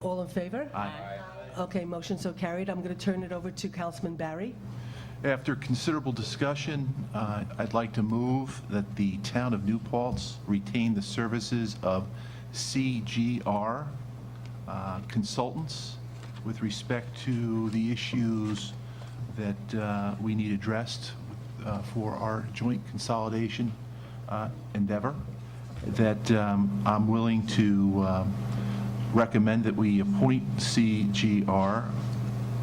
All in favor? Aye. Okay, motion so carried. I'm going to turn it over to Councilman Barry. After considerable discussion, I'd like to move that the town of New Paltz retain the services of CGR consultants with respect to the issues that we need addressed for our joint consolidation endeavor. That I'm willing to recommend that we appoint CGR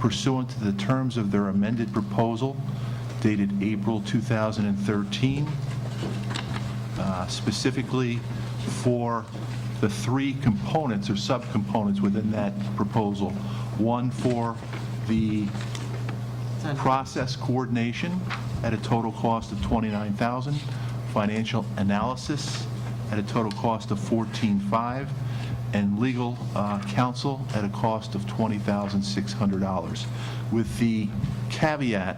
pursuant to the terms of their amended proposal dated April 2013, specifically for the three components or subcomponents within that proposal. One for the process coordination at a total cost of $29,000, financial analysis at a total cost of $14,500, and legal counsel at a cost of $20,600, with the caveat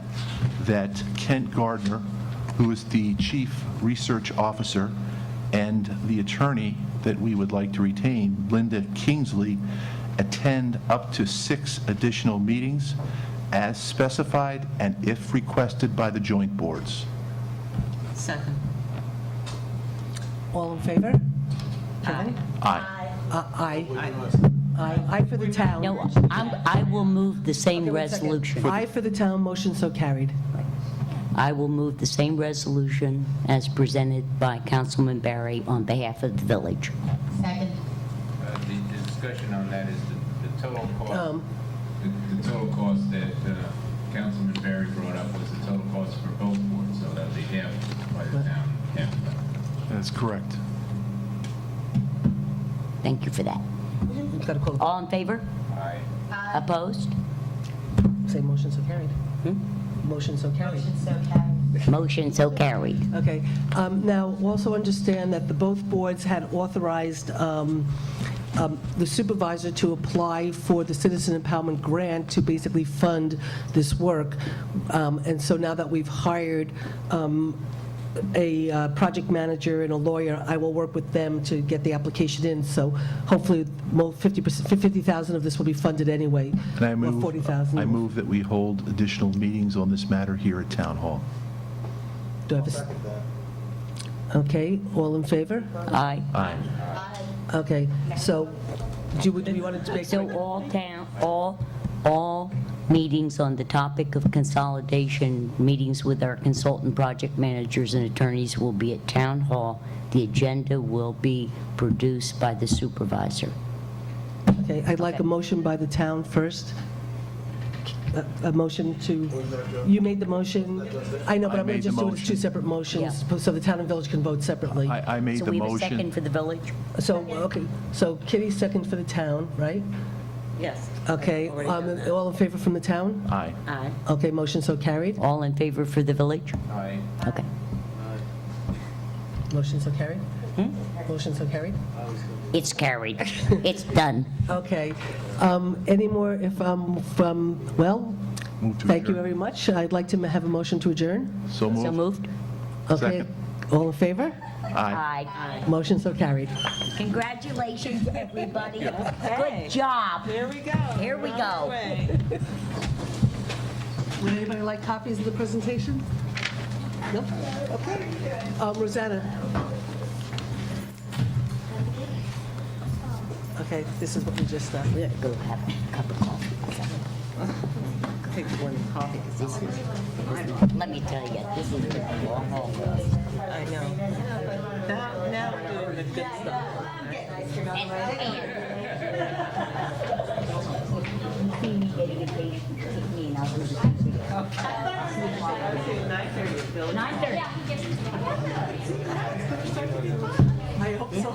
that Kent Gardner, who is the Chief Research Officer, and the attorney that we would like to retain, Linda Kingsley, attend up to 6 additional meetings as specified and if requested by the joint boards. Second. All in favor? Aye. Aye. Aye. Aye for the town. No, I will move the same Okay, 1 second. resolution. Aye for the town, motion so carried. I will move the same resolution as presented by Councilman Barry on behalf of the village. Second. The discussion on that is the total cost. Um, The total cost that Councilman Barry brought up was the total cost for both boards, so that would be half by the town, half by the... That's correct. Thank you for that. You've got to call, All in favor? Aye. Opposed? say motion so carried. Motion so carried. Motion so carried. Okay. Now, also understand that both boards had authorized the supervisor to apply for the Citizen Empowerment Grant to basically fund this work. And so now that we've hired a project manager and a lawyer, I will work with them to get the application in. So hopefully 50,000 of this will be funded anyway, And I or move, 40,000. I move that we hold additional meetings on this matter here at Town Hall. Do I have a Okay, all in favor? Aye. Aye. Okay, so do you want to make... So all meetings on the topic of consolidation, meetings with our consultant project managers and attorneys will be at Town Hall. The agenda will be produced by the supervisor. Okay, I'd like a motion by the town first. A motion to, you made the motion. I know, but I I'm going made to the just do it as two motion. separate motions, so the town and village can vote separately. I made So the we have a second motion. for the village? So, okay, so Kitty second for the town, right? Yes. Okay, I've already done that. all in favor from the town? Aye. Aye. Okay, motion so carried. All in favor for the village? Aye. Okay. Motion so carried? Motion so carried? It's carried. It's done. Okay. Any more well, Move to thank you adjourn. very much. I'd like to have a motion to adjourn. So So moved. moved? Okay, Second. all in favor? Aye. Aye. Motion so carried. Congratulations, everybody. Okay. Good job. Here we go. Here we We're on go. our way. Would anybody like copies of the presentation? No? Okay. Rosanna? Okay, this is what we just done. We're gonna go have a cup of coffee. Take one copy. Let me tell you, this is a long haul for us. I know. Now we're doing the good stuff. See me getting impatient, take me and I'll do the same thing. 9:30. I hope so.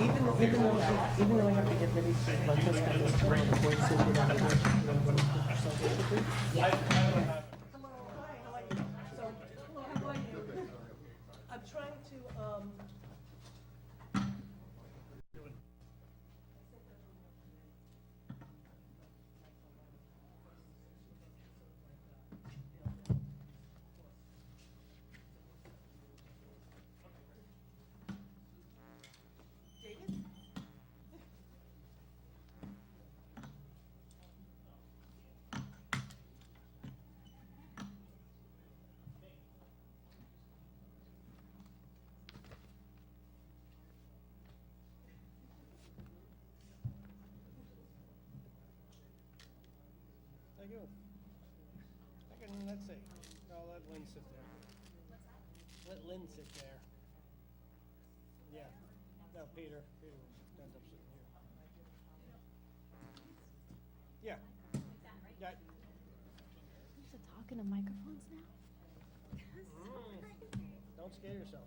Even though I have to get ready for my test, I'm trying to Thank you. Let's see. No, let Lynn sit there. Let Lynn sit there. Yeah. No, Peter. Peter will end up sitting here. Yeah. Yeah. So talking to microphones now? Don't scare yourself.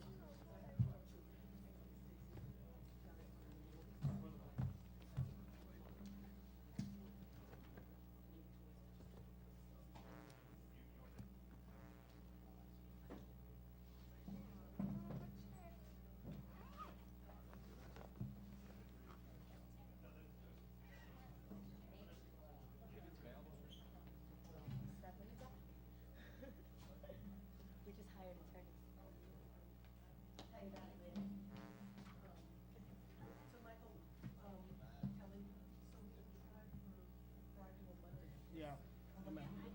We just hired attorneys. So Michael, Kelly, so we can try for Friday or Monday. Yeah. I'm out. So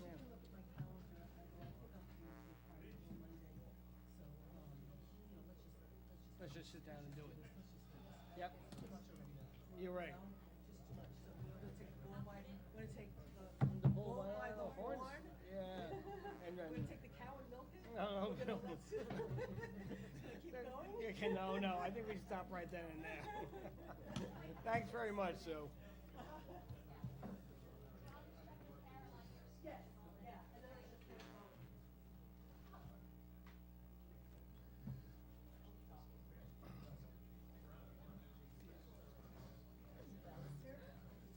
she can look at my calendar, and I'll put up for Friday or Monday. So, let's just Let's just sit down and do it. Yep. You're right. just too much. So we're gonna take the bull by, we're gonna take The bull bull by by the the horns? horn. Yeah. And We're then. gonna take the cow and milk it. No, We're gonna no. let- Gonna keep going? Yeah, no, I think we stop right then and there. Thanks very much, Sue. Yes, yeah, and then I just keep going.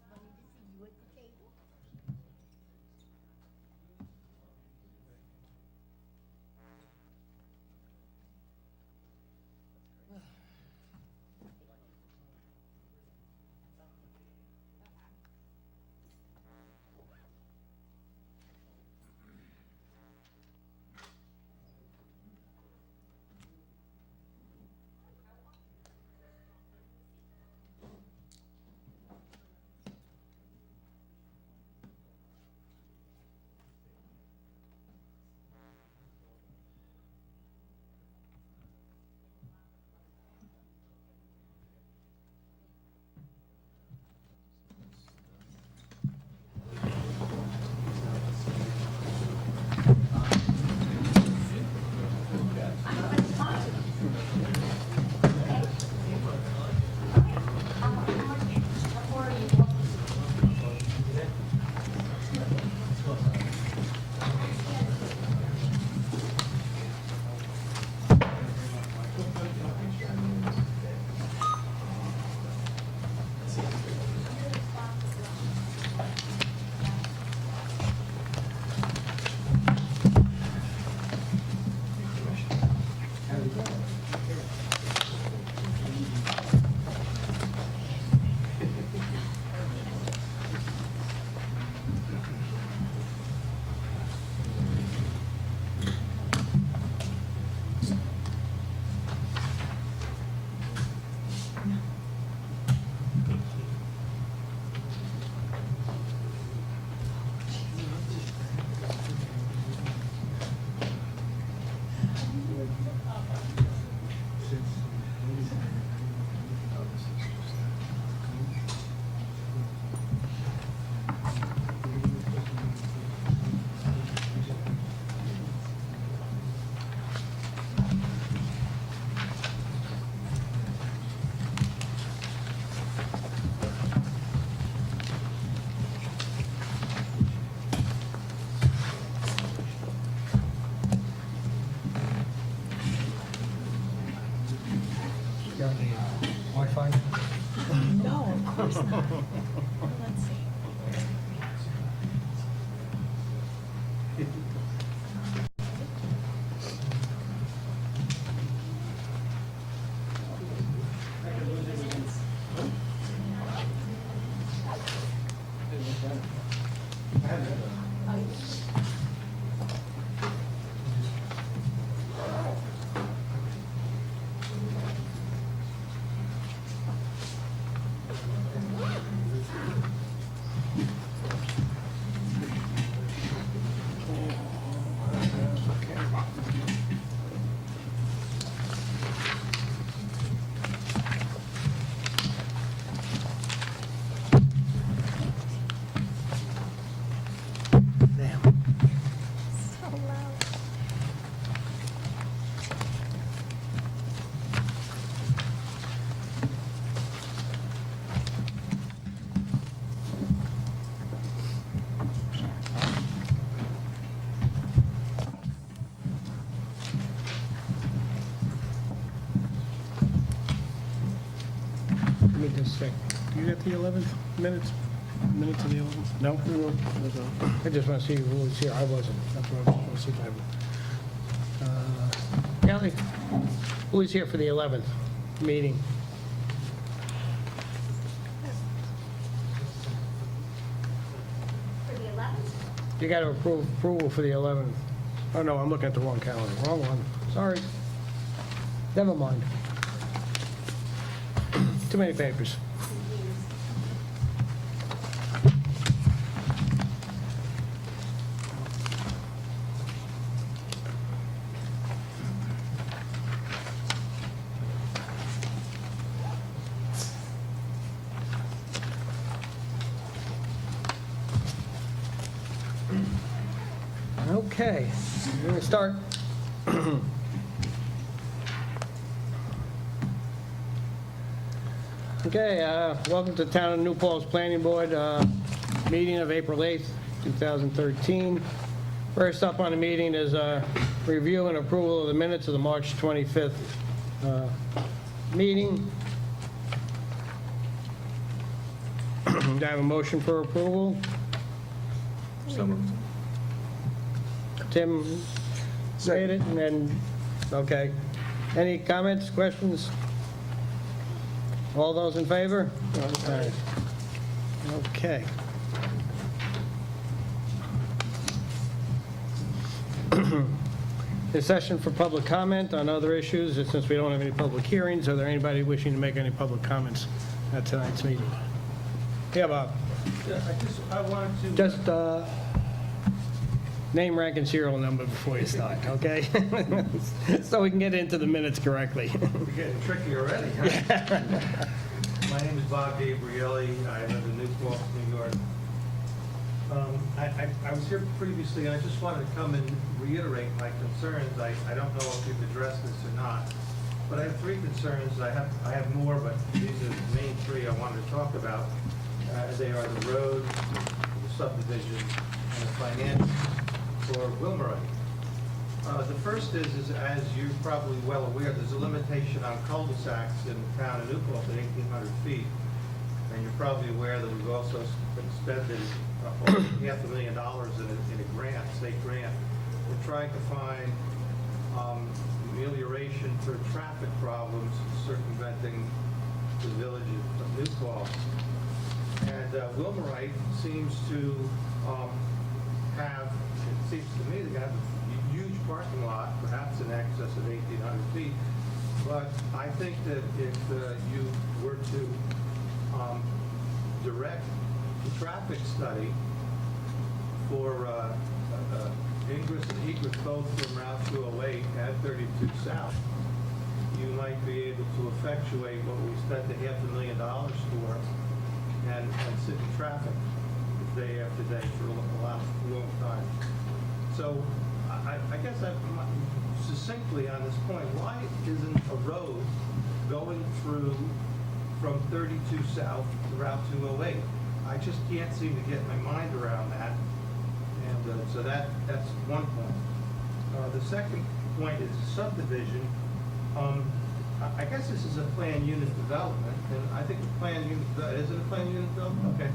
Funny to see you at the table. Got any Wi-Fi? No, of course not. Let's see. just check. Do you get the 11th minutes? Minutes of the 11th? No? No. I just want to see who was here. I wasn't. That's what I want to see if I Kelly, who was here for the 11th meeting? For the 11th? You got to approve approval for the 11th. Oh, no, I'm looking at the wrong calendar. Wrong one. Sorry. Never mind. Too many papers. Okay, we're going to start. Okay, welcome to Town of New Paltz Planning Board meeting of April 8th, 2013. First up on the meeting is review and approval of the minutes of the March 25th meeting. Do I have a motion for approval? Tim made it, and then, okay. Any comments, questions? All those in favor? Aye. Okay. The session for public comment on other issues, since we don't have any public hearings, are there anybody wishing to make any public comments at tonight's meeting? Yeah, Bob. Yeah, I wanted to. Just name, rank, and serial number before you start, okay? So we can get into the minutes correctly. We're getting tricky already, huh? My name is Bob Gabrielli. I live in New Paltz, New York. I was here previously, and I just wanted to come and reiterate my concerns. I don't know if you've addressed this or not, but I have three concerns. I have more, but these are the main three I wanted to talk about. They are the road, the subdivision, and the finance for Wilmerite. The first is, as you're probably well aware, there's a limitation on cul-de-sacs in the town of New Paltz at 1,800 feet. And you're probably aware that we've also expended over $500,000 in a grant, state grant. We're trying to find amelioration for traffic problems circumventing the village of New Paltz. And Wilmerite seems to have, it seems to me, they have a huge parking lot, perhaps in excess of 1,800 feet. But I think that if you were to direct the traffic study for ingress and egress both from Route 208 and 32 South, you might be able to effectuate what we spent $500,000 for and city traffic day after day for a long time. So I guess succinctly on this point, why isn't a road going through from 32 South to Route 208? I just can't seem to get my mind around that. And so that's one point. The second point is subdivision. I guess this is a planned unit development, and I think the planned unit, is it a planned unit development? Okay.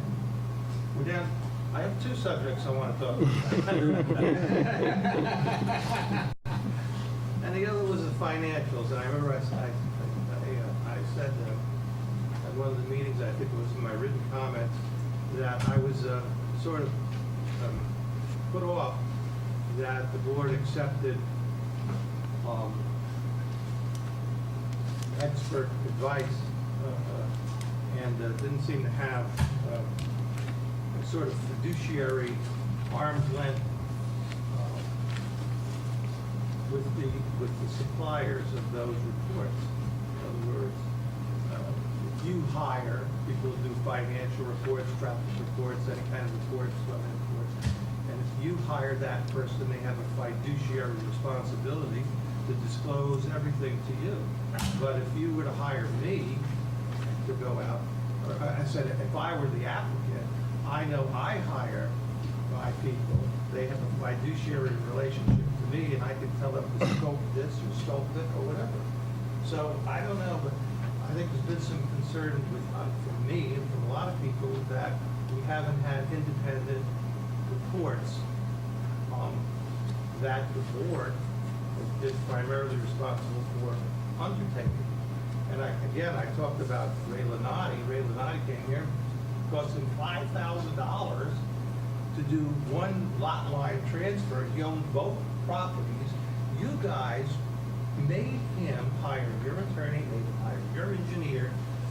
We're down, I have two subjects I want to talk about. And the other was the financials, and I remember I said at one of the meetings, I think it was in my written comments, that I was sort of put off that the board accepted expert advice and didn't seem to have a sort of fiduciary arm's length with the suppliers of those reports. In other words, if you hire people to do financial reports, traffic reports, any kind of reports, wetland reports, and if you hire that person, they have a fiduciary responsibility to disclose everything to you. But if you were to hire me to go out, or I said if I were the applicant, I know I hire my people. They have a fiduciary relationship to me, and I can tell them to scope this or scope it or whatever. So I don't know, but I think there's been some concern with, from me and from a lot of people that we haven't had independent reports that the board is primarily responsible for undertaking. And again, I talked about Ray Lenati. Ray Lenati came here, cost him $5,000 to do one lot line transfer. He owned both properties. You guys made him hire your attorney, made him hire your engineer,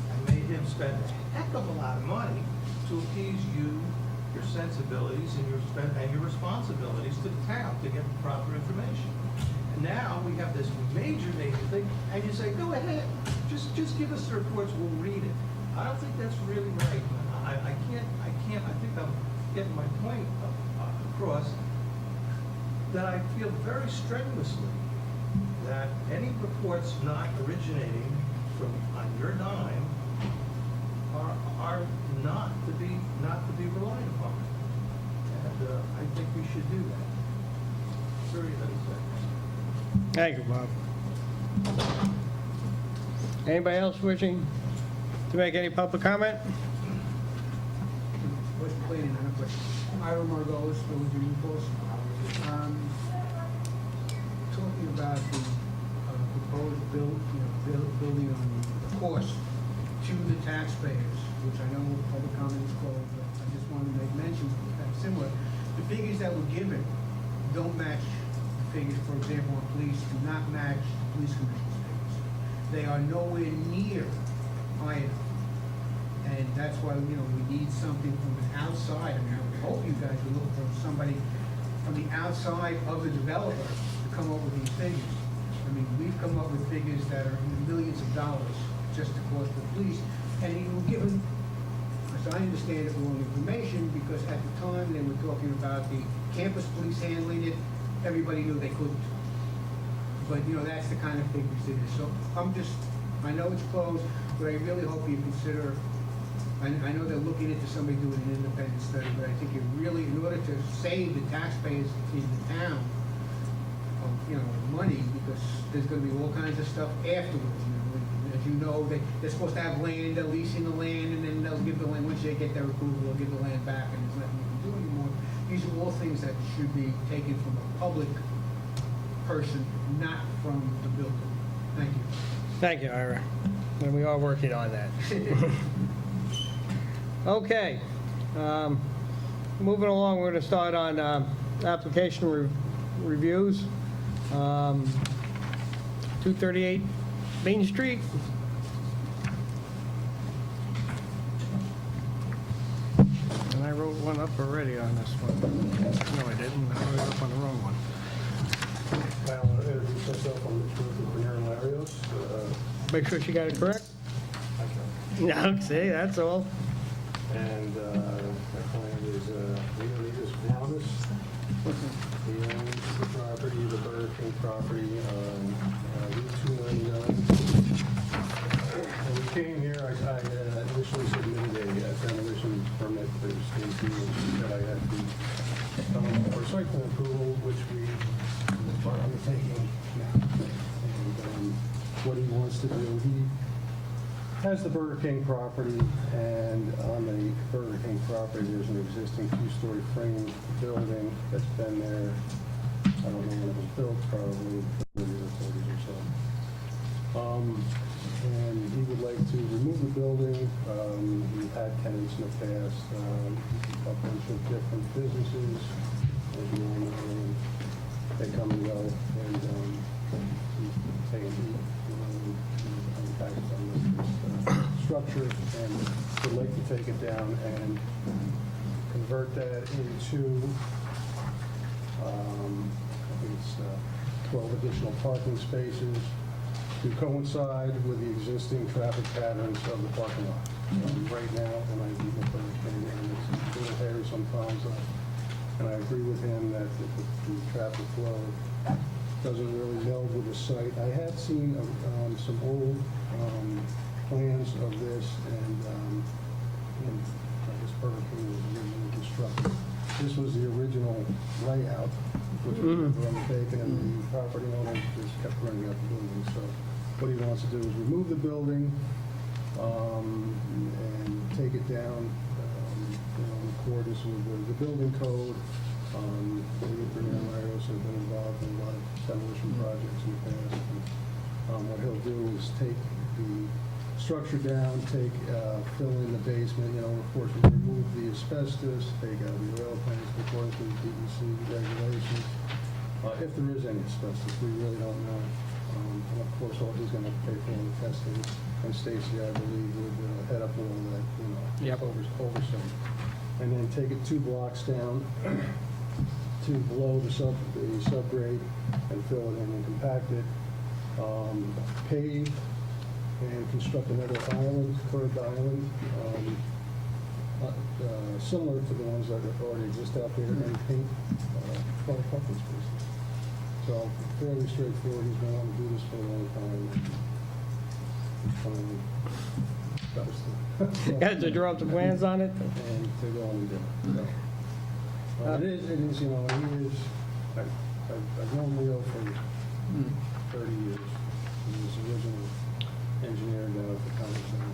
and made him spend a heck of a lot of money to appease you, your sensibilities, and your responsibilities to the town to get the proper information. And now we have this major thing, and you say, go ahead, just give us the reports, we'll read it. I don't think that's really right. I think I'm getting my point across, that I feel very strenuously that any reports not originating from on your dime are not to be relied upon. And I think we should do that. Very unacceptable. Thank you, Bob. Anybody else wishing to make any public comment? What's the planning on it, but Ira Margolis, Village of New Paltz. Talking about the proposed building on the cost to the taxpayers, which I know public comment is closed, but I just wanted to make mention of that similar. The figures that were given don't match the figures, for example, on police, do not match the police commissioner's figures. They are nowhere near high enough. And that's why, we need something from an outside. I mean, I would hope you guys would look for somebody from the outside of the developer to come up with these figures. I mean, we've come up with figures that are in the millions of dollars just to cost the police. And you were given, as I understand it, wrong information, because at the time they were talking about the campus police handling it, everybody knew they couldn't. But, that's the kind of figures it is. So I know it's closed, but I really hope you consider, I know they're looking into somebody doing an independent study, but I think you really, in order to save the taxpayers in the town, money, because there's gonna be all kinds of stuff afterwards, As you know, they're supposed to have land, they're leasing the land, and then they'll give the land, once they get their approval, they'll give the land back, and there's nothing you can do anymore. These are all things that should be taken from a public person, not from the builder. Thank you. Thank you, Ira. And we are working on that. Okay. Moving along, we're going to start on application reviews. 238 Main Street. And I wrote one up already on this one. No, I didn't. I wrote up on the wrong one. I'll introduce myself. I'm Rich with Bernard Larios. Make sure she got it correct. No, see, that's all. And my client is Leonidas Wallace. He owns the property, the Burger King property on Route 299. And we came here, I initially submitted a demolition permit to Stacy, which said I had to for site plan approval, which we are undertaking now. And what he wants to do, he has the Burger King property, and on the Burger King property, there's an existing two-story frame building that's been there, I don't know when it was built, probably 30 or 40 or so. And he would like to remove the building. We've had tenants in the past, a bunch of different businesses, as you all know, they come and go, and take and eat, impact on this structure, and would like to take it down and convert that into, I think it's 12 additional parking spaces to coincide with the existing traffic patterns of the parking lot. Right now, when I leave the Burger King, and it's a little hairy sometimes, and I agree with him that the traffic flow doesn't really meld with the site. I had seen some old plans of this, and I guess Burger King was originally constructed. This was the original layout, which was never undertaken, and the property owner just kept running out the building. So what he wants to do is remove the building and take it down in accordance with the building code. Bernard and I also have been involved in a lot of demolition projects in the past. And, what he'll do is take the structure down, fill in the basement, of course, remove the asbestos, take out the oil tanks according to the DEC regulations. If there is any asbestos, we really don't know. And of course, all he's going to pay for all the testing. And Stacy, I believe, would head up all that, Yep. oversight. And then take it 2 blocks down to below the subgrade and fill it in and compact it. Pave and construct another island, curved island, similar to the ones that already exist out there, and paint 12 parking spaces. So fairly straightforward. He's been wanting to do this for a long time. That was the- Had to draw up the plans on it? and to go on and do it. So, it is, he is, I've known Leo for 30 years. He was the original engineer down at the Congress Center.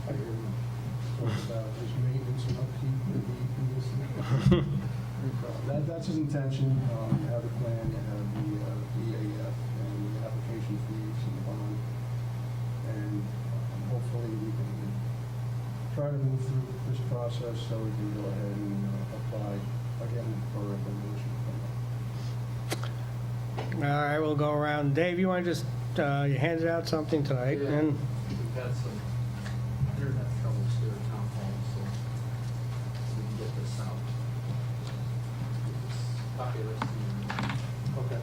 I hear him talk about his maintenance and upkeep and heat and this and that. So that's his intention. You have the plan, you have the EAF and the application fees and the bond. And hopefully we can try to move through this process so we can go ahead and apply again for a demolition permit. All right, we'll go around. Dave, you want to just, you handed out something tonight, Yeah. and We've had some internet troubles here at Town Hall, so we can get this out. Just copy this. Okay.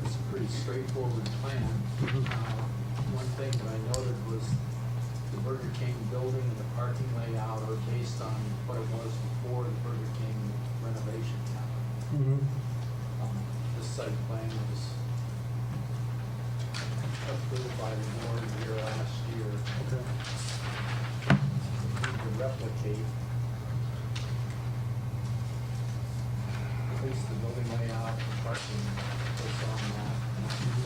It's a pretty straightforward plan. One thing that I noted was the Burger King building and the parking layout are based on what it was before the Burger King renovation happened. This site plan was approved by the board here last year. Okay. We need to replicate at least the building layout, the parking, what's on that.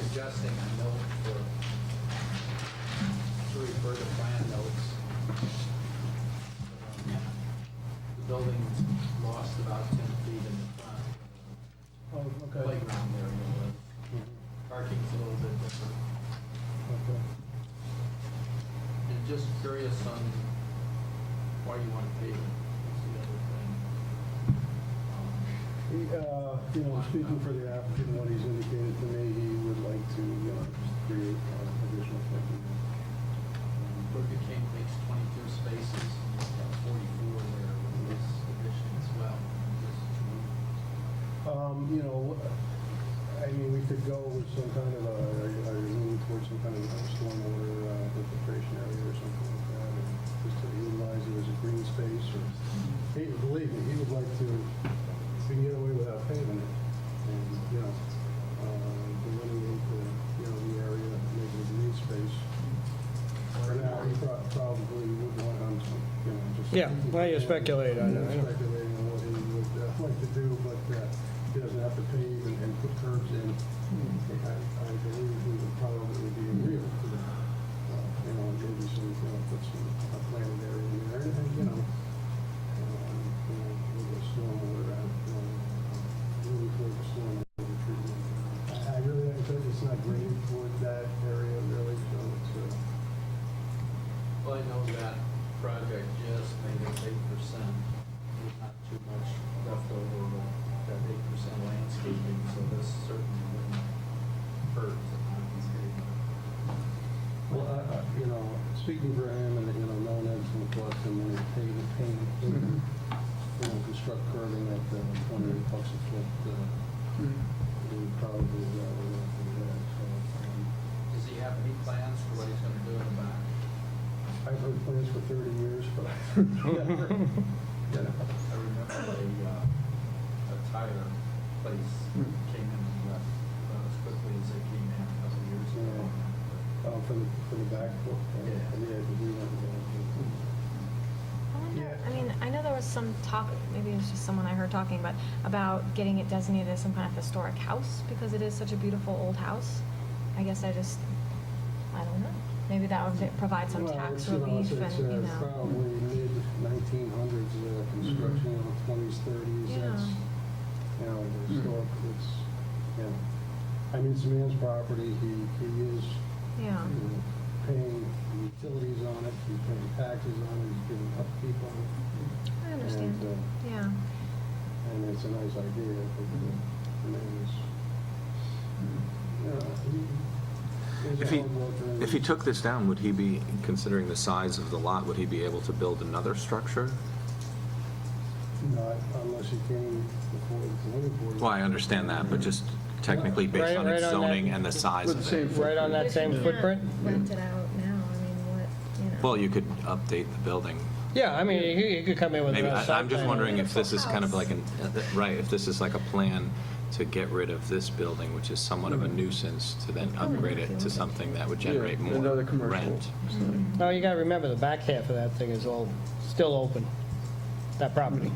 Suggesting a note to refer to plan notes. The building lost about 10 feet in the front. Oh, okay. Playground area was. Parking's a little bit different. Okay. And just curious on why you want to pave it. That's the other thing. Speaking for the applicant, what he's indicated to me, he would like to, just create additional parking. Burger King takes 22 spaces, and it's got 44 there with this addition as well. We could go with some kind of leaning towards some kind of stormwater infiltration area or something like that, or just to utilize it as a green space, or, believe me, he would like to, if we can get away without paving it, and, delineate the area, make it a green space. For now, he probably would want to, just. Yeah, well, you speculate on it, I know. Speculating on what he would like to do, but he doesn't have to pave and put curbs in. I believe he would probably be agreeable to that. Maybe some, put a planted area in there, and, with a stormwater out, really for the stormwater treatment. I really, it's not graded toward that area, really, so it's, Well, I know that project just made it 8%. There's not too much left over of that 8% landscaping, so this certainly wouldn't hurt the landscaping. well, speaking for him, and, knowing that it's going to cost him money to paint, construct curbing at $28 a foot, we would probably, do that, so. Does he have any plans for what he's gonna do in the back? I've heard plans for 30 years, but never. I remember a tire place came in and left about as quickly as they came in a couple of years ago. For the back book. Yeah. We went there. I wonder- Yeah. I mean, I know there was some talk, maybe it's just someone I heard talking, but about getting it designated as some kind of historic house because it is such a beautiful old house? I guess I don't know. Maybe that would provide some Well, tax it's, you know, relief it's, and, probably mid-1900s construction, 20s, 30s. Yeah. That's, you know, the historic, it's, yeah. I mean, it's a man's property. He is, yeah. you know, paying utilities on it, he's paying taxes on it, he's giving upkeep on it. I understand. And, Yeah. and it's a nice idea, but the man is, you know, he's If a he, hard worker. if he took this down, would he be, considering the size of the lot, would he be able to build another structure? Not unless he came before the zoning board. Well, I understand that, but just technically based on Right its on that- zoning and the size of it. Right on that same footprint? Rent it out now, I mean, what, you know. Well, you could update the building. Yeah, I mean, he could come in with Maybe, a site I'm just plan. wondering if this is kind of House. like right, if this is like a plan to get rid of this building, which is somewhat of a nuisance, to then upgrade it to something that would generate more another commercial rent. site. No, you gotta remember, the back half of that thing is all still open, that property.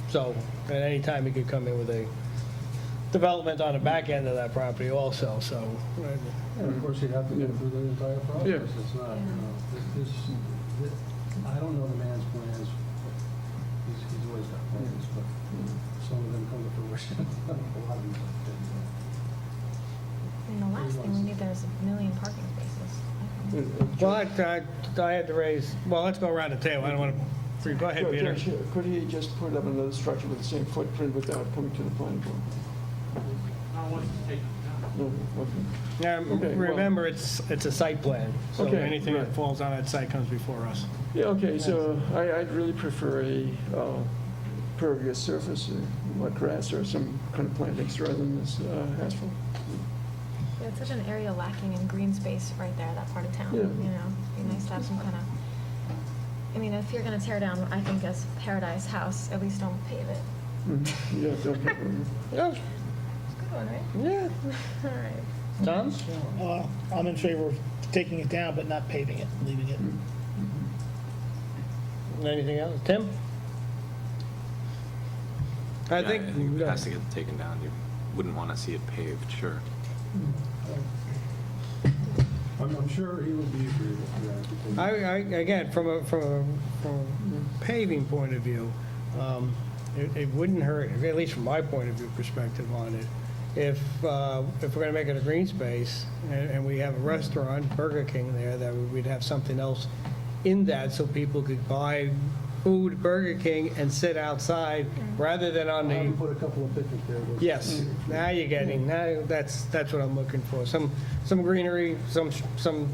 So, at any time, he could come in with a development on the back end of that property also, so. And of course, he'd have to go through the entire process. Yeah. It's not, you know, I don't know the man's plans. He's always got plans, but some of them come to fruition. A lot of them don't. I mean, the last thing we need there is a million parking spaces. Well, I had to raise, well, let's go around the table, I don't want to, go ahead, Peter. Judge, could he just put up another structure with the same footprint without coming to the planning board? I want to take it down. No, okay. Now, Okay, well- remember, it's a site plan, so Okay, anything that right. falls on that site comes before us. Yeah, okay, so I'd really prefer a pervious surface, like grass or some kind of plantings rather than this asphalt. Yeah, it's such an area lacking in green space right there, that part of town, Yeah. you know? Be nice to have some kind of, I mean, if you're gonna tear down, I think as Paradise House, at least don't pave it. Mhm. Yeah, don't put it- Yeah, It's a good one, right? yeah. All right. Tom? I'm in favor of taking it down, but not paving it, leaving it. Anything else? Tim? I Yeah, think. it has to get taken down. You wouldn't want to see it paved, sure. I'm sure he would be agreeable to that. because- Again, from a paving point of view, it wouldn't hurt, at least from my point of view perspective on it, if we're going to make it a green space and we have a restaurant, Burger King there, that we'd have something else in that so people could buy food at Burger King and sit outside rather than on Have him the, put a couple of picnic tables. yes, now you're getting, now that's what I'm looking for. Some greenery, some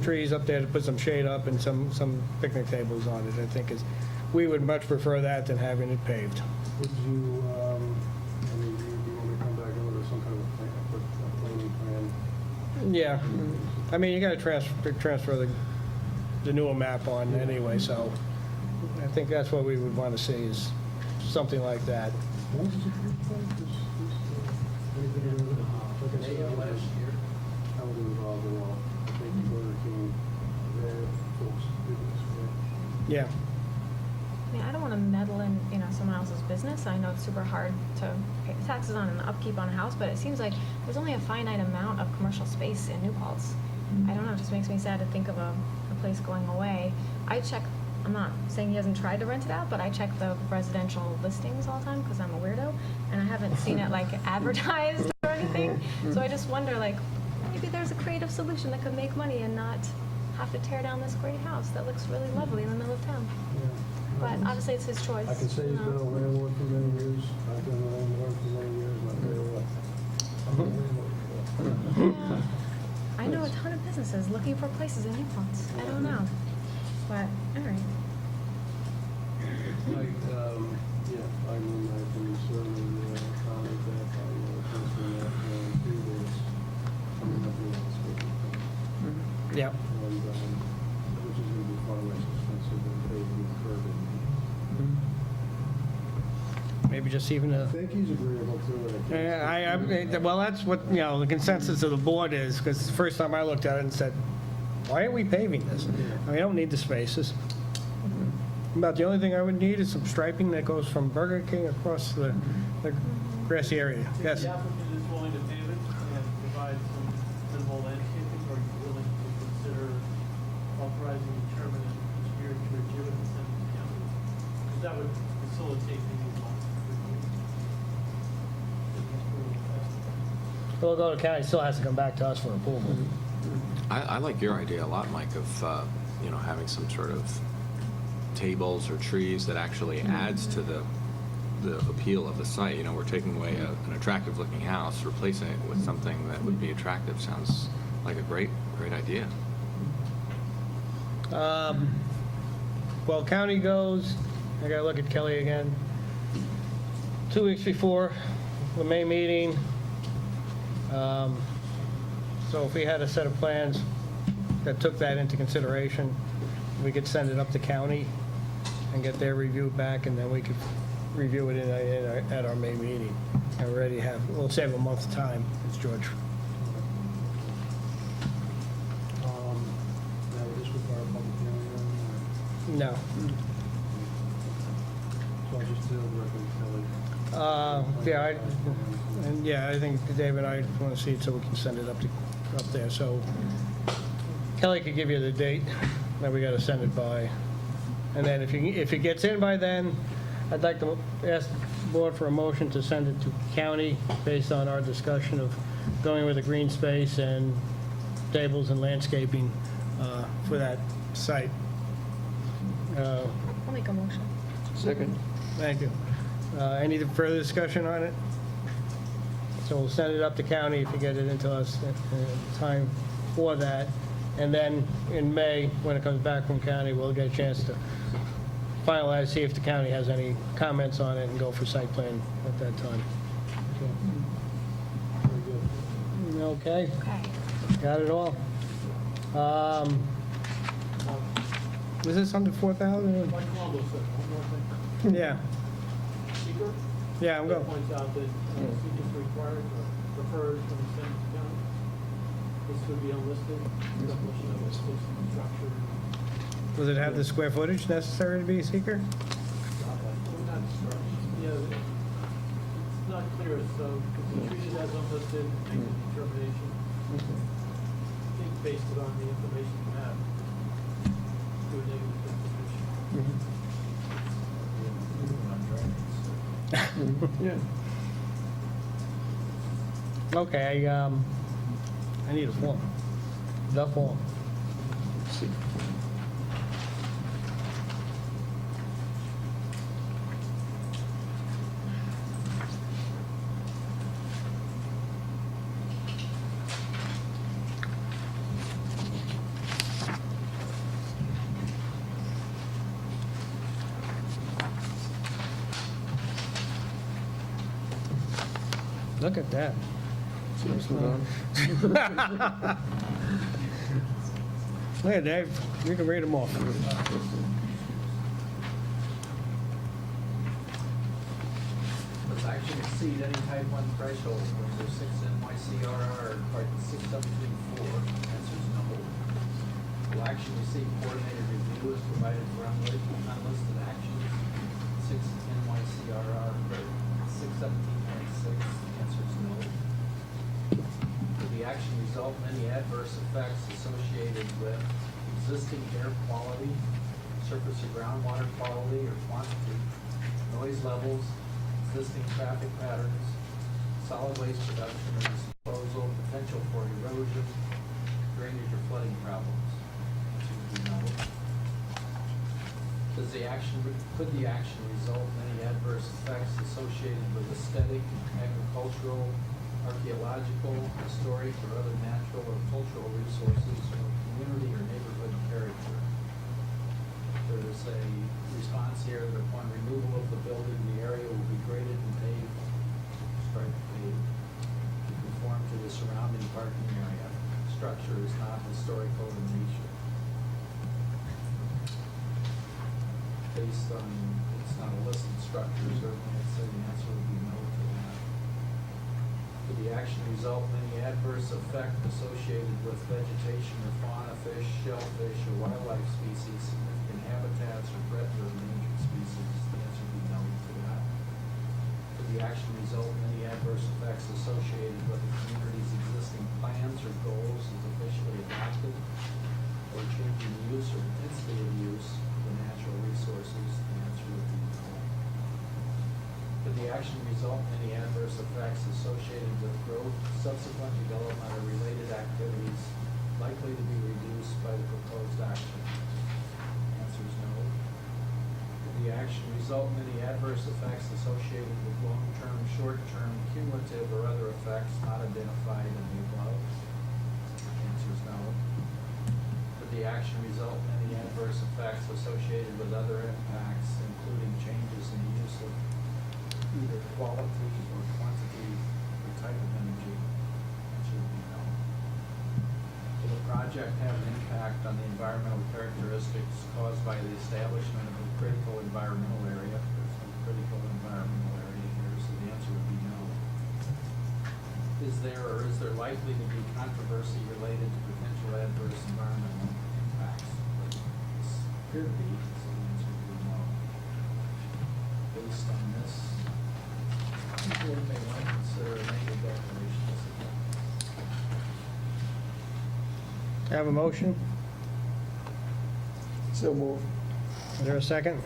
trees up there to put some shade up and some picnic tables on it, I think is, we would much prefer that than having it paved. Would you, I mean, do you want me to come back in with some kind of a planning plan? Yeah, I mean, you gotta transfer the newer map on anyway, so I think that's what we would want to see is something like that. When was it approved? Anything in it? Like I said, Last year. I was involved in all, I think Burger King, their folks did this, right? Yeah, I mean, I don't want to meddle in, you know, someone else's business. I know it's super hard to pay the taxes on and the upkeep on a house, but it seems like there's only a finite amount of commercial space in New Paltz. I don't know, it just makes me sad to think of a place going away. I check, I'm not saying he hasn't tried to rent it out, but I check the residential listings all the time because I'm a weirdo, and I haven't seen it like advertised or anything. So I just wonder, like, maybe there's a creative solution that could make money and not have to tear down this great house that looks really lovely in the middle of town. Yeah. But obviously, it's his choice. I can say he's been a landlord for many years, I've been a landlord for many years, and I tell you what, I'm a landlord. Yeah. I know a ton of businesses looking for places in New Paltz. I don't know, but all right. Yeah, I mean, I can certainly comment that I transfer that to this coming up in this week. yeah. And, which is going to be far less expensive than paving the curb. Maybe just even I a, think he's agreeable to it. well, that's what, you know, the consensus of the board is, because the first time I looked at it and said, why are we paving this? We don't need the spaces. About the only thing I would need is some striping that goes from Burger King across the grassy area. Yes? If the applicant is willing to pave it and provide some minimal landscaping, are you willing to consider authorizing the chairman and engineer to review it and send it to the county? Because that would facilitate the review. We'll go to county, still has to come back to us for approval. I like your idea a lot, Mike, of, having some sort of tables or trees that actually adds to the appeal of the site. We're taking away an attractive-looking house, replacing it with something that would be attractive. Sounds like a great idea. Well, county goes, I gotta look at Kelly again. 2 weeks before the May meeting. So if we had a set of plans that took that into consideration, we could send it up to county and get their review back, and then we could review it at our May meeting. And we'll save a month's time. It's George. Now, would this require a public hearing, No. so I'll just deal directly with Kelly? Yeah, I think Dave and I want to see it so we can send it up there. So Kelly could give you the date that we got to send it by. And then if it gets in by then, I'd like to ask the board for a motion to send it to county based on our discussion of going with a green space and tables and landscaping for that site. I'll make a motion. Second. Thank you. Any further discussion on it? So we'll send it up to county if you get it into us in time for that. And then in May, when it comes back from county, we'll get a chance to finalize, see if the county has any comments on it and go for site plan at that time. Okay, Okay. got it all. Was this under 4,000? Like Columbo said, one more thing. Yeah, Seeker yeah, I'm going. points out that seeker is required or preferred when it's sent to county. This would be unlisted, definition of a space and structure. Does it have the square footage necessary to be a seeker? Not structure. Yeah, it's not clear, so if you treat it as unlisted, make a determination. I think based it on the information you have, do a negative declaration. Yeah. Okay, I need a form. The form. See. Look at that. Look at that, you can read them off. Does action exceed any type 1 threshold, which is 6 NYCRR, part 617.4? Answer is no. Will action receive coordinated review as provided for unlisted actions? 6 NYCRR, part 617.6? Answer is no. Will the action result in any adverse effects associated with existing air quality, surface or groundwater quality or quantity, noise levels, existing traffic patterns, solid waste production or disposal, potential for erosion, drainage or flooding problems? Answer would be no. Could the action result in any adverse effects associated with aesthetic, agricultural, archaeological, historic, or other natural or cultural resources or community or neighborhood character? There is a response here that upon removal of the building, the area will be graded and paved, striped paved, to conform to the surrounding parking area. Structure is not historical in nature. Based on, it's not a listed structure, certainly I'd say the answer would be no to that. Could the action result in any adverse effect associated with vegetation or fauna, fish, shellfish, or wildlife species, significant habitats or threatened or endangered species? The answer would be no to that. Could the action result in any adverse effects associated with the community's existing plans or goals as officially adopted, or changing the use or intensity of use of the natural resources? The answer would be no. Could the action result in any adverse effects associated with growth, subsequent development, or related activities likely to be reduced by the proposed action? The answer is no. Could the action result in any adverse effects associated with long-term, short-term, cumulative, or other effects not identified in the above? The answer is no. Could the action result in any adverse effects associated with other impacts, including changes in the use of either quality or quantity or type of energy? The answer would be no. Will the project have an impact on the environmental characteristics caused by the establishment of a critical environmental area? There's no critical environmental area here, so the answer would be no. Is there likely to be controversy related to potential adverse environmental impacts? This appear to be, so the answer would be no. Based on this, the board may want to consider a negative declaration of significance. Have a motion? So move. Is there a second?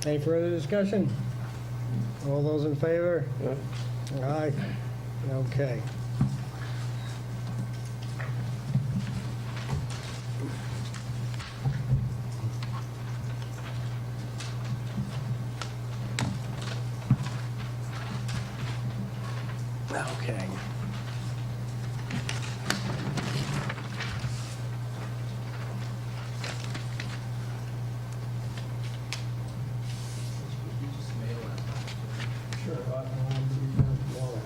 Any further discussion? All those in favor? Yeah. Aye. Okay. Okay. You just mail it. Sure, I'll be done tomorrow.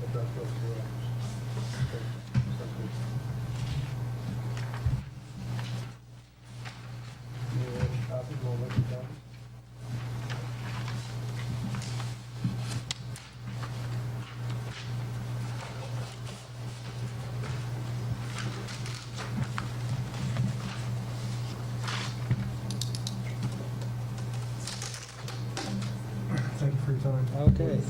I'll drop those two items. You want a copy? You want to make a copy? Thank you for your time. Okay.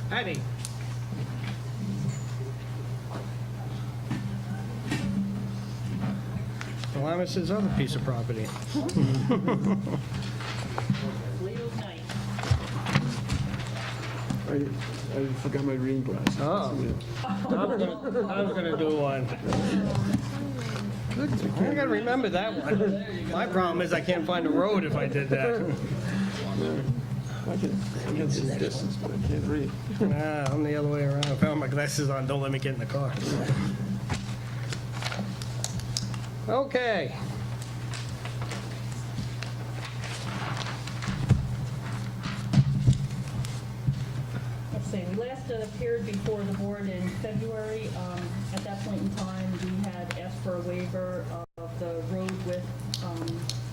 Patty. Alamus's other piece of property. Leo's night. I forgot my reading glasses. Oh. I was gonna do one. I gotta remember that one. My problem is I can't find a road if I did that. I can see distance, but I can't read. Nah, I'm the other way around. I found my glasses on, don't let me get in the car. Okay. Let's see, we last appeared before the board in February. At that point in time, we had asked for a waiver of the road width.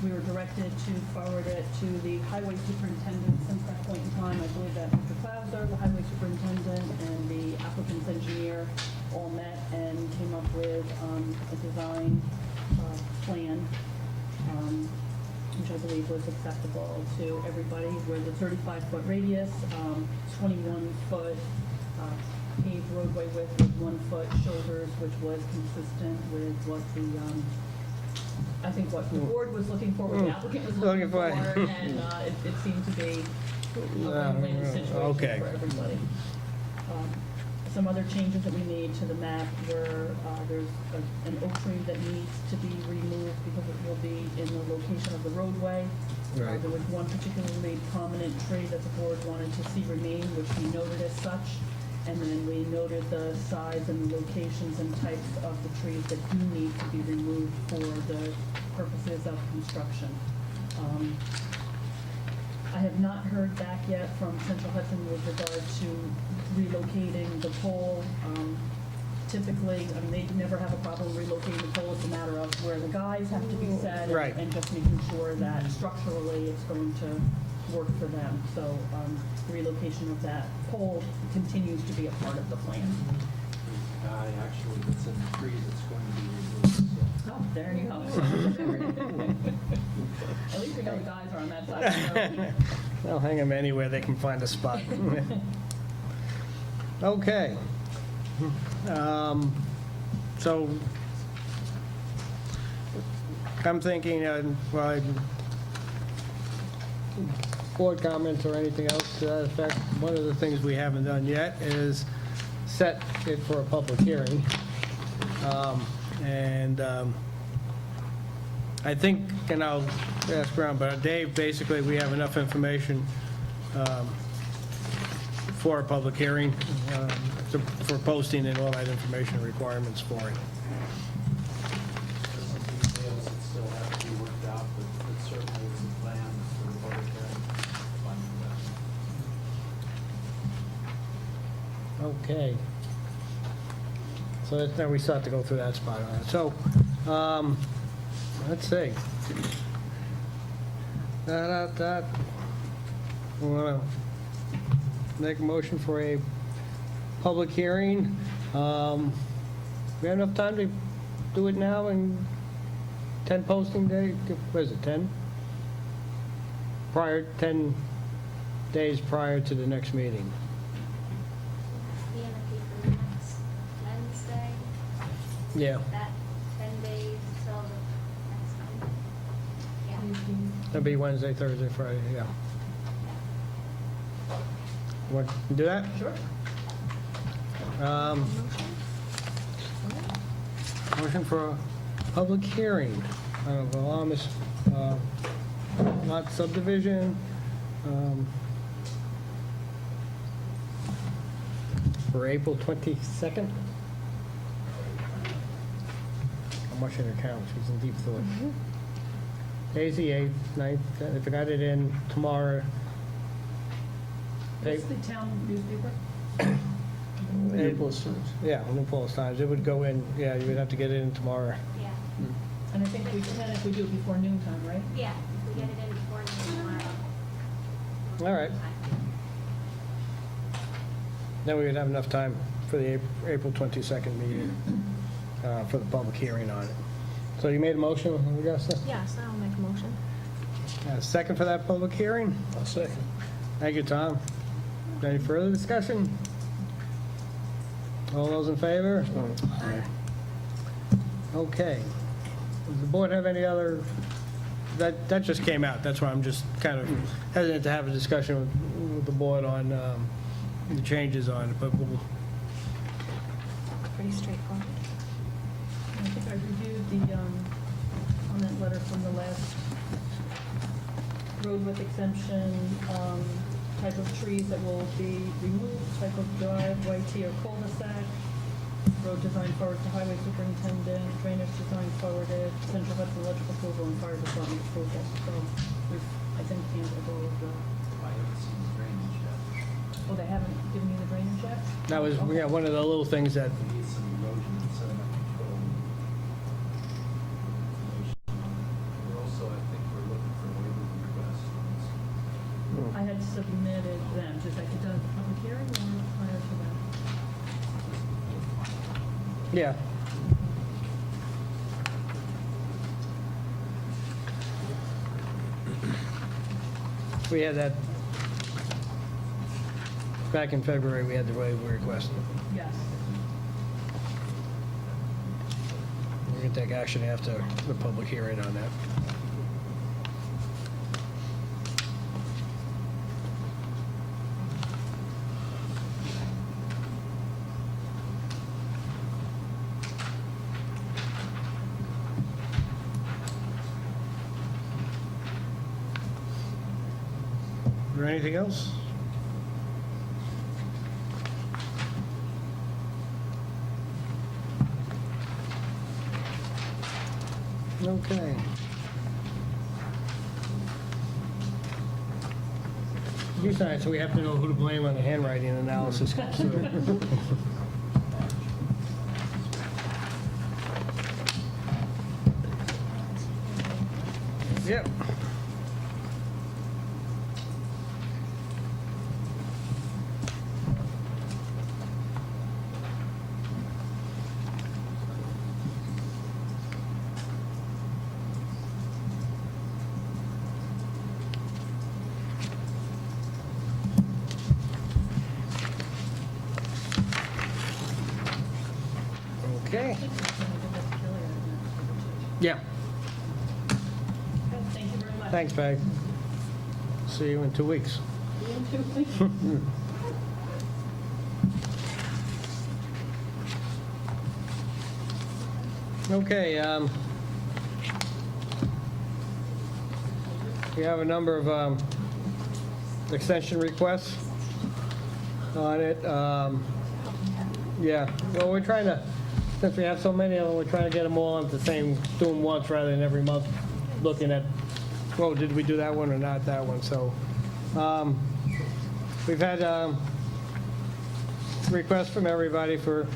We were directed to forward it to the highway superintendent. Since that point in time, I believe that Mr. Clauser, the highway superintendent, and the applicant's engineer all met and came up with a design plan, which I believe was acceptable to everybody, where the 35-foot radius, 21-foot paved roadway width with 1-foot shoulders, which was consistent with what the, I think what the board was looking for, what the applicant was looking for, and it seemed to be a win-win situation Okay. for everybody. Some other changes that we made to the map were, there's an oak tree that needs to be removed because it will be in the location of the roadway. Right. There was one particularly prominent tree that the board wanted to see remain, which we noted as such. And then we noted the size and the locations and types of the trees that do need to be removed for the purposes of construction. I have not heard back yet from Central Hudson with regard to relocating the pole. Typically, I mean, they never have a problem relocating the pole. It's a matter of where the guys have to be set and- Right. and just making sure that structurally it's going to work for them. So the relocation of that pole continues to be a part of the plan. Guy actually that's in the tree that's going to be removed, so. Oh, there you go. At least we know the guys are on that side of the road. They'll hang them anywhere they can find a spot. Okay. So I'm thinking, well, board comments or anything else to that effect. One of the things we haven't done yet is set it for a public hearing. And I think, and I'll ask around, but Dave, basically, we have enough information for a public hearing, for posting and all that information requirements for it. There's some details that still have to be worked out, but certainly is a plan for the public hearing. Fine with that. Okay. So that's, now we start to go through that spot on it. So, let's see. We want to make a motion for a public hearing. We have enough time to do it now and 10 posting day, what is it, 10? 10 days prior to the next meeting. Be in the paper next Wednesday, Yeah, that 10 days till the next Monday. Yeah. that'd be Wednesday, Thursday, Friday, yeah. Want to do that? Sure. Motion for a public hearing of Alamis lot subdivision. For April 22nd. I'm watching her count, she's in deep thought. Today's the 8th, 9th, if I got it in tomorrow. What's the town newspaper? Naples Times. Yeah, New Paltz Times, it would go in, yeah, you would have to get it in tomorrow. Yeah. And I think we can if we do it before noon time, right? Yeah, if we get it in before noon tomorrow. All right. Then we would have enough time for the April 22nd meeting, for the public hearing on it. So you made a motion, Augusta? Yes, I'll make a motion. Second for that public hearing? I'll second. Thank you, Tom. Any further discussion? All those in favor? Okay. Does the board have any other, that just came out, that's why I'm just kind of hesitant to have a discussion with the board on the changes on it, but we'll, Pretty straightforward. I think I reviewed the comment letter from the last road width exemption, type of trees that will be removed, type of driveway to your cul-de-sac, road design forward to highway superintendent, drainage design forwarded, Central Hudson electrical approval and fire department approval. So we've, I think, handled all of the, I haven't seen the drainage yet. oh, they haven't given you the drainage yet? that was, yeah, one of the little things that, We need some erosion and sediment control information. We're also, I think, we're looking for waiver requests. I had submitted them, just like it done at the public hearing or prior to that? yeah. We had that, back in February, we had the waiver request. Yes. We can take action after the public hearing on that. there anything else? Okay. You signed, so we have to know who to blame when the handwriting analysis comes through. Yep. Okay. Yeah. Thank you very much. Thanks, Peg. See you in 2 weeks. See you in 2 weeks. Okay, we have a number of extension requests on it. Yeah, well, we're trying to, since we have so many of them, we're trying to get them all at the same, do them once rather than every month, looking at, oh, did we do that one or not that one? So, we've had requests from everybody from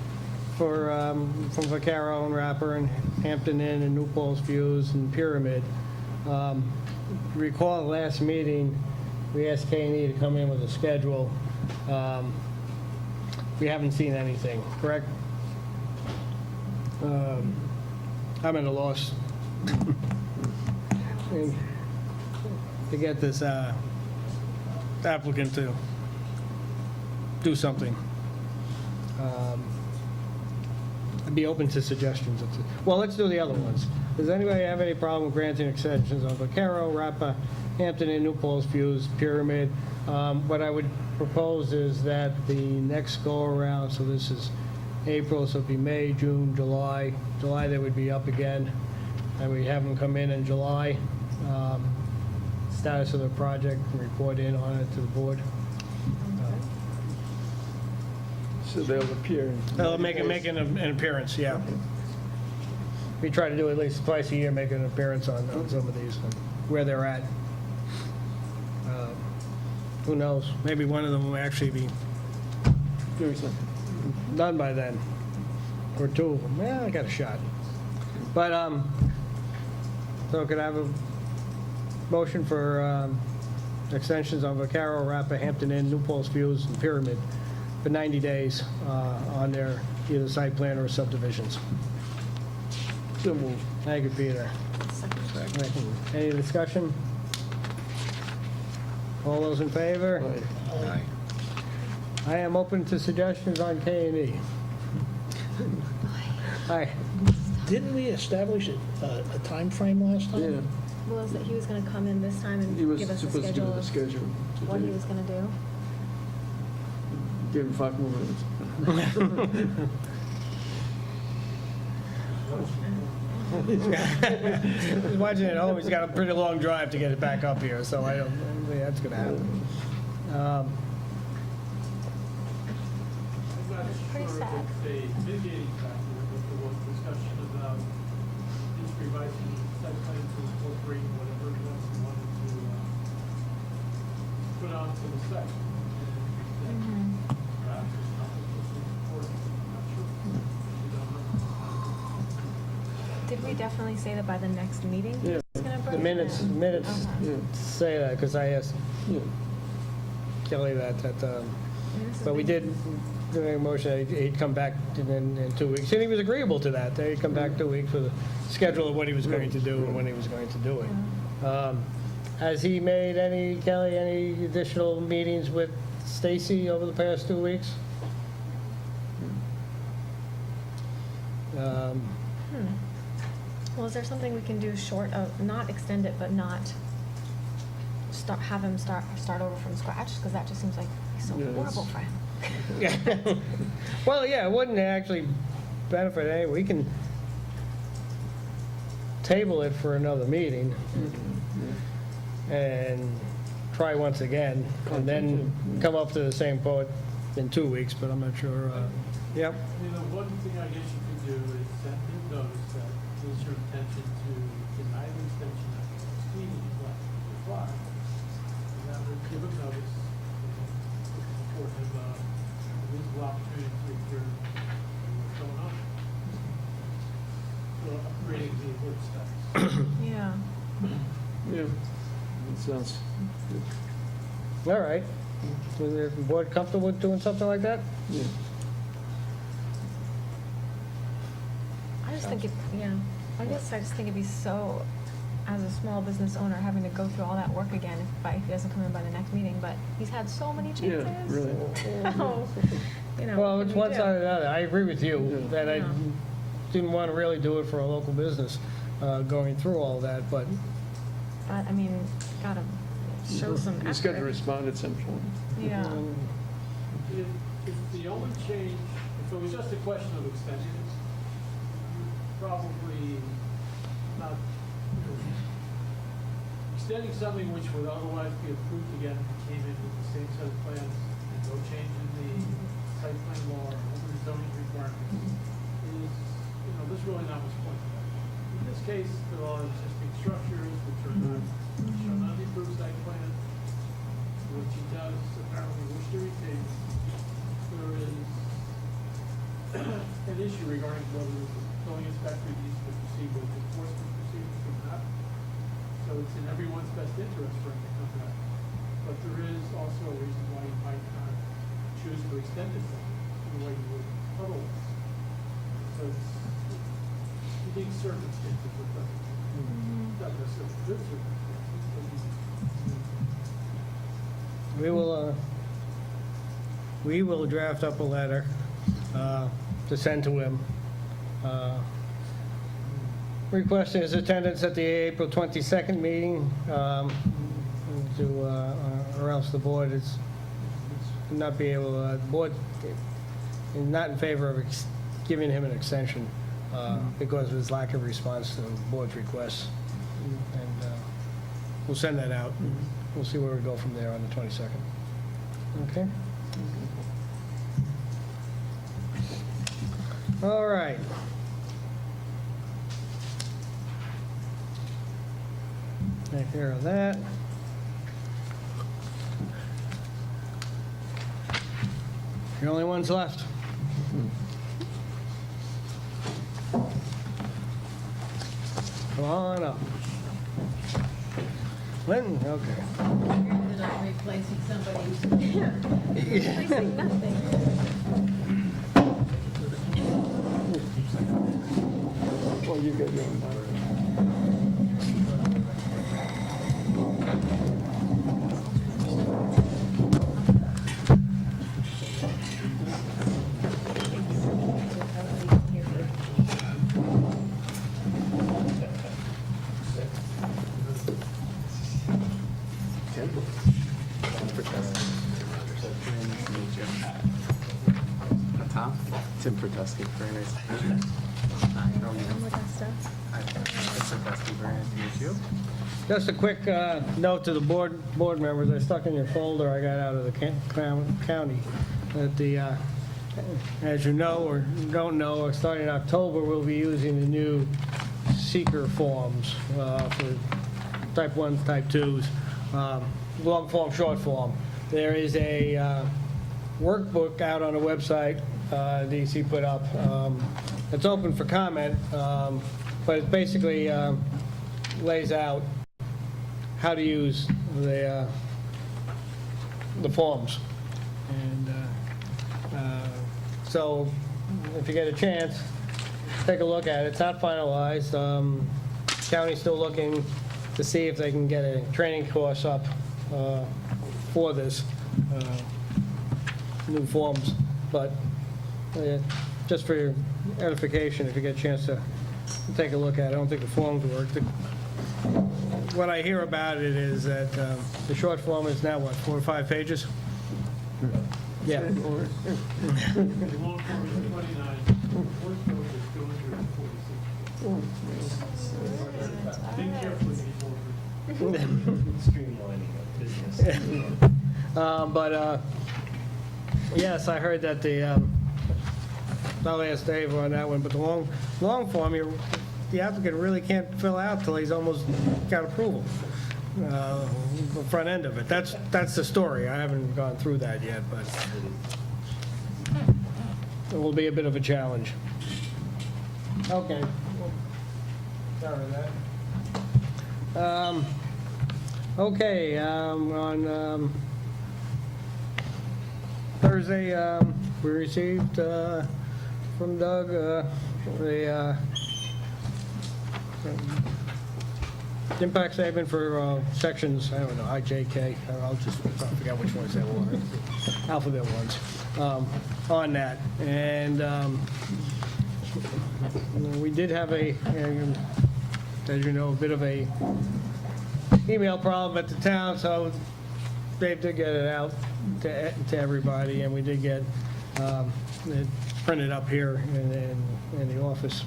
Vaccaro and Rapper and Hampton Inn and New Paltz Views and Pyramid. Recall the last meeting, we asked K&E to come in with a schedule. We haven't seen anything, correct? I'm at a loss to get this applicant to do something. I'd be open to suggestions. Well, let's do the other ones. Does anybody have any problem with granting extensions on Vaccaro, Rappa, Hampton Inn, New Paltz Views, Pyramid? What I would propose is that the next go-around, so this is April, so it'd be May, June, July. July, they would be up again, and we have them come in July, status of the project, and report in on it to the board. So they'll appear. They'll make an appearance, yeah. We try to do at least twice a year, make an appearance on some of these, and where they're at. Who knows? Maybe one of them will actually be Doing something. done by then, or two of them. Yeah, I got a shot. But, so could I have a motion for extensions on Vaccaro, Rappa, Hampton Inn, New Paltz Views, and Pyramid for 90 days on their either site plan or subdivisions? So moved. Thank you, Peter. Any discussion? All those in favor? Aye. I am open to suggestions on K&E. Aye. Didn't we establish a time frame last time? Yeah, Was that he was gonna come in this time he and was give us a supposed to give schedule it a of schedule. what he was gonna do? Give him 5 more minutes. He's watching it at home, he's got a pretty long drive to get it back up here, so I don't think that's gonna happen. Pretty sad. A mitigating factor, but there was discussion about just revising site plan to incorporate whatever else you wanted to put onto the site. And perhaps it's not supposed to be important, I'm not sure. We don't know. Did we definitely say that by the next meeting? he Yeah. was gonna bring The it minutes in? minutes Okay. Yeah, say that, because I asked yeah. Kelly that, And this is but we big. did make a motion, he'd come back in 2 weeks, and he was agreeable to that. He'd come back 2 weeks with a schedule of what he was going to do and when he was going to do it. Has he made Kelly, any additional meetings with Stacy over the past 2 weeks? Well, is there something we can do short of, not extend it, but not have him start over from scratch? Because that just seems like it's so Yeah, horrible that's- for him. Yeah. Well, yeah, it wouldn't actually benefit any, we can table it for another meeting and try once again, and then come up to the same point in 2 weeks, but I'm not sure. Yep. You know, one thing I guess you could do is send him notice that it is your intention to deny the extension of the proceeding is left to apply. And that would give him notice, afford him a reasonable opportunity to hear what's going on. So upgrading the alert status. Yeah. Yeah, that sounds good. All right. Is the board comfortable with doing something like that? Yeah. I just think I guess I just think it'd be so, as a small business owner, having to go through all that work again if he doesn't come in by the next meeting, but he's had so many chances. Yeah, really. So, you know. Well, what it's can we one do? side or the other. I agree with you that I Yeah. didn't want to really do it for a local business, going through all that, but But, I mean, gotta show some effort. He's got to respond at some point. Yeah. If the only change, if it was just a question of extending it, you'd probably not, extending something which would otherwise be approved again if it came in with the same set of plans and no change in the site plan law or other zoning requirements is, there's really not much point to that. In this case, there are existing structures which are not shown on the approved site plan, which he does apparently wish to retain. There is an issue regarding whether the building inspector needs to proceed with enforcement proceedings or not. So it's in everyone's best interest for him to come back. But there is also a reason why you might not choose to extend it the way you would otherwise. So it's unique circumstances with them. Not necessarily good circumstances, but we will draft up a letter to send to him, requesting his attendance at the April 22nd meeting, or else the board is not be able, the board is not in favor of giving him an extension because of his lack of response to the board's requests. And we'll send that out. We'll see where we go from there on the 22nd. Okay? All right. Take care of that. The only ones left. Come on up. Lynn, okay. That I'm replacing somebody. Replacing nothing. Well, you got your own. Tom? Tim Protesky, very nice to meet you. Hi, how are you? I'm with Esther. Hi, Tim Protesky, very nice to meet you. Just a quick note to the board members, I stuck in your folder I got out of the county, that the, as you know or don't know, starting in October, we'll be using the new seeker forms for type 1s, type 2s, long form, short form. There is a workbook out on the website DC put up. It's open for comment, but it basically lays out how to use the forms. And so if you get a chance, take a look at it. It's not finalized. County's still looking to see if they can get a training course up for this, new forms. But just for your edification, if you get a chance to take a look at it, I don't think the forms work. What I hear about it is that the short form is now, what, 4 or 5 pages? Yeah. The long form is 29, work form is 246. Think carefully before. Streamlining business. But, yes, I heard that I'll ask Dave on that one, but the long form, the applicant really can't fill out till he's almost got approval, the front end of it. That's the story. I haven't gone through that yet, but it will be a bit of a challenge. Okay. Sorry that. Okay, on Thursday, we received from Doug the impact statement for sections, I don't know, I, J, K, I forget which ones they were, alphabet ones, on that. And we did have as you know, a bit of a email problem at the town, so Dave did get it out to everybody, and we did get it printed up here in the office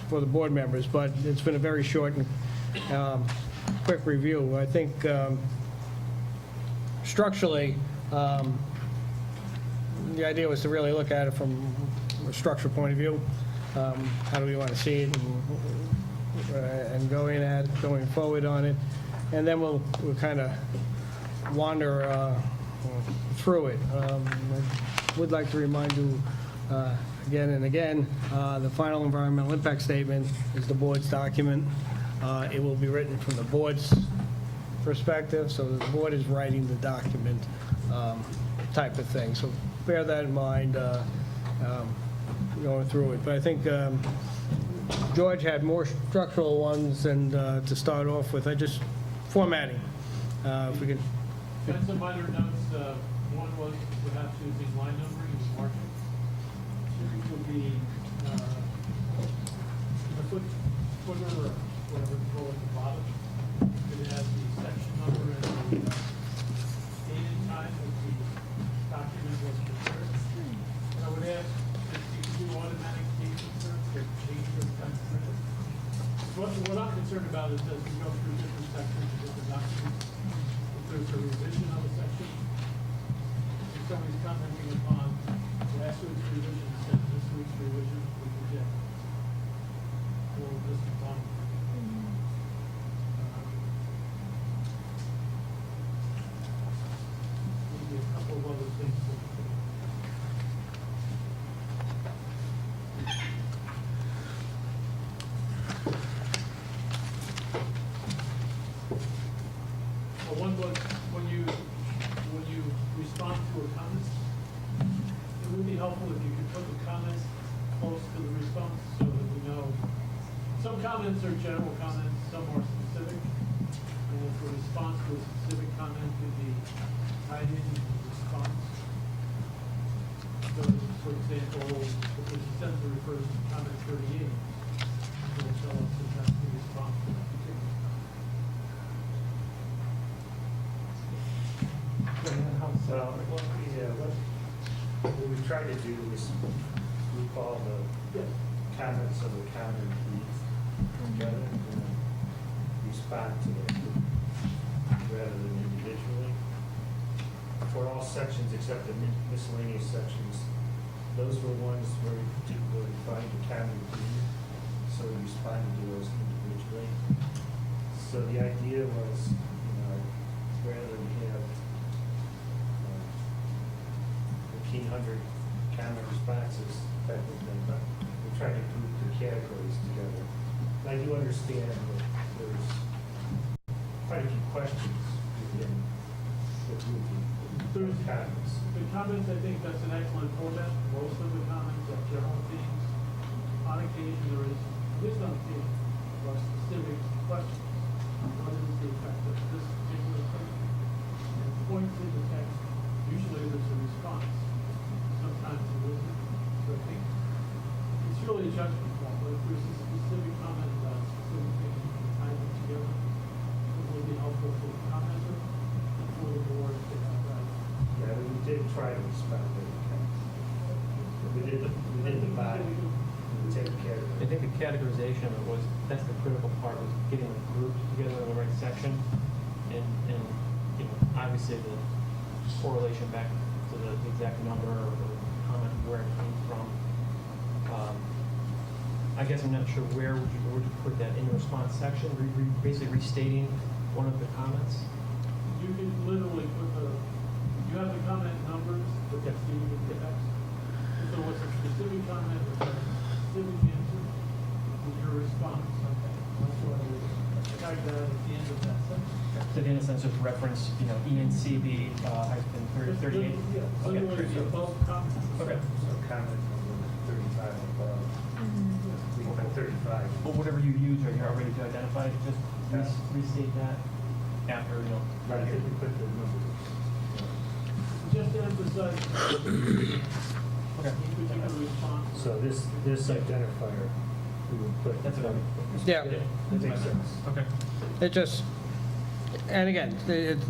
for the board members, but it's been a very short and quick review. I think structurally, the idea was to really look at it from a structural point of view. How do we want to see it, and going forward on it, and then we'll kind of wander through it. I would like to remind you again and again, the final environmental impact statement is the board's document. It will be written from the board's perspective, so the board is writing the document type of thing. So bear that in mind going through it. But I think George had more structural ones, and to start off with, formatting. If we could. And some minor notes, one was perhaps using line numbering as marking. Two would be a footer or whatever you call it at the bottom. It has the section number and the date and time that the document was prepared. And I would ask if you could do automatic date inserts or change your time printed. What I'm concerned about is as we go through different sections of different documents, if there's a revision of a section, if somebody's commenting upon last week's revision instead of this week's revision, we could get a little distance on it. Maybe a couple of other things. One was when you respond to a comment, it would be helpful if you could put the comments close to the response so that we know. Some comments are general comments, some are specific. And if the response to a specific comment could be tied in to the response. So, for example, if there's a sentence that refers to comment 38, it will tell us that that's the response to that particular comment. What we try to do is group all the comments of the common piece together and respond to them rather than individually. For all sections except the miscellaneous sections, those were ones where we particularly find a common theme, so we responded to those individually. So the idea was, rather than have 1,500 common responses type of thing, but we're trying to group the categories together. And I do understand that there's quite a few questions within the grouping of comments. The comments, I think that's an excellent format. Most of the comments are general themes. On occasion, there is, at least on occasion, are specific questions. What is the effect of this particular thing? And points in the text, usually there's a response. Sometimes there isn't. So I think it's really a judgment call. But if there's a specific comment about a specific thing, you can tie them together. It will be helpful for the commenter and for the board to have that. Yeah, we did try to respond to within the body. I think the categorization of it was, that's the critical part, was getting the groups together in the right section and, you know, obviously the correlation back to the exact number or the comment where it came from. I guess I'm not sure where would you put that in the response section, basically restating one of the comments? You can literally put you have the comment numbers, but that's the text. So what's a specific comment or a specific answer with your response? Okay. That's what I would tag that at the end of that sentence. So in a sense, just reference, you know, ENCB has been 38? Yeah, literally the above comment. Okay. So comment number 35 above. We put 35. Well, whatever you use, are you already to identify, just restate that after, you know, Right, I think we put the number. Just to emphasize, Okay. each particular response. So this identifier, we would put. That's what Yeah. That makes sense. Okay. It just, and again, it's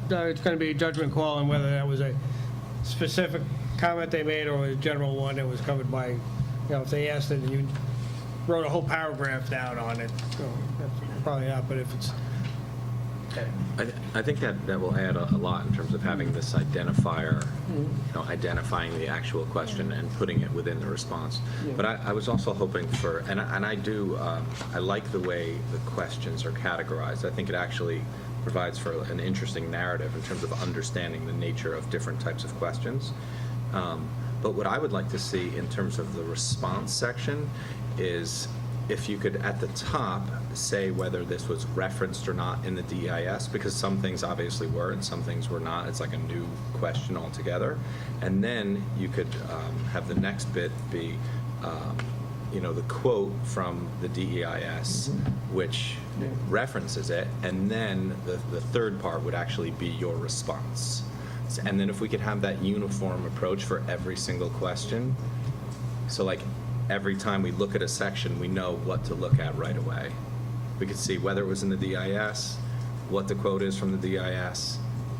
going to be a judgment call on whether that was a specific comment they made or a general one that was covered by, you know, if they asked it and you wrote a whole paragraph down on it, so that's probably not, but if it's, I think that will add a lot in terms of having this identifier, you know, identifying the actual question and putting it within the response. But I was also hoping for, and I do, I like the way the questions are categorized. I think it actually provides for an interesting narrative in terms of understanding the nature of different types of questions. But what I would like to see in terms of the response section is if you could, at the top, say whether this was referenced or not in the DEIS, because some things obviously were and some things were not. It's like a new question altogether. And then you could have the next bit be, you know, the quote from the DEIS, which references it, and then the third part would actually be your response. And then if we could have that uniform approach for every single question, so like every time we look at a section, we know what to look at right away. We could see whether it was in the DIS, what the quote is from the DIS,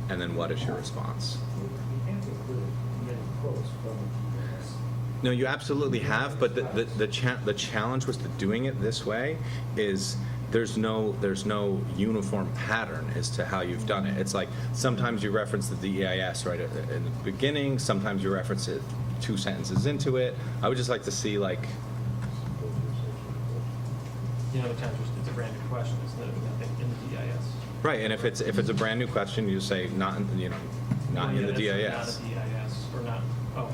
and then what is your response. We have included many quotes from the DEIS. No, you absolutely have, but the challenge with doing it this way is there's no uniform pattern as to how you've done it. It's like sometimes you reference the DEIS right in the beginning, sometimes you reference it 2 sentences into it. I would just like to see, like, You know, the times it's a brand new question, it's not in the DIS. right, and if it's a brand new question, you say not in, you know, not in the Not DIS. a DIS, or not, oh,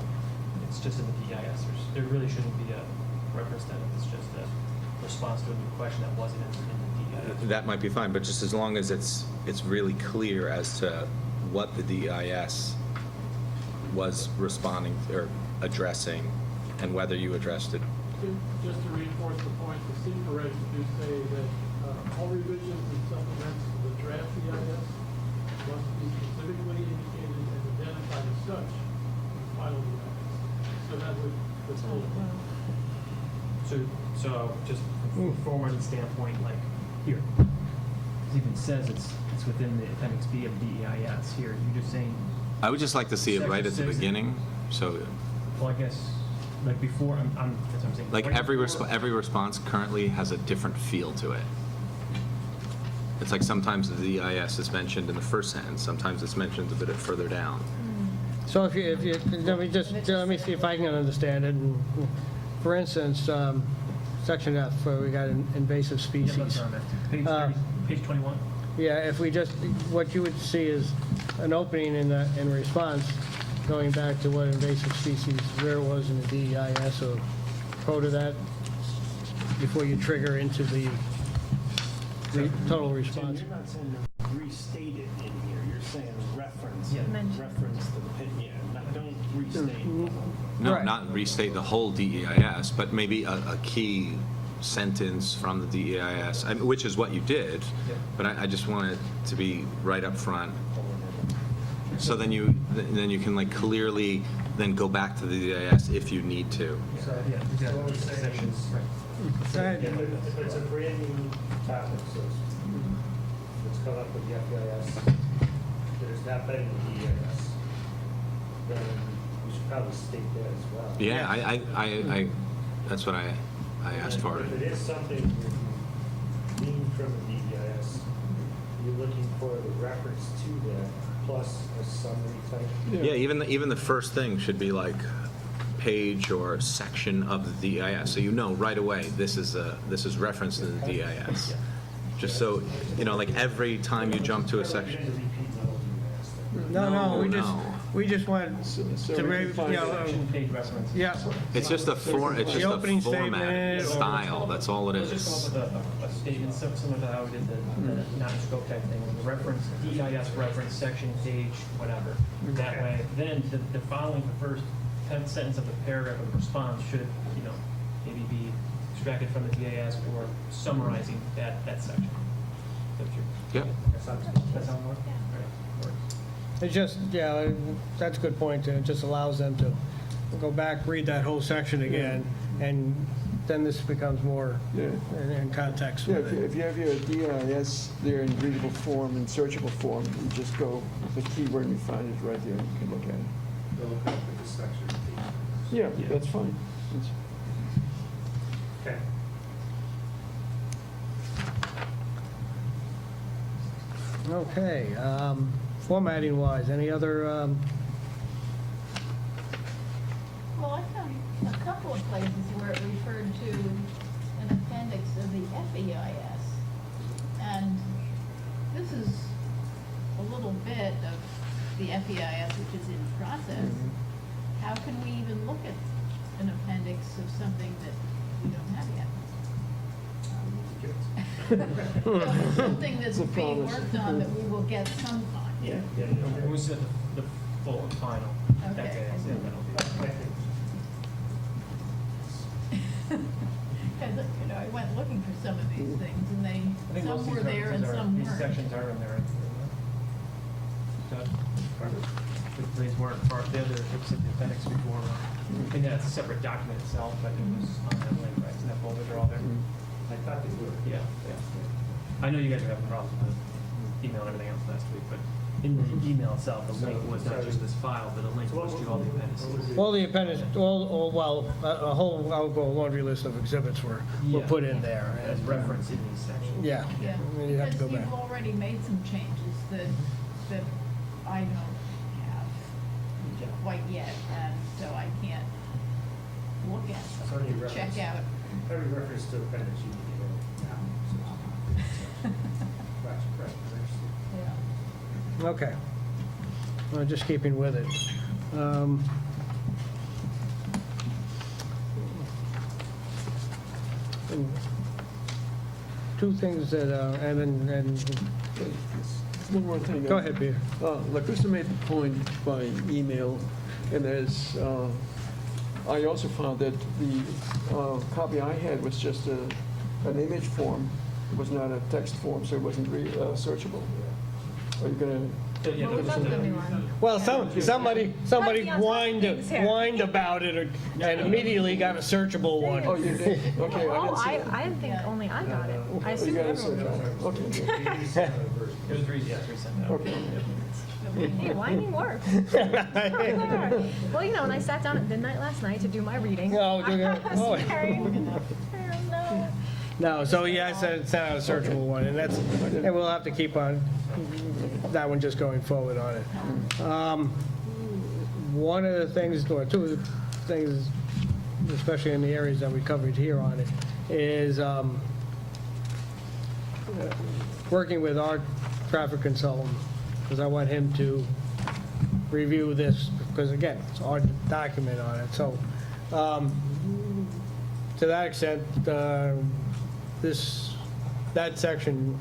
it's just in the DIS. There really shouldn't be a reference then if it's just a response to a new question that wasn't in the DIS. That might be fine, but just as long as it's really clear as to what the DIS was responding or addressing and whether you addressed it. Just to reinforce the point, the secret regs do say that all revisions and supplements to the draft EIS must be specifically indicated and identified as such in the final EIS. So that would hold it. So just from a formatting standpoint, like here, it even says it's within the appendix B of DEIS here. You're just saying, I would just like to see it right at the Section 6. beginning, so well, I guess, like before, that's what I'm saying. like Right every before- response currently has a different feel to it. It's like sometimes the DIS is mentioned in the first sentence, sometimes it's mentioned a bit further down. so if you, let me see if I can understand it. And, for instance, section F, where we got invasive Yeah, species. that's where I'm at. Page 21. Yeah, if we just, what you would see is an opening in response, going back to what invasive species, where it was in the DEIS, or quote of that, before you trigger into the total Jim, response. you're not saying to restate it in here, you're saying reference, Yeah. reference to the pin, yeah, don't restate. No, Right. not restate the whole DEIS, but maybe a key sentence from the DEIS, which is what you did, but I just want it to be right up front. So then you can like clearly then go back to the DIS if you need to. Yeah, exactly. what we're saying Sections, is- right. Go ahead. If it's a brand new topic, so it's come up with the FEIS, that has not been in the DEIS, then we should probably state that as well. Yeah, I that's what I asked for. If it is something you need from the DEIS, you're looking for the reference to that, plus a summary type. Yeah, even the first thing should be like page or section of the DIS, so you know right away, this is referenced in the DIS. Just so, like every time you jump to a section. No, No. we just want So to, we can find Section page reference. yeah. It's just a form, it's The just a opening format, statement or- style, that's all it Let's just come is. up with a statement similar to how we did the non-scope type thing, the reference, DIS reference, section, page, whatever. That way, then the following, the first sentence of the paragraph of the response should, maybe be extracted from the DIS or summarizing that section. Yep. That's how it works? Right, works. It's just, yeah, that's a good point, and it just allows them to go back, read that whole section again, and then this becomes more Yeah. in context Yeah, with it. if you have your DIS there in readable form and searchable form, you just go, the keyword, and you find it right there, you can look at it. They'll look up at the section. Yeah, that's fine. Okay. Okay, formatting wise, any other, Well, I found a couple of places where it referred to an appendix of the FEIS. And this is a little bit of the FEIS, which is in process. How can we even look at an appendix of something that we don't have yet? So it's something that's It's a being promise. worked on that we will get sometime. Yeah. When we said the full and final, Okay. that'll be. Because, I went looking for some of these things, and I think most some of were these there and references some these weren't. sections are in there. These weren't part, the other, it was in the appendix before. And that's a separate document itself, but it was on that link, right, in that folder, they're all there. I thought they were. Yeah. I know you guys are having problems with email and everything else last week, but in the email itself, the link was not just this file, but a link was to all the appendices. all the appendix, a whole, I'll go laundry list of exhibits were Yeah. put in there. As referenced in these sections. Yeah, Yeah, and you have to go because back. you've already made some changes that I don't have quite yet, and so I can't look at So any them, reference- check out. Every reference to appendix, you need to go now. Right, Yeah. Okay. Well, just keeping with it. And two things that, and One more thing. go ahead, Peter. LaCrusta made the point by email, and there's, I also found that the copy I had was just an image form. It was not a text form, so it wasn't searchable. Are you gonna? Yeah, Well, we found the new one. Well, somebody Might be on top of whined things here. about it and immediately got a searchable one. Oh, you did? Okay, I Oh, didn't see I, that. I didn't think only I got it. I Oh, you assumed got a everyone did. searchable. Okay. It was resent out. Okay. Hey, whining works. Well, and I sat down at midnight last night to do my reading. Oh, did you? Oh. Sorry. No. No, so yes, it's not a searchable one, and and we'll have to keep on that one just going forward on it. One of the things, or two of the things, especially in the areas that we covered here on it, is working with our traffic consultant, because I want him to review this, because again, it's our document on it. So to that extent, that section,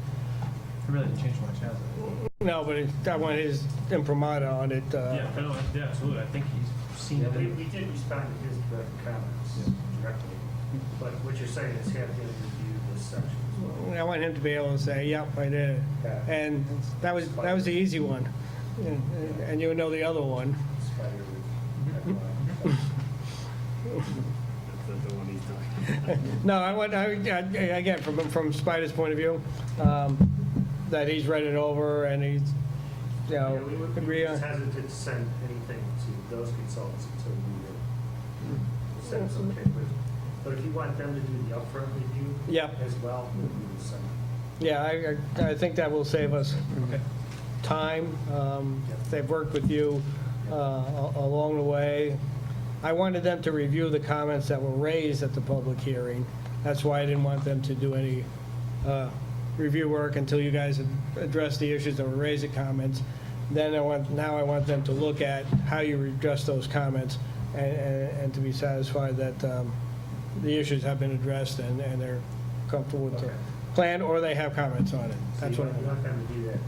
It really didn't change much, has it? no, but I want his imprimatur on it. Yeah, no, yeah, absolutely. I think he's seen it. We did respond to his comments directly, but what you're saying is have him review this section as well. I want him to be able to say, yep, I did it. And that was the easy one. And you know the other one. No, again, from Spider's point of view, that he's read it over and he's, We agree on. just hesitant to send anything to those consultants until we send some papers. But if you want them to do the upfront review Yep. as well, we will send. Yeah, I think that will save us time. They've worked with you along the way. I wanted them to review the comments that were raised at the public hearing. That's why I didn't want them to do any review work until you guys had addressed the issues that were raised in comments. Then now I want them to look at how you address those comments and to be satisfied that the issues have been addressed and they're comfortable with the plan, or they have comments on it. That's what I You want them to do that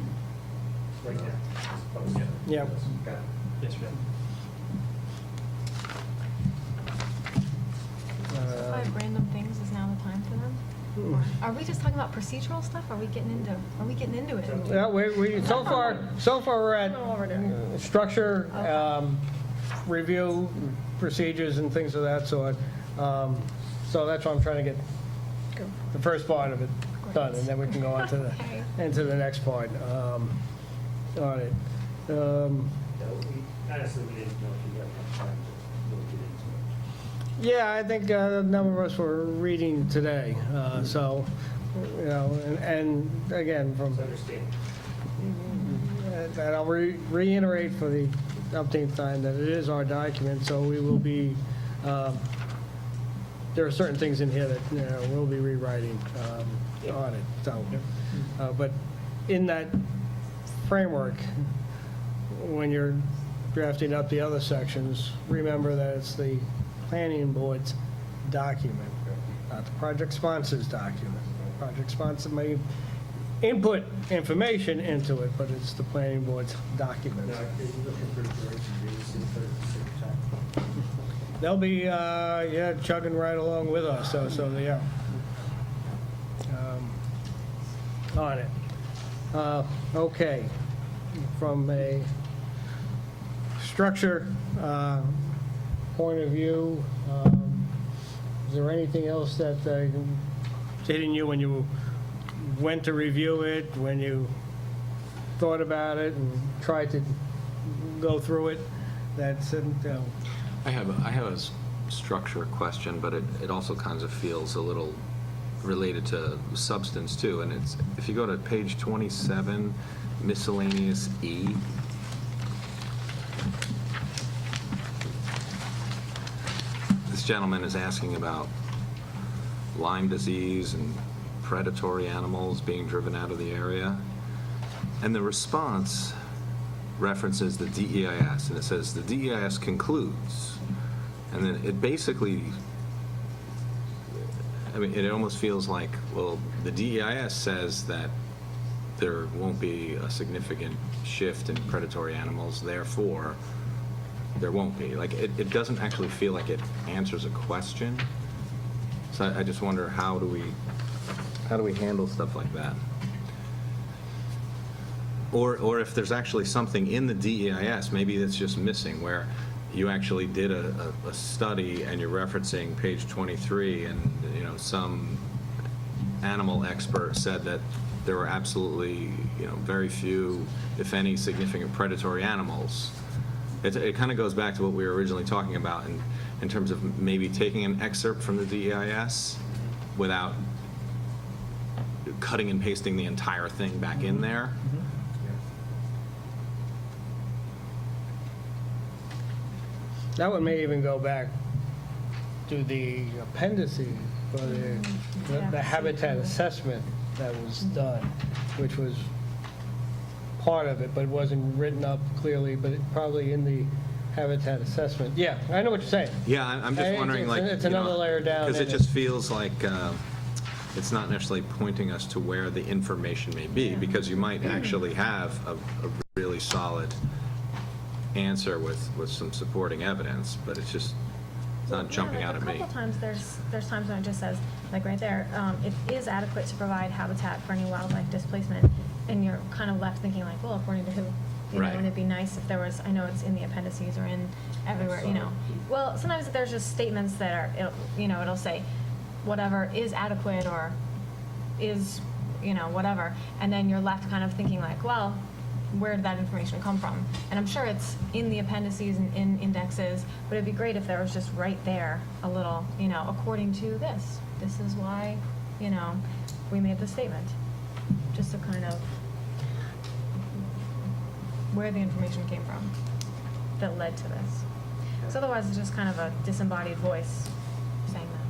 right now, as opposed to... Yeah. Got it. Yes, sir. Five random things is now the time for them? Or are we just talking about procedural stuff? Are we getting into it? Yeah, so far we're at structure, review, procedures and things of that sort. So that's why I'm trying to get the first part of it done, and then we can go on to into the next part on it. Honestly, we didn't know if you had enough time to really get into it. Yeah, I think a number of us were reading today, so, you know, and again, from, and I'll reiterate for the umpteenth time that it is our document, so we will be, there are certain things in here that, you know, we'll be rewriting on it, so. But in that framework, when you're drafting up the other sections, remember that it's the planning board's document, not the project sponsor's document. The project sponsor may input information into it, but it's the planning board's document. Now, are you looking for George and Reeves in the same time? They'll be, chugging right along with us, so yeah. On it. Okay. From a structure point of view, is there anything else that hitting you when you went to review it, when you thought about it and tried to go through it? That's I have a structure question, but it also kind of feels a little related to substance too. And it's, if you go to page 27, miscellaneous E. This gentleman is asking about Lyme disease and predatory animals being driven out of the area. And the response references the DEIS, and it says the DEIS concludes. And then it basically, I mean, it almost feels like, well, the DEIS says that there won't be a significant shift in predatory animals, therefore there won't be. Like, it doesn't actually feel like it answers a question. So I just wonder, how do we handle stuff like that? Or if there's actually something in the DEIS, maybe that's just missing, where you actually did a study and you're referencing page 23, and you know, some animal expert said that there were absolutely, you know, very few, if any, significant predatory animals. It kind of goes back to what we were originally talking about in terms of maybe taking an excerpt from the DEIS without cutting and pasting the entire thing back in there. that one may even go back to the appendices for the habitat assessment that was done, which was part of it, but it wasn't written up clearly, but it probably in the habitat assessment. Yeah, I know what you're saying. Yeah, I'm just wondering, like, It's you know, another layer down. because it in just feels like it's not necessarily pointing us to where the information may be, because you might actually have a really solid answer with some supporting evidence, but it's just, it's not jumping out at me. A couple times, there's times when it just says, like right there, it is adequate to provide habitat for any wildlife displacement, and you're kind of left thinking like, well, according to who? You know, Right. and it'd be nice if there was, I know it's in the appendices or in everywhere, you know. Well, sometimes there's just statements that are, it'll say, whatever is adequate or is, whatever, and then you're left kind of thinking like, well, where did that information come from? And I'm sure it's in the appendices and in indexes, but it'd be great if there was just right there a little, according to this is why, we made the statement. just to kind of, where the information came from that led to this. Because otherwise, it's just kind of a disembodied voice saying that.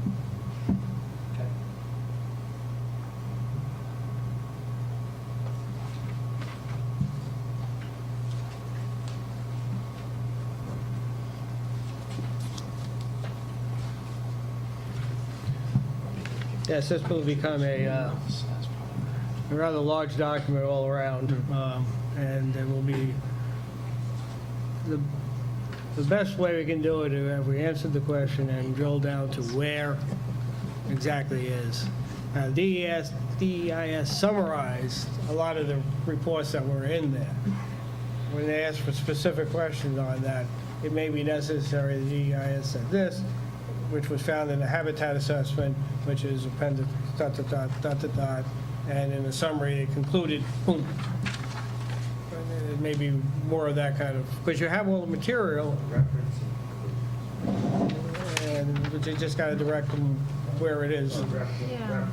Yes, this will become a rather large document all around, and it will be, the best way we can do it is if we answered the question and drill down to where exactly is. DEIS summarized a lot of the reports that were in there. When they asked for specific questions on that, it may be necessary, the DEIS said this, which was found in the habitat assessment, which is appendix, dot, dot, dot, dot, dot, dot, and in the summary, it concluded, boom. It may be more of that kind of, because you have all the material, and you just got to direct them where it is. Yeah.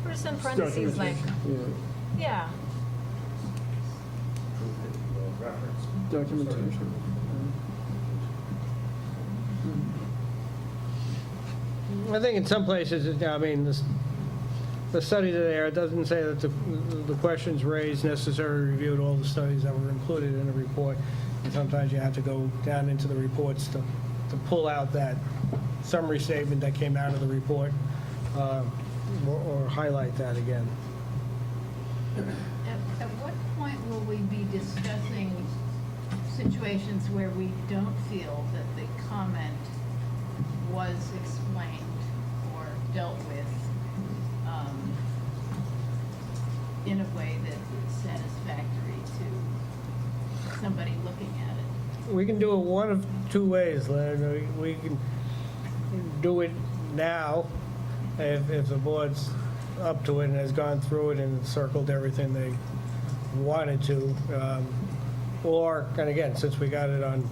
Or just in parentheses, like, yeah. Documentation. I think in some places, I mean, the studies are there, it doesn't say that the questions raised necessarily reviewed all the studies that were included in the report. And sometimes you have to go down into the reports to pull out that summary statement that came out of the report, or highlight that again. At what point will we be discussing situations where we don't feel that the comment was explained or dealt with in a way that is satisfactory to somebody looking at it? We can do it one of two ways, Lynn. We can do it now, if the board's up to it and has gone through it and circled everything they wanted to. Or, and again, since we got it on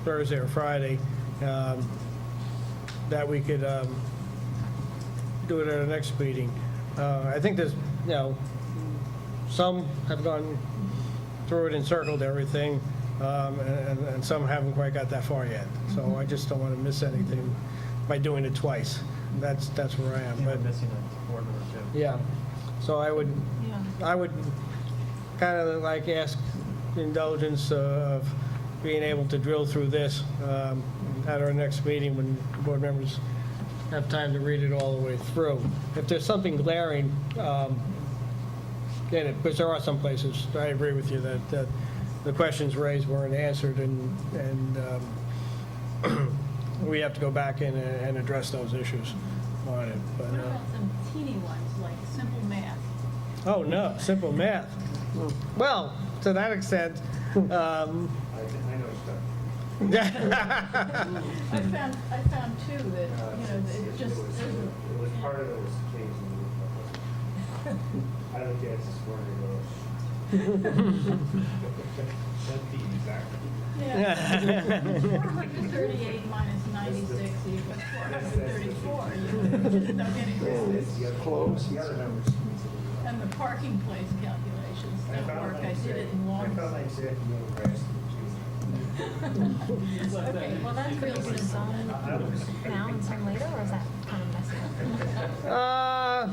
Thursday or Friday, that we could do it at our next meeting. I think there's, some have gone through it and circled everything, and some haven't quite got that far yet. So I just don't want to miss anything by doing it twice. That's where I am. But missing a board member too. Yeah, so I would kind of like ask indulgence of being able to drill through this at our next meeting when board members have time to read it all the way through. If there's something glaring in it, because there are some places, I agree with you, that the questions raised weren't answered, and we have to go back in and address those issues on it. But, What about some teeny ones, like simple math? oh, no, simple math. Well, to that extent, I know stuff. I found two that, it just It was part of it was changed. I looked at it this morning and go, that beat exactly. Yeah. 438 minus 96 equals 434. No getting Close. The other numbers. And the parking place calculations don't work. I did it in I long. felt like Zach Neil Grass. Okay, well, that feels is some now and some later, or is that kind of messy up?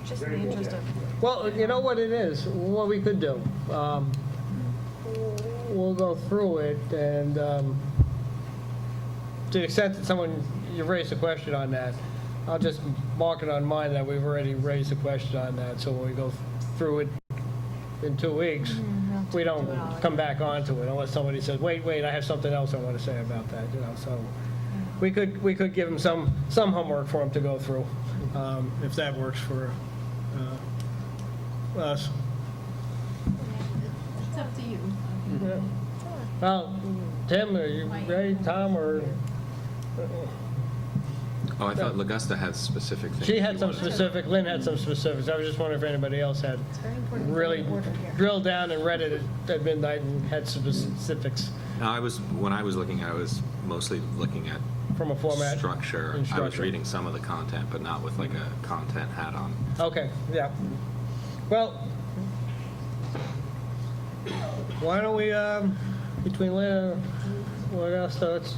Just in the interest of, Well, you know what it is, what we could do. We'll go through it, and to the extent that you raised a question on that, I'll just mark it on mine that we've already raised a question on that, so when we go through it in 2 weeks, we don't come back onto it unless somebody says, wait, I have something else I want to say about that, so we could give them some homework for them to go through, if that works for us. It's up to you. Yeah. Well, Tim, are you ready, Tom, or? Oh, I thought Augusta had specific things. She you had some wanted to- specific, Lynn had some specifics. I was just wondering if anybody else had It's very important. to really get order here. drilled down and read it at midnight and had some specifics No, when I was looking, I was mostly looking at from a format. structure. and I was structure. reading some of the content, but not with like a content hat on. Okay, yeah. Well, why don't we, between Lynn and Augusta, let's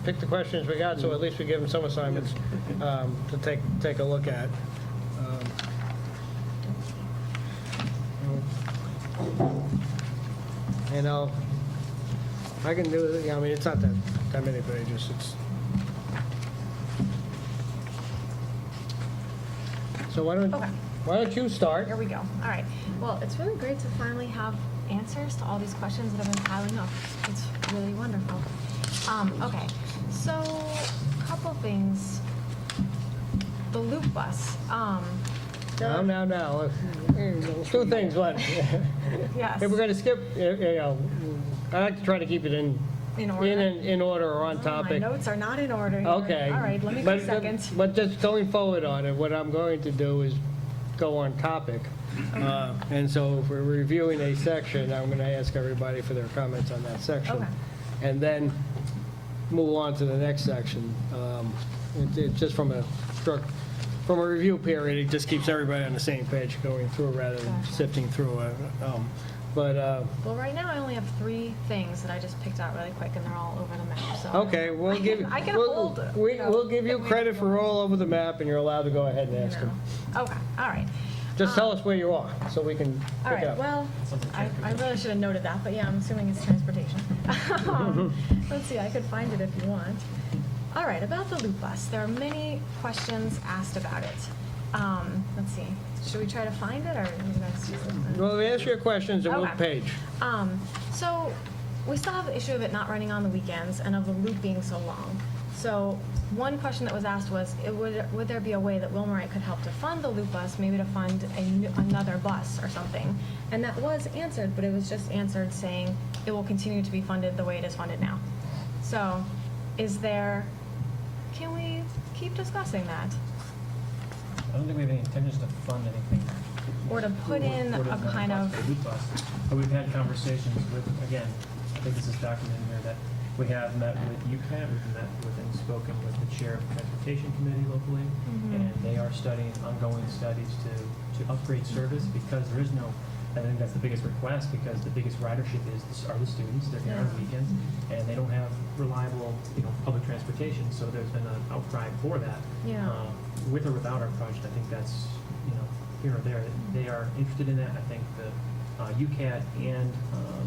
pick the questions we got, so at least we give them some assignments to take a look at. And I can do it, I mean, it's not that many pages, so Okay. why don't you start? Here we go. All right. Well, it's really great to finally have answers to all these questions that have been piling up. It's really wonderful. Okay, so a couple things. The loop bus. Now. Two things, what? Yes. If we're going to skip, I like to try to keep it in order. in order or on Oh, topic. My notes are not in order here. Okay. All right, let me go second. But just going forward on it, what I'm going to do is go on topic. And so if we're reviewing a section, I'm going to ask everybody for their comments on that section. Okay. And then move on to the next section. It's just from a review period, it just keeps everybody on the same page going through rather than Gotcha. sifting through it. Well, right now I only have 3 things that I just picked out really quick, and they're all over the map. So Okay, we'll give, I can we'll hold. we'll give you credit for all over the map, and you're allowed to go ahead and ask them. Okay. All right. Just tell us where you are, so we can All pick right, up. well, I really should have noted that, but yeah, I'm assuming it's transportation. Let's see, I could find it if you want. All right, about the loop bus, there are many questions asked about it. Let's see, should we try to find it, or you guys just... Well, answer your questions and we'll Okay. page. So, we still have the issue of it not running on the weekends and of the loop being so long. So, one question that was asked was, would there be a way that Wilmerite could help to fund the loop bus, maybe to fund another bus or something? And that was answered, but it was just answered saying it will continue to be funded the way it is funded now. So, can we keep discussing that? I don't think we have any intentions to fund anything. Or to put in a kind of, Loop bus. But we've had conversations with, again, I think this is documented here, that we have met with UCAT, we've met with and spoken with the chair of the transportation committee locally, and they are studying ongoing studies to upgrade service, because there is no, I think that's the biggest request, because the biggest ridership are the students, they're here on the weekends, and they don't have reliable, public transportation, so there's been an outcry for that. Yeah. With or without our project, I think that's, here or there, they are interested in that. I think the UCAT and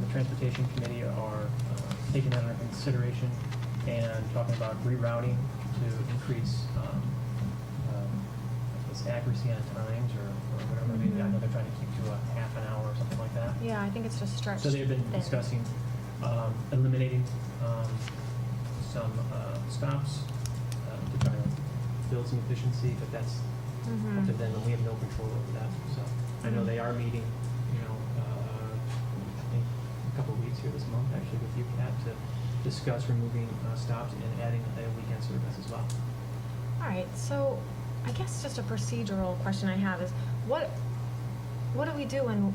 the Transportation Committee are taking that under consideration and talking about rerouting to increase accuracy on times or whatever. Maybe I know they're trying to keep to a half an hour or something like that. yeah, I think it's just stretched So they've been thin. discussing eliminating some stops to try to build some efficiency, but that's up to them, and we have no control over that. So I know they are meeting, I think a couple of weeks here this month, actually, with UCAT to discuss removing stops and adding a weekend service as well. All right, so I guess just a procedural question I have is, what do we do when,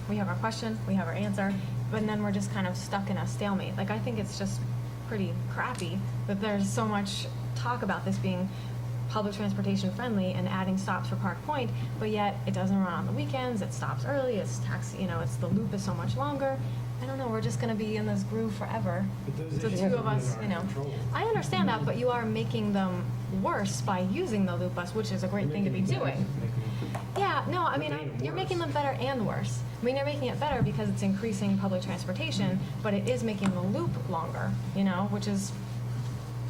we have our question, we have our answer, but then we're just kind of stuck in a stalemate? Like, I think it's just pretty crappy that there's so much talk about this being public transportation friendly and adding stops for Park Point, but yet it doesn't run on the weekends, it stops early, it's the loop is so much longer. I don't know, we're just gonna be in this groove forever. The two of us, I understand that, but you are making them worse by using the loop bus, which is a great thing to be doing. Yeah, no, I mean, you're making them better and worse. I mean, you're making it better because it's increasing public transportation, but it is making the loop longer, which is,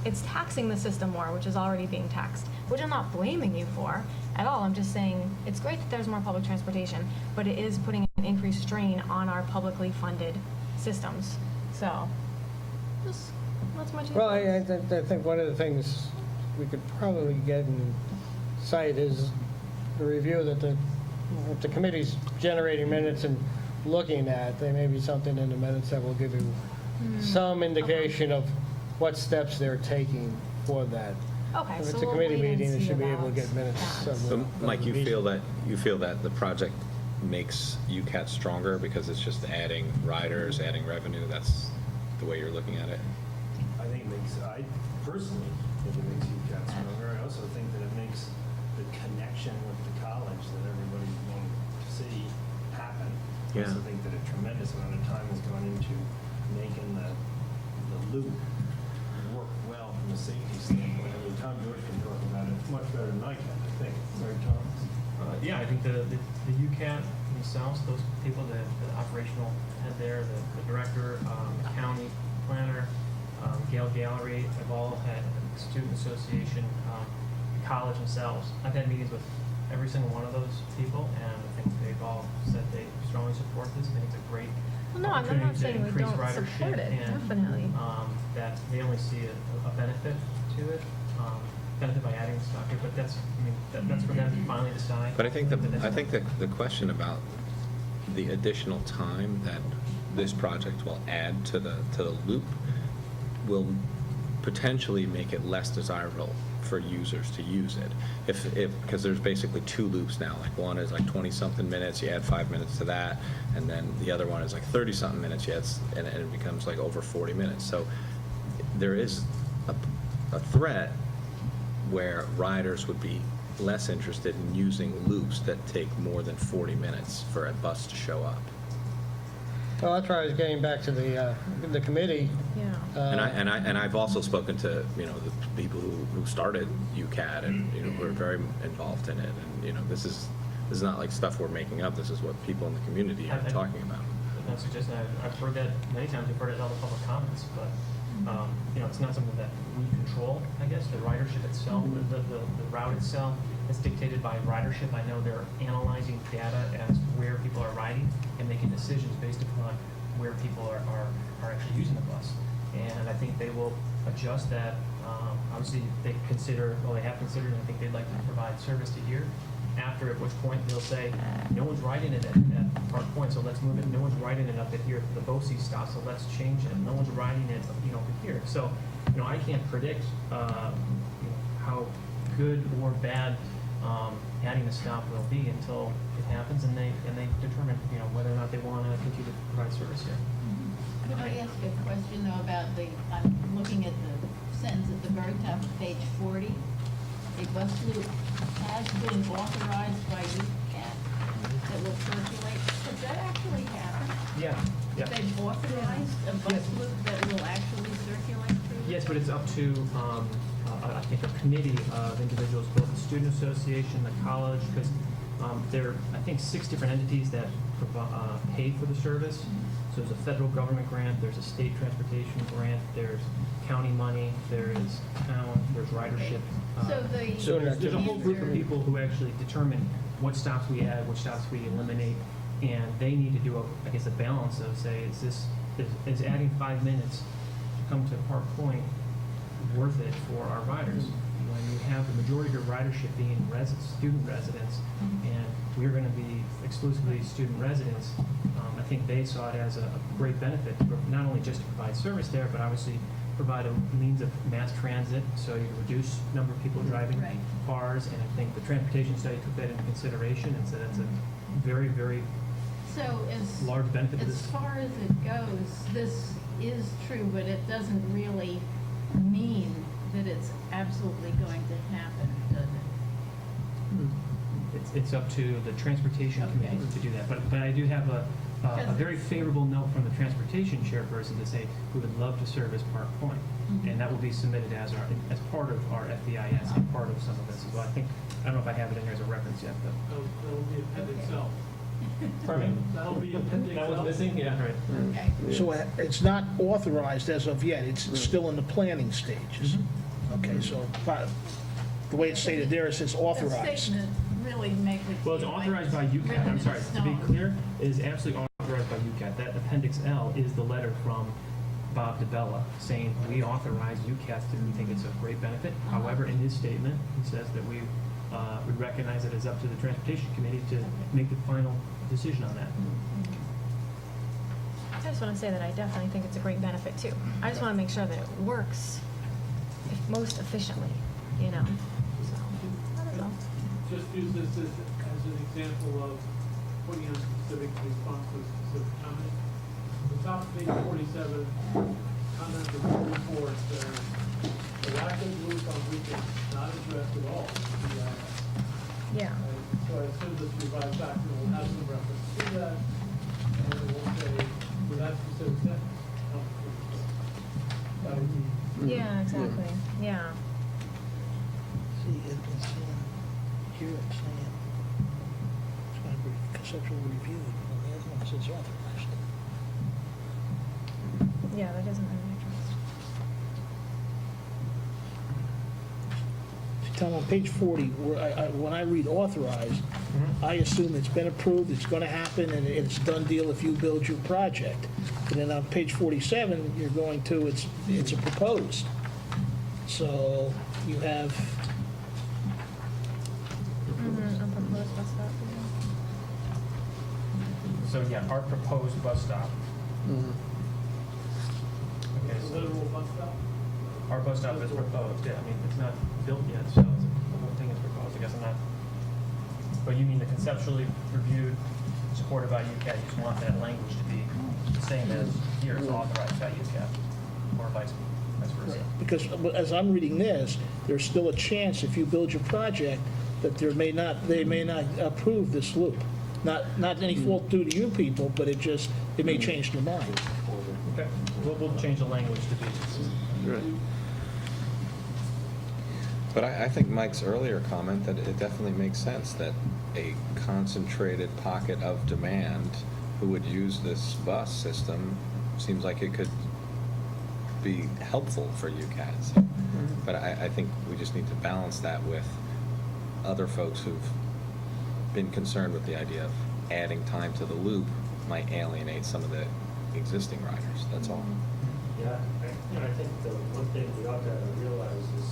it's taxing the system more, which is already being taxed, which I'm not blaming you for at all. I'm just saying it's great that there's more public transportation, but it is putting an increased strain on our publicly funded systems. So, that's my take. Well, I think one of the things we could probably get in sight is the review that the committee's generating minutes and looking at. There may be something in the minutes that will give you some indication of what steps they're taking for that. Okay, If so it's a we'll committee wait and meeting, they see should be able to about get minutes that. of the. So, of Mike, the you meeting. feel that the project makes UCAT stronger because it's just adding riders, adding revenue? That's the way you're looking at it? I think it makes, I personally think it makes UCAT stronger. I also think that it makes the connection with the college that everybody wanted to see happen. I Yeah. also think that a tremendous amount of time has gone into making the loop work well from a safety standpoint. I mean, Tom George can talk about it much better than I can, I think. Right, Tom? Yeah, I think the UCAT themselves, those people, the operational head there, the director, the county planner, Gale Gallery, have all had student association, the college themselves. I've had meetings with every single one of those people, and I think they've all said they strongly support this. I think it's a great Well, no, I'm not opportunity to saying we increase don't ridership support it, and, definitely. that they only see a benefit to it, benefit by adding stock here, but that's, I mean, that's for them to finally decide. But I think the question about the additional time that this project will add to the loop will potentially make it less desirable for users to use it. Because there's basically two loops now. Like one is like 20-something minutes, you add 5 minutes to that, and then the other one is like 30-something minutes, and it becomes like over 40 minutes. So there is a threat where riders would be less interested in using loops that take more than 40 minutes for a bus to show up. Well, that's why I was getting back to the committee. Yeah. And I've also spoken to, the people who started UCAT and, who are very involved in it. And, this is not like stuff we're making up. This is what people in the community are talking about. I'm not suggesting, I've heard that many times, we've heard it in all the public comments, but, it's not something that we control, I guess. The ridership itself, the route itself is dictated by ridership. I know they're analyzing data as where people are riding and making decisions based upon where people are actually using the bus. And I think they will adjust that. Obviously, they have considered, and I think they'd like to provide service to here. After, at which point they'll say, no one's riding it at Park Point, so let's move it. No one's riding it up at here for the BOCES stop, so let's change it. No one's riding it, over here. So, I can't predict, how good or bad adding a stop will be until it happens and they determine, whether or not they want to continue to provide service here. Could I ask a question though about I'm looking at the sentence at the very top of page 40. A bus loop has been authorized by UCAT that will circulate. Does that actually happen? Yeah. They've authorized a bus loop that will actually circulate through? Yes, but it's up to, I think, a committee of individuals, both the student association, the college, because there are, I think, 6 different entities that pay for the service. So there's a federal government grant, there's a state transportation grant, there's county money, there is town, there's ridership. So There's a whole group of people who actually determine what stops we add, what stops we eliminate, and they need to do, a balance of, say, is adding 5 minutes to come to Park Point worth it for our riders? When you have the majority of your ridership being student residents, and we're going to be exclusively student residents, I think they saw it as a great benefit, not only just to provide service there, but obviously provide a means of mass transit, so you reduce number of people driving cars, and I think the transportation study took that into consideration and said it's a very, very large benefit to this. As far as it goes, this is true, but it doesn't really mean that it's absolutely going to happen, does it? It's up to the transportation committee to do that, but I do have a very favorable note from the transportation chairperson to say we would love to service Park Point, and that will be submitted as part of our FBIS and part of some of this. So I don't know if I have it in there as a reference yet, but. That'll be appendix L. Pardon me? That'll be appendix L. That was missing? Yeah, right. Okay. So it's not authorized as of yet, it's still in the planning stages. Okay, so the way it's stated there, it says The authorized. statement really makes it. Well, it's seem like authorized by UCAT, written I'm in sorry, to be stone. clear, it is absolutely authorized by UCAT. That Appendix L is the letter from Bob DeBella saying, we authorize UCAT, and we think it's a great benefit. However, in his statement, he says that we recognize that it's up to the Transportation Committee to make the final decision on that. I just want to say that I definitely think it's a great benefit too. I just want to make sure that it works most efficiently. you know, so, that is all. Just use this as an example of putting on specific response to a specific comment. The top of page 47, comment of the report says, the lack of use on weekends is not addressed at all. Yeah. So I assume this revised document will have some reference to that, and it will say, with that specific sentence. That would be Yeah, exactly, yeah. See, it's here it's saying, it's going to be conceptually reviewed, and the other one says authorized. Yeah, that isn't really addressed. See, Tom, on page 40, where when I read authorized, I assume it's been approved, it's going to happen, and it's a done deal if you build your project. And then on page 47, you're going to, it's a proposed. So you have, Mm-hmm, a proposed bus stop. So, yeah, our proposed bus stop. Okay, a so literal bus stop. our bus stop is proposed, yeah, I mean, it's not built yet, so the whole thing is proposed, I guess I'm not. But you mean the conceptually reviewed, supported by UCAT, you just want that language to be the same as here it's authorized by UCAT, or vice versa. because as I'm reading this, there's still a chance if you build your project that they may not approve this loop. Not any fault due to you people, but it may change their mind. Okay, we'll change the language to be. Right. But I think Mike's earlier comment that it definitely makes sense that a concentrated pocket of demand who would use this bus system seems like it could be helpful for UCAT. So, but I think we just need to balance that with other folks who've been concerned with the idea of adding time to the loop might alienate some of the existing riders. That's all. Yeah, I think the one thing we ought to realize is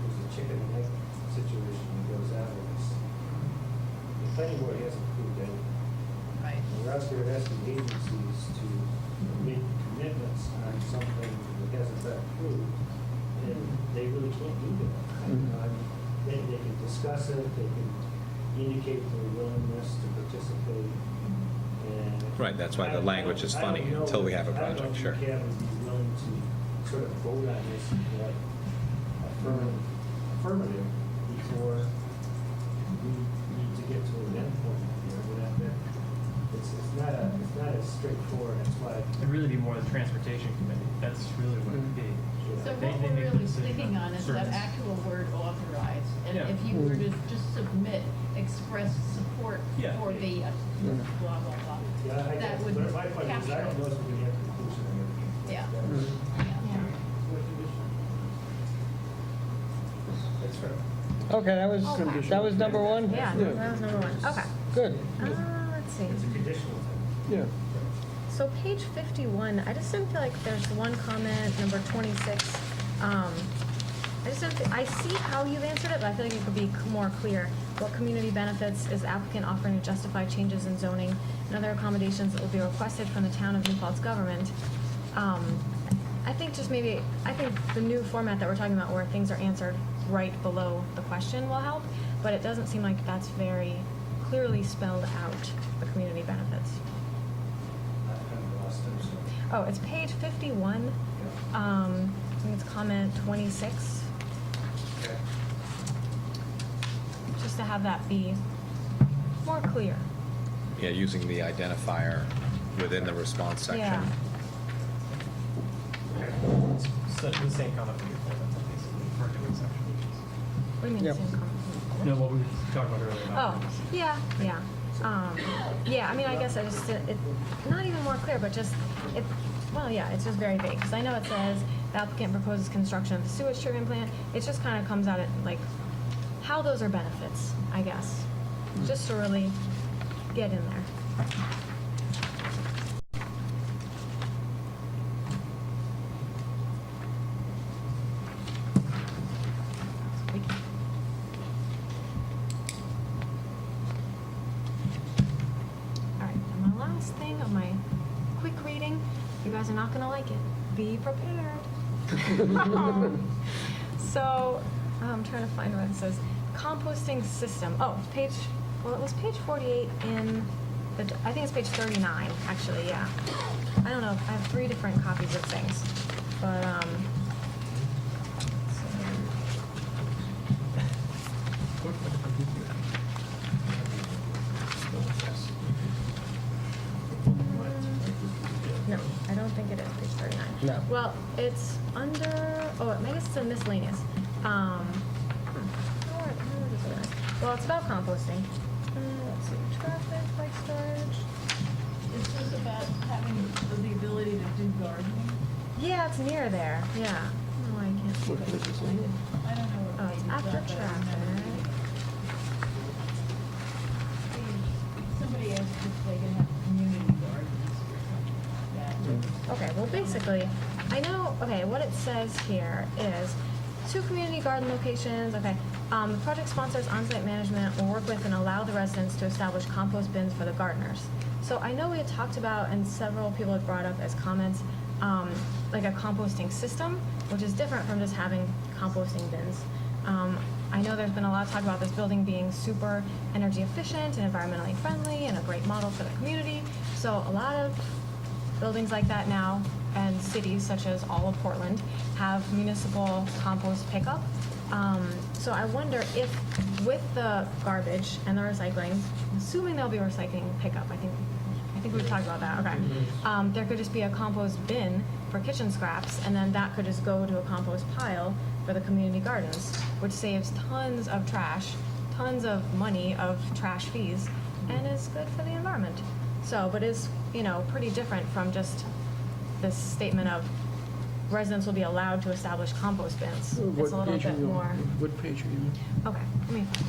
there's a chicken and egg situation that goes out with this. The planning board hasn't approved anything. Right. And we're out there asking agencies to make commitments on something that hasn't been approved, and they really can't do that. They can discuss it, they can indicate their willingness to participate, and. Right, that's why the language is funny until we have a project, sure. I don't know if CAB would be willing to sort of vote on this, like, affirmative before we need to get to an endpoint here. It's not as straightforward, that's why. It'd really be more the transportation committee, that's really what it'd be. So They- what they we're make the really decision sticking on on is that service. actual word authorized. And Yeah. if you were to just submit, express support Yeah. for the blah, blah, blah. Yeah, That would but my point is, capture I don't know it. if we're gonna have conclusion on everything. Yeah. That's fair. Okay, that was number one? Yeah, that was number one, okay. Good. Let's see. It's a conditional thing. Yeah. So page 51, I just didn't feel like there's one comment, number 26. I see how you've answered it, but I feel like it could be more clear. What community benefits is the applicant offering to justify changes in zoning and other accommodations that will be requested from the town of New Paltz government? I think the new format that we're talking about where things are answered right below the question will help, but it doesn't seem like that's very clearly spelled out, the community benefits. I kind of lost it, so. Oh, it's page 51. I think it's comment 26. Okay. Just to have that be more clear. Yeah, using the identifier within the response section. Yeah. So the same comment that before, that's basically for a different section. What do you mean, Yep. same comment? No, what we were talking about earlier. about- Oh, yeah. Yeah, I mean, I guess it's not even more clear, but just, it's just very vague. Because I know it says the applicant proposes construction of the sewage treatment plant. It just kind of comes out at, like, how those are benefits, I guess. Just to really get in there. All right, and my last thing of my quick reading, you guys are not gonna like it. Be prepared. So, I'm trying to find where it says composting system. Oh, page, well, it was page 48 in the, I think it's page 39, actually, yeah. I don't know, I have 3 different copies of things, but, no, I don't think it is page 39. No. Well, it's under, oh, I guess it's in miscellaneous. Where is it? Well, it's about composting. Let's see, traffic, bike storage. Is this about having the ability to do gardening? Yeah, it's near there, yeah. No, I can't see it. I don't know Oh, what it's pages after are, but I traffic. remember somebody asked if they could have community gardens or something like that. Okay, well, basically, I know, okay, what it says here is 2 community garden locations, okay. The project sponsors on-site management will work with and allow the residents to establish compost bins for the gardeners. So I know we had talked about, and several people had brought up as comments, like a composting system, which is different from just having composting bins. I know there's been a lot of talk about this building being super energy efficient and environmentally friendly and a great model for the community. So a lot of buildings like that now, and cities such as all of Portland, have municipal compost pickup. So I wonder if with the garbage and the recycling, assuming there'll be recycling pickup, I think we've talked about that, okay. There could just be a compost bin for kitchen scraps, and then that could just go to a compost pile for the community gardens, which saves tons of trash, tons of money of trash fees, and is good for the environment. So, but is, you know, pretty different from just this statement of residents will be allowed to establish compost bins. It's a little bit more. What page are you on? Okay, let me find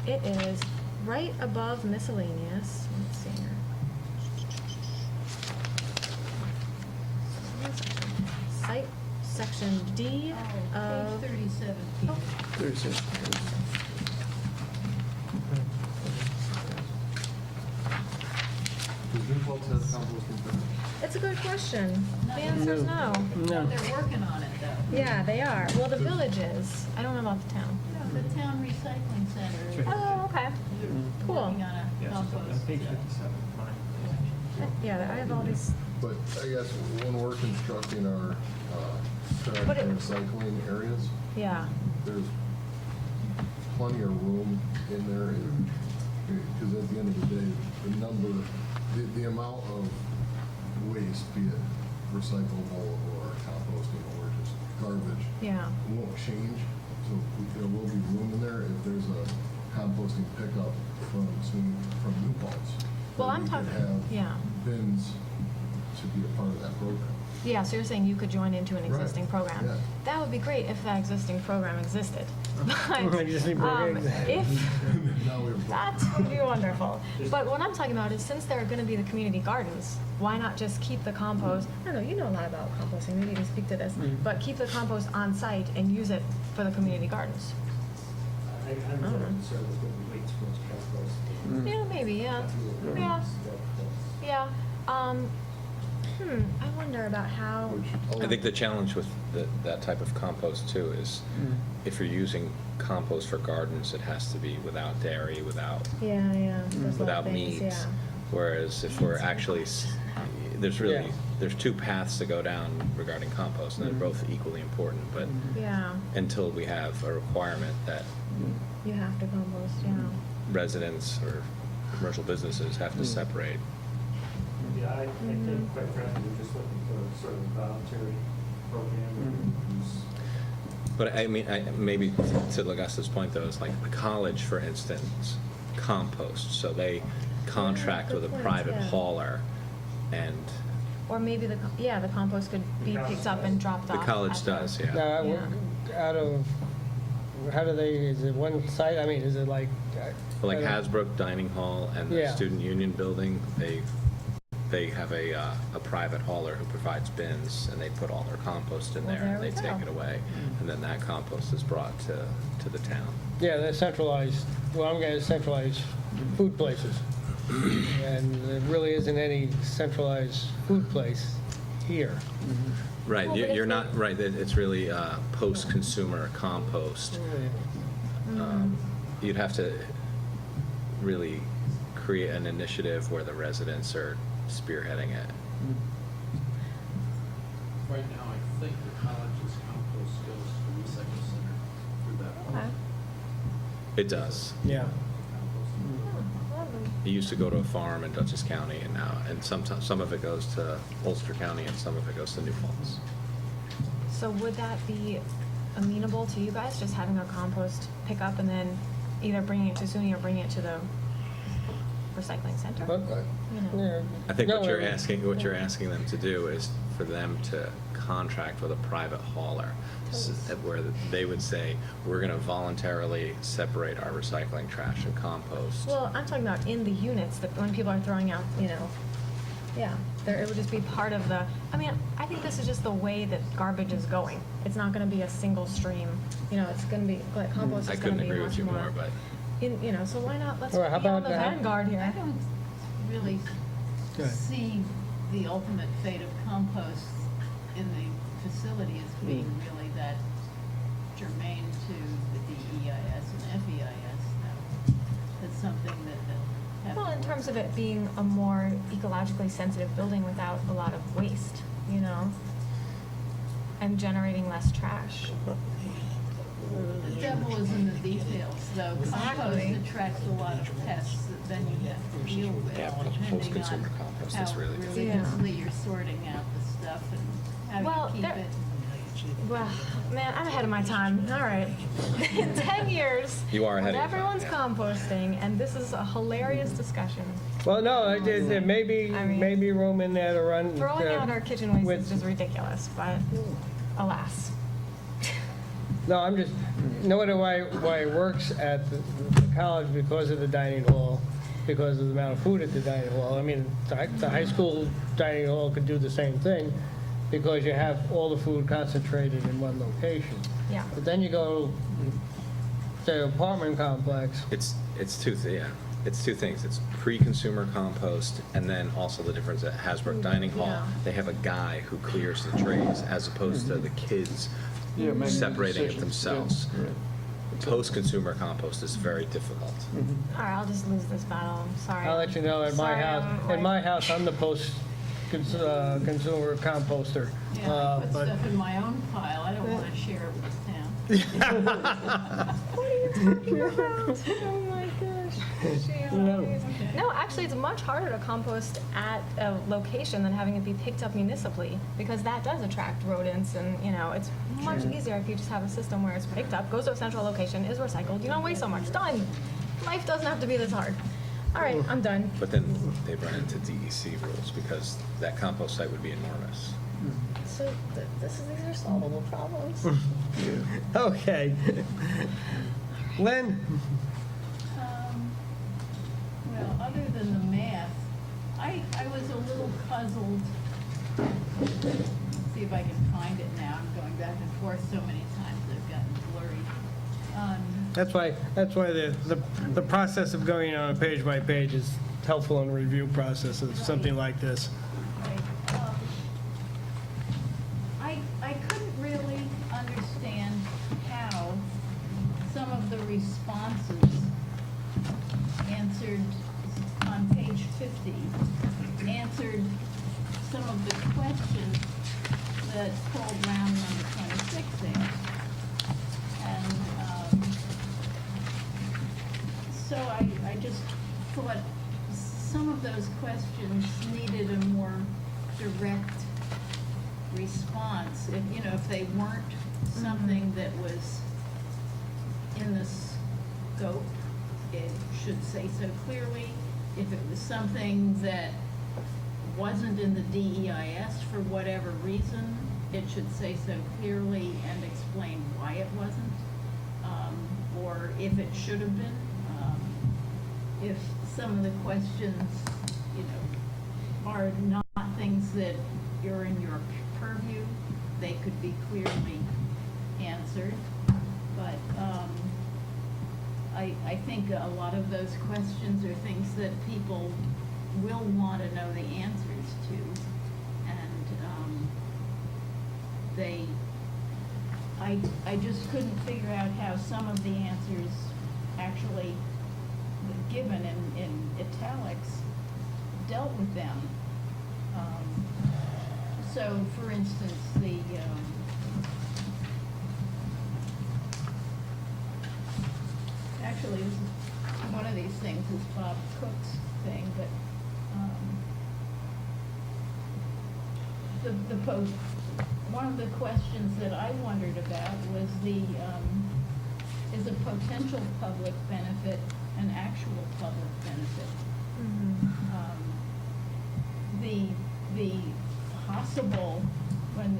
it. It is right above miscellaneous. Let's see here. Site section D of. Page 37. Oh, 36. Does New Paltz have composting center? it's a good question. The answer is no. No. They're working on it, though. Yeah, they are. Well, the village is. I don't know about the town. No, the town recycling center is Oh, okay. Cool. working on a Yes, it's compost. on page 57, mine. Yeah, I have all these. But I guess when we're constructing our trash But it- and recycling areas, Yeah. there's plenty of room in there, because at the end of the day, the amount of waste, be it recyclable or composting or just garbage, Yeah. won't change, so there will be room in there if there's a composting pickup from New Paltz. Well, that I'm we could talking- have yeah. bins to be a part of that program. Yeah, so you're saying you could join into an Right, existing program. yeah. That would be great if that existing program existed. But Existing program existed. if, Now we have. that would be wonderful. But what I'm talking about is since there are going to be the community gardens, why not just keep the compost, I don't know, you know a lot about composting, maybe you can speak to this, but keep the compost on site and use it for the community gardens. I'm more concerned with the way too much compost. Yeah, maybe, yeah. Yeah, yeah. I wonder about how, I think the challenge with that type of compost too is if you're using compost for gardens, it has to be without dairy, without yeah. those little without things, meats. yeah. Whereas if we're actually, there's really, Yeah. there's 2 paths to go down regarding compost, and they're both equally important, but Yeah, until we have a requirement that you have to compost, yeah. residents or commercial businesses have to separate. Yeah, I think quite frankly, we're just looking for sort of a voluntary program. But I mean, maybe to Augusta's point though, is like the college, for instance, compost, so they contract good with a point, private yeah. hauler, and Or maybe the compost could be picked up and dropped the off. college at the- does, yeah. Now, Yeah. out of, how do they, is it one site? I mean, is it like? But like I don't- Hasbrook Dining Hall and the Yeah. Student Union Building, they have a private hauler who provides bins, and they put all their compost in Well, there, and there they we take go. it away, and then that compost is brought to the town. Yeah, they're centralized, well, I'm getting centralized food places. And there really isn't any centralized food place here. Right, Well, but you're if not, right, it's really post-consumer compost. You'd have to really create an initiative where the residents are spearheading it. Right now, I think the college's compost goes to the recycle center through that. Okay. It does. Yeah. It used to go to a farm in Dutchess County, and now, and some of it goes to Ulster County, and some of it goes to New Falls. So would that be amenable to you guys, just having a compost pickup and then either bringing it to SUNY or bringing it to the recycling center? You know. I think No, what you're I mean- asking them to do is for them to contract with a private hauler, where they would say, we're going to voluntarily separate our recycling trash and compost. Well, I'm talking about in the units, that when people are throwing out, you know, yeah, there, it would just be part of the, I mean, I think this is just the way that garbage is going. It's not gonna be a single stream, you know, it's gonna be, like, compost I is gonna couldn't be agree much with you more. more, but You know, so why not, let's All be right, how on the about- vanguard I here. don't really Go ahead. see the ultimate fate of compost in the facility as being really that germane to the DEIS and FEIS. That's something that. Well, in terms of it being a more ecologically sensitive building without a lot of waste, you know, and generating less trash. The devil is in the details, though. Compost Exactly. attracts a lot of pests that then you have to deal with, Yeah, depending post-consumer on compost how is really difficult. religiously you're sorting out the stuff and how Well, you keep there- it. Well, man, I'm ahead of my time. All right. In 10 years, You are ahead when of your time, everyone's composting, and this is a hilarious discussion. Well, no, there may be, I mean, maybe room in there to run. Throwing out our kitchen waste with- is just ridiculous, but alas. No, I'm just, no matter why it works at the college because of the dining hall, because of the amount of food at the dining hall. I mean, the high school dining hall could do the same thing because you have all the food concentrated in one location. Yeah. But then you go to the apartment complex. It's two things. It's pre-consumer compost, and then also the difference at Hasbrook Dining Hall, Yeah. they have a guy who clears the trays as opposed to the kids Yeah, making the separating it decisions. themselves. Yeah, right. Post-consumer compost is very difficult. All right, I'll just lose this battle. I'm sorry. I'll let you know, at my Sorry, house, I'm at like- my house, I'm the consumer composter. Yeah, I put But stuff in my own pile. I don't want to share it with the town. What are you talking about? Oh my gosh. She's amazing. No, actually, it's much harder to compost at a location than having it be picked up municipally, because that does attract rodents, and, you know, it's much easier if you just have a system where it's picked up, goes to a central location, is recycled, you don't waste so much, done. Life doesn't have to be this hard. All right, I'm done. But then they run into DEC rules because that compost site would be enormous. So these are solvable problems. Okay. Lynn? Well, other than the math, I was a little puzzled. See if I can find it now. I'm going back and forth so many times, I've gotten blurry. That's why the process of going on a page by page is helpful in review process of something like this. I couldn't really understand how some of the responses answered on page 50, answered some of the questions that Paul Brown number 26 asked. And so I just thought some of those questions needed a more direct response. If they weren't something that was in the scope, it should say so clearly. If it was something that wasn't in the DEIS for whatever reason, it should say so clearly and explain why it wasn't, or if it should have been. If some of the questions, are not things that are in your purview, they could be clearly answered. But I think a lot of those questions are things that people will want to know the answers to. And I just couldn't figure out how some of the answers actually given in italics dealt with them. So, for instance, actually, this is, one of these things is Bob Cook's thing, but one of the questions that I wondered about was is a potential public benefit an actual public benefit? The possible, when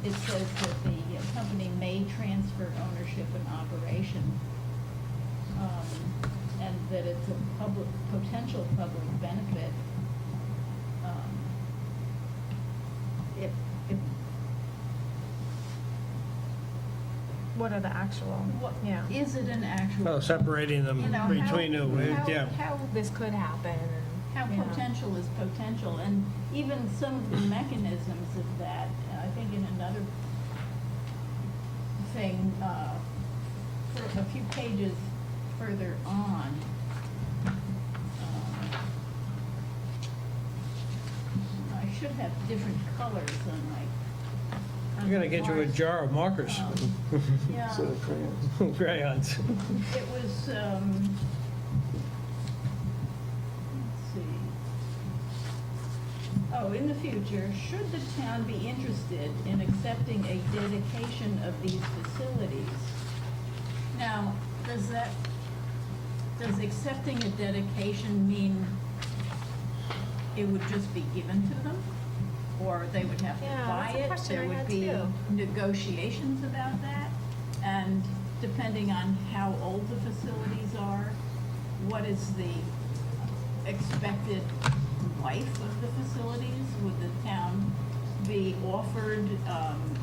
it says that the company may transfer ownership and operation, and that it's a potential public benefit, if What are the actual, yeah. is it an actual? Well, separating them You know, between how- the, how- yeah. How This could happen. how Yeah. potential is potential, and even some of the mechanisms of that, I think in another thing, for a few pages further on, I should have different colors on my. I'm gonna get you a jar of markers. Yeah. Instead of crayons. Crayons. It was, let's see. Oh, in the future, should the town be interested in accepting a dedication of these facilities? Now, does accepting a dedication mean it would just be given to them? Or they would have to Yeah, buy that's a it? question I There would had be too. negotiations about that? And depending on how old the facilities are, what is the expected life of the facilities? Would the town be offered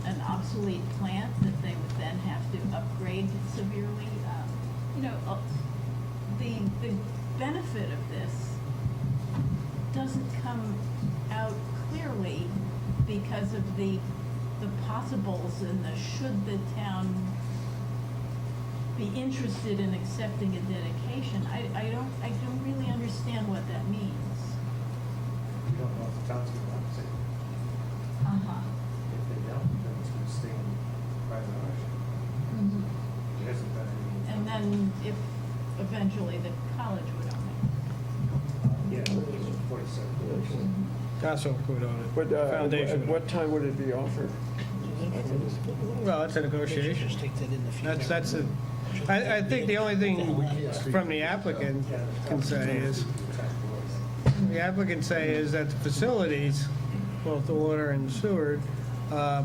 an obsolete plant that they would then have to upgrade severely? The benefit of this doesn't come out clearly because of the possibles and the should the town be interested in accepting a dedication. I don't really understand what that means. You don't know if the town's gonna want to take it. Uh-huh. If they don't, then it's gonna stay in private ownership. There hasn't been any. And then if eventually the college would own Yeah, it was 47. Council could own it. But Foundation. at what time would it be offered? Well, it's a negotiation. Just take that in the future. That's it. I think the only thing from the applicant can say is, that the facilities, both the water and sewer, are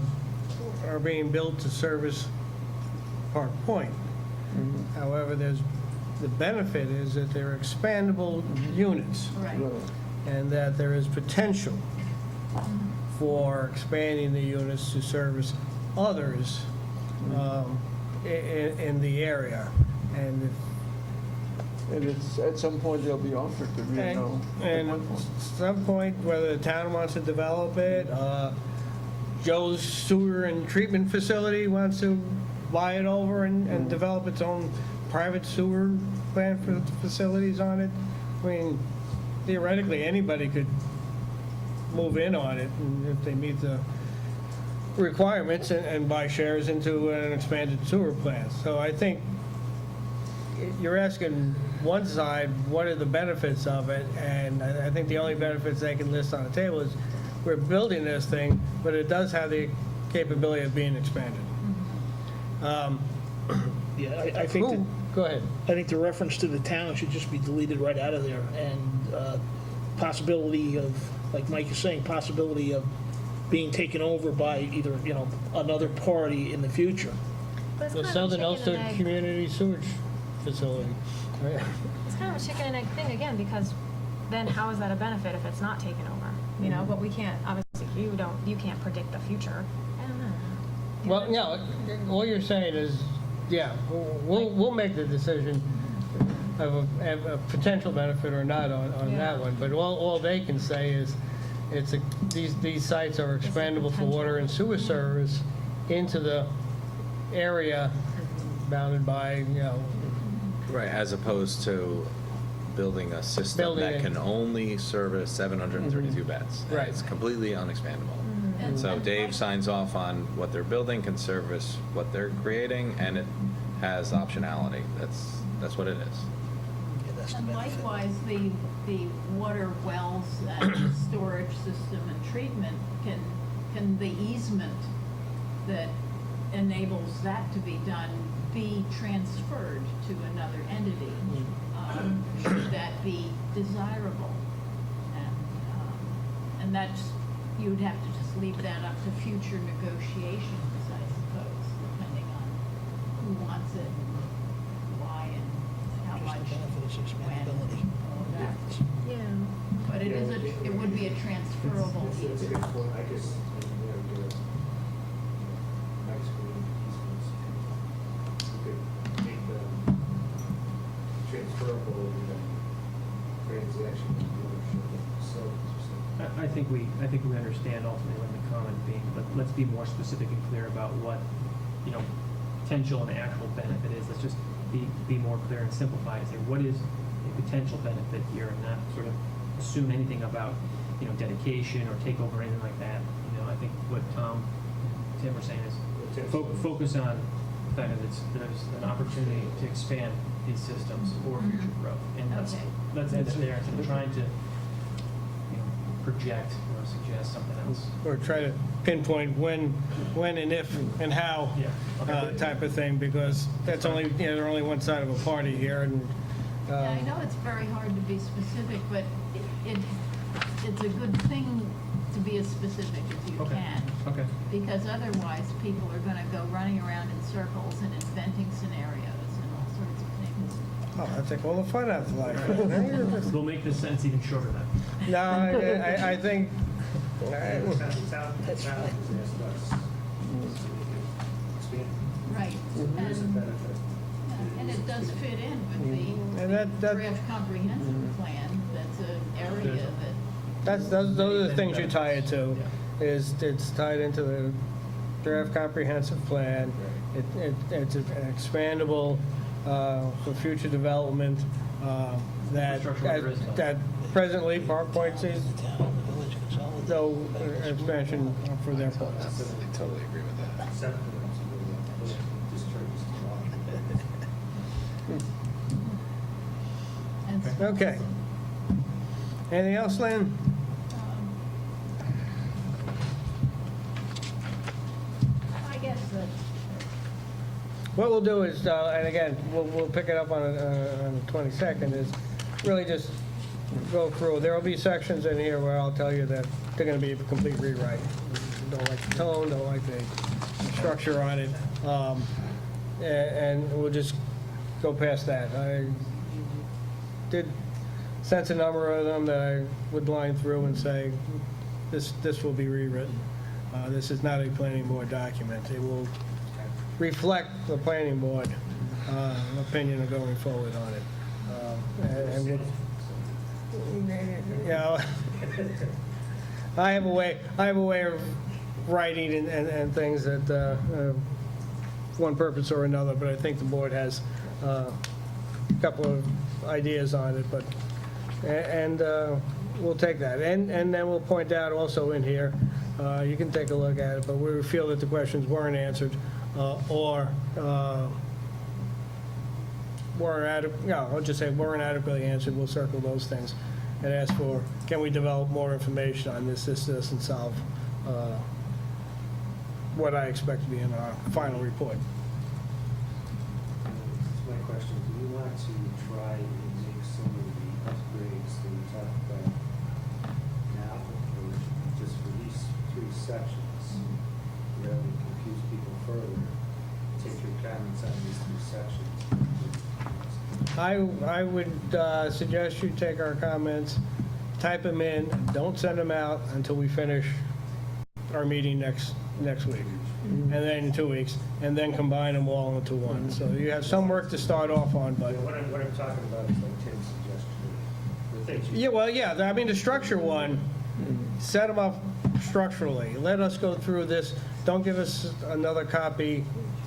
being built to service Park Point. However, the benefit is that they're expandable units, it. Right. and that there is potential for expanding the units to service others in the area. And And it's, at some point, they'll be offered, but we don't know. and at at what point. some point, whether the town wants to develop it, Joe's sewer and treatment facility wants to buy it over and develop its own private sewer plant for the facilities on it. I mean, theoretically, anybody could move in on it, and if they meet the requirements, and buy shares into an expanded sewer plant. So I think you're asking one side, what are the benefits of it? And I think the only benefits they can list on the table is, we're building this thing, but it does have the capability of being expanded. Yeah, I think that. Go ahead. I think the reference to the town should just be deleted right out of there, and possibility of, like Mike is saying, possibility of being taken over by either, another party in the future. But it's The kind of a Southern chicken Ulster and egg. Community Sewage Facility. Right? It's kind of a chicken and egg thing again, because then how is that a benefit if it's not taken over? But we can't, obviously, you can't predict the future. I don't know. Well, no, all you're saying is, yeah, we'll make the decision of a potential benefit or not on that one, but all they can say is, these sites are expandable for water and sewer service, into the area bounded by, Right, as opposed to building a system Building that it. can only service 732 beds. Right. It's completely unexpandable. And so Dave signs off on what they're building can service what they're creating, and it has optionality. That's what it is. And likewise, the water wells and the storage system and treatment, can the easement that enables that to be done be transferred to another entity? Should that be desirable? And that's, you would have to just leave that up to future negotiations, I suppose, depending on who wants it, and why, and how Just much, the benefit is when, expandability. all of that. Yeah. But it would be a transferable It's a good easement. point. I guess, Mexican easements, you could make them transferable in the transaction of the ownership of facilities or something. I think we understand ultimately what the comment being, but let's be more specific and clear about what, potential and actual benefit is. Let's just be more clear and simplify and say, what is a potential benefit here, and not sort of assume anything about, dedication or takeover or anything like that. I think what Tom and Tim were saying is focus on the fact that there's an opportunity to expand these systems for future growth. And Okay. let's end it there instead of trying to project or suggest something else. Or try to pinpoint when and if and how Yeah, okay. type of thing, because that's only, they're only one side of a party here, and Yeah, I know it's very hard to be specific, but it's a good thing to be as specific as you Okay. can. Okay. Because otherwise, people are gonna go running around in circles and inventing scenarios and all sorts of things. oh, I take all the fun out of life. We'll make this sentence even shorter then. No, I think, The town has asked us to expand. Right. There is a benefit. And it does fit in with And the that- draft comprehensive plan. That's an area that, those are the things you tie it to, is it's tied into the draft comprehensive plan. It's an expandable for future development that, Infrastructure where there is none. that presently Park Point sees no expansion for their part. I totally agree with that. Except for the discharges to water. and Okay. Anything else, Lynn? I guess that, What we'll do is, and again, we'll pick it up on the 22nd, is really just go through. There will be sections in here where I'll tell you that they're going to be a complete rewrite. Don't like the tone, don't like the structure on it, and we'll just go past that. I did sense a number of them that I would line through and say, this will be rewritten. This is not a planning board document. It will reflect the planning board opinion of going forward on it. And we'll, I have a way of writing and things that one purpose or another, but I think the board has a couple of ideas on it, but and we'll take that, and then we'll point out also in here, you can take a look at it, but we feel that the questions weren't answered or I'll just say weren't adequately answered. We'll circle those things and ask for, can we develop more information on this? This doesn't solve what I expect to be in our final report. That's my question. Do you want to try and make some of the upgrades that we talked about now, or just for these three sections, rather than confuse people further? Take your comments on these three sections. I would suggest you take our comments, type them in, don't send them out until we finish our meeting next week, and then in 2 weeks, and then combine them all into one. So you have some work to start off on, but. What I'm talking about is like Tim's suggestion. The things you- Yeah, well, yeah, I mean, the structure one, set them up structurally. Let us go through this don't give us another copy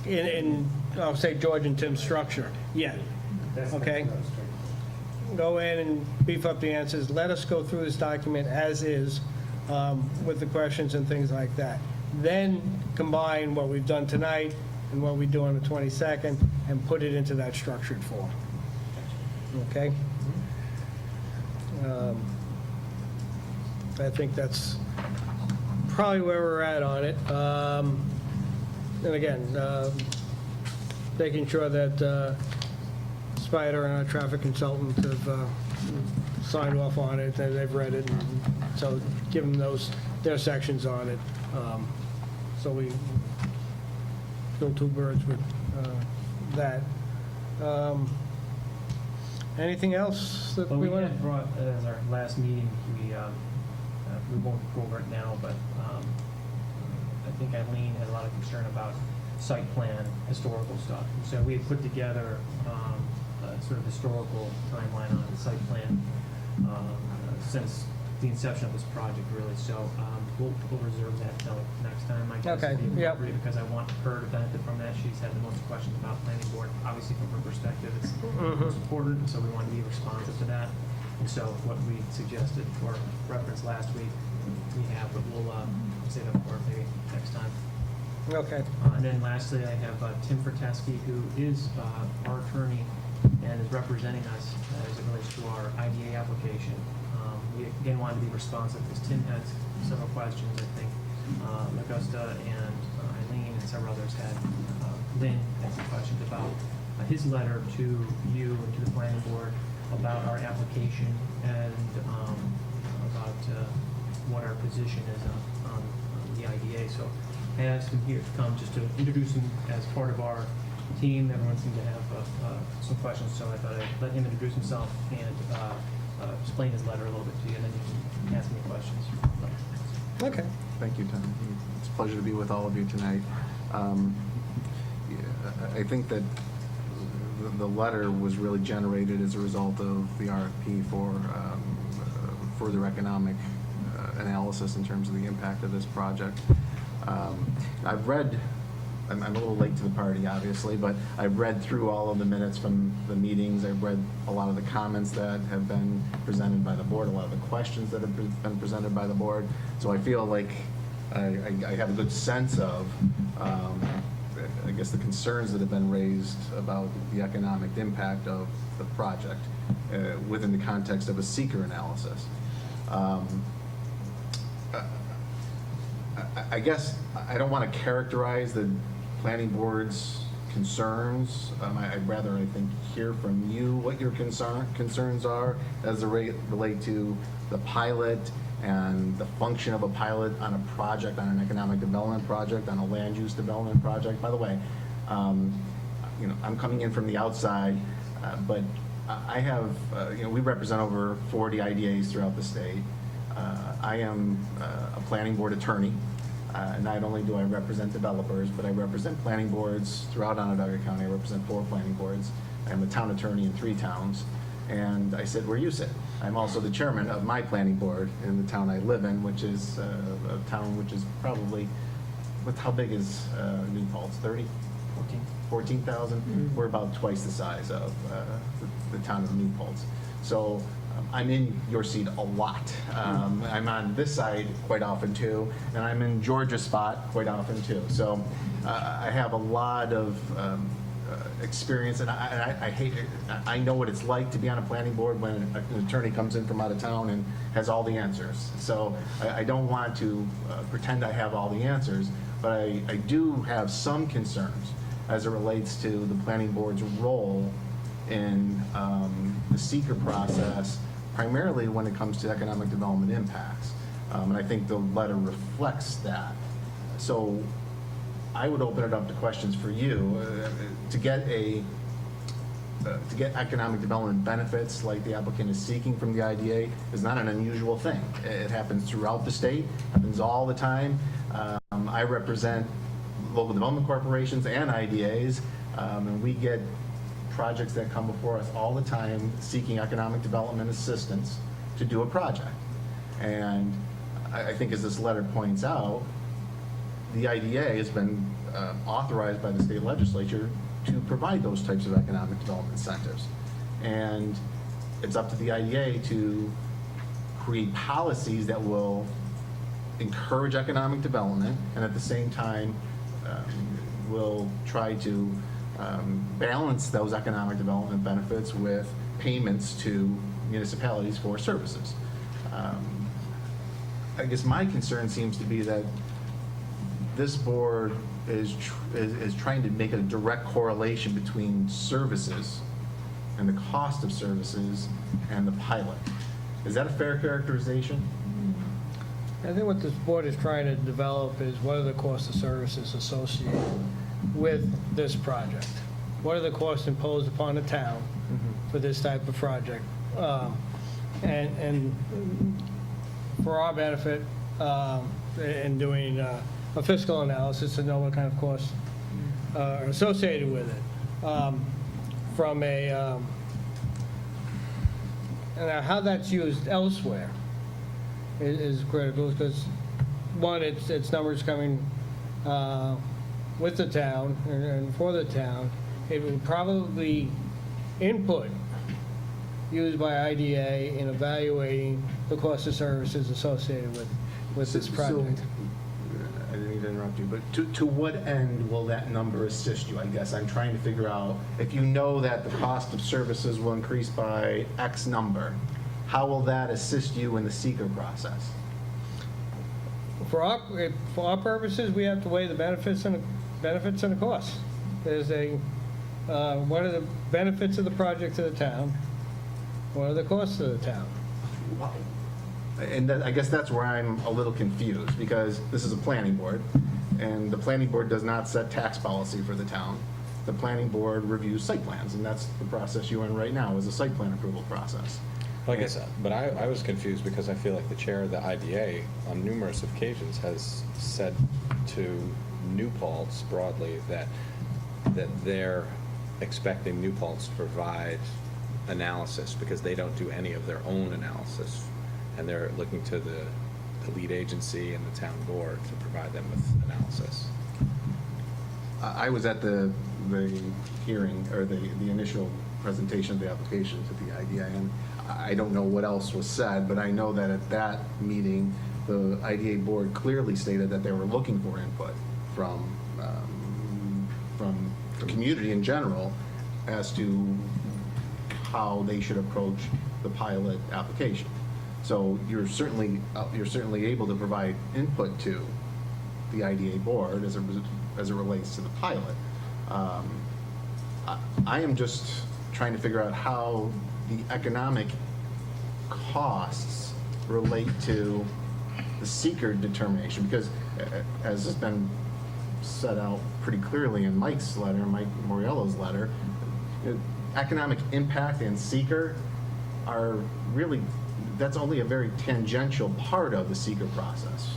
in, I'll say, George and Tim's structure yet, okay? Go in and beef up the answers. Let us go through this document as is, with the questions and things like that. Then combine what we've done tonight and what we do on the 22nd and put it into that structured form. Okay? I think that's probably where we're at on it. And again, making sure that Spider and our traffic consultant have signed off on it, and they've read it, and so give them their sections on it. So we kill two birds with that. Anything else that Well, we we want had brought, as our last meeting, we won't go over it now, but I think Eileen had a lot of concern about site plan, historical stuff. So we had put together a sort of historical timeline on the site plan since the inception of this project, really. So we'll reserve that till next time, I guess. Okay, would be yep. appropriate, because I want her to benefit from that. She's had the most questions about planning board. Obviously, from her perspective, it's most important, so we want to be responsive to that. And so what we suggested or referenced last week, we have, but we'll save that for maybe next time. Okay. And then lastly, I have Tim Ferteski, who is our attorney and is representing us as it relates to our IDA application. We again wanted to be responsive because Tim has several questions. I think Augusta and Eileen and several others had. Lynn had some questions about his letter to you and to the planning board about our application and about what our position is on the IDA. So I asked him here to come just to introduce him as part of our team. Everyone seemed to have some questions, so I thought I'd let him introduce himself and explain his letter a little bit to you, and then you can ask me questions. Okay. Thank you, Tom. It's a pleasure to be with all of you tonight. I think that the letter was really generated as a result of the RFP for further economic analysis in terms of the impact of this project. I've read, I'm a little late to the party, obviously, but I've read through all of the minutes from the meetings. I've read a lot of the comments that have been presented by the board, a lot of the questions that have been presented by the board. So I feel like I have a good sense of, I guess, the concerns that have been raised about the economic impact of the project within the context of a seeker analysis. I guess I don't want to characterize the planning board's concerns. I'd rather, I think, hear from you what your concerns are as they relate to the pilot and the function of a pilot on a project, on an economic development project, on a land use development project. By the way, I'm coming in from the outside, but I have, we represent over 40 IDAs throughout the state. I am a planning board attorney. Not only do I represent developers, but I represent planning boards throughout Onondaga County. I represent 4 planning boards. I'm a town attorney in 3 towns. And I sit where you sit. I'm also the chairman of my planning board in the town I live in, which is a town which is probably, how big is New Paltz? 30? 14,000? We're about twice the size of the town of New Paltz. So I'm in your seat a lot. I'm on this side quite often too, and I'm in Georgia's spot quite often too. So I have a lot of experience, and I hate it. I know what it's like to be on a planning board when an attorney comes in from out of town and has all the answers. So I don't want to pretend I have all the answers, but I do have some concerns as it relates to the planning board's role in the seeker process, primarily when it comes to economic development impacts. And I think the letter reflects that. So I would open it up to questions for you. To get economic development benefits like the applicant is seeking from the IDA is not an unusual thing. It happens throughout the state, happens all the time. I represent local development corporations and IDAs, and we get projects that come before us all the time seeking economic development assistance to do a project. And I think, as this letter points out, the IDA has been authorized by the state legislature to provide those types of economic development incentives. And it's up to the IDA to create policies that will encourage economic development and at the same time will try to balance those economic development benefits with payments to municipalities for services. I guess my concern seems to be that this board is trying to make a direct correlation between services and the cost of services and the pilot. Is that a fair characterization? I think what this board is trying to develop is what are the costs of services associated with this project? What are the costs imposed upon the town for this type of project? And for our benefit, in doing a fiscal analysis to know what kind of costs are associated with it. From a, and how that's used elsewhere is critical, because one, it's numbers coming with the town and for the town. It would probably input used by IDA in evaluating the cost of services associated with this project. I didn't mean to interrupt you, but to what end will that number assist you? I guess I'm trying to figure out, if you know that the cost of services will increase by X number, how will that assist you in the seeker process? For our purposes, we have to weigh the benefits and the costs. There's what are the benefits of the project to the town? What are the costs to the town? And I guess that's where I'm a little confused, because this is a planning board, and the planning board does not set tax policy for the town. The planning board reviews site plans, and that's the process you're in right now, is a site plan approval process. Well, I guess, but I was confused because I feel like the chair of the IDA on numerous occasions has said to New Paltz broadly that they're expecting New Paltz to provide analysis because they don't do any of their own analysis, and they're looking to the lead agency and the town board to provide them with analysis. I was at the hearing, or the initial presentation of the application to the IDA, and I don't know what else was said, but I know that at that meeting, the IDA board clearly stated that they were looking for input from the community in general as to how they should approach the pilot application. So you're certainly able to provide input to the IDA board as it relates to the pilot. I am just trying to figure out how the economic costs relate to the seeker determination, because as has been set out pretty clearly in Mike's letter, Mike Moriello's letter, economic impact and seeker are really, that's only a very tangential part of the seeker process.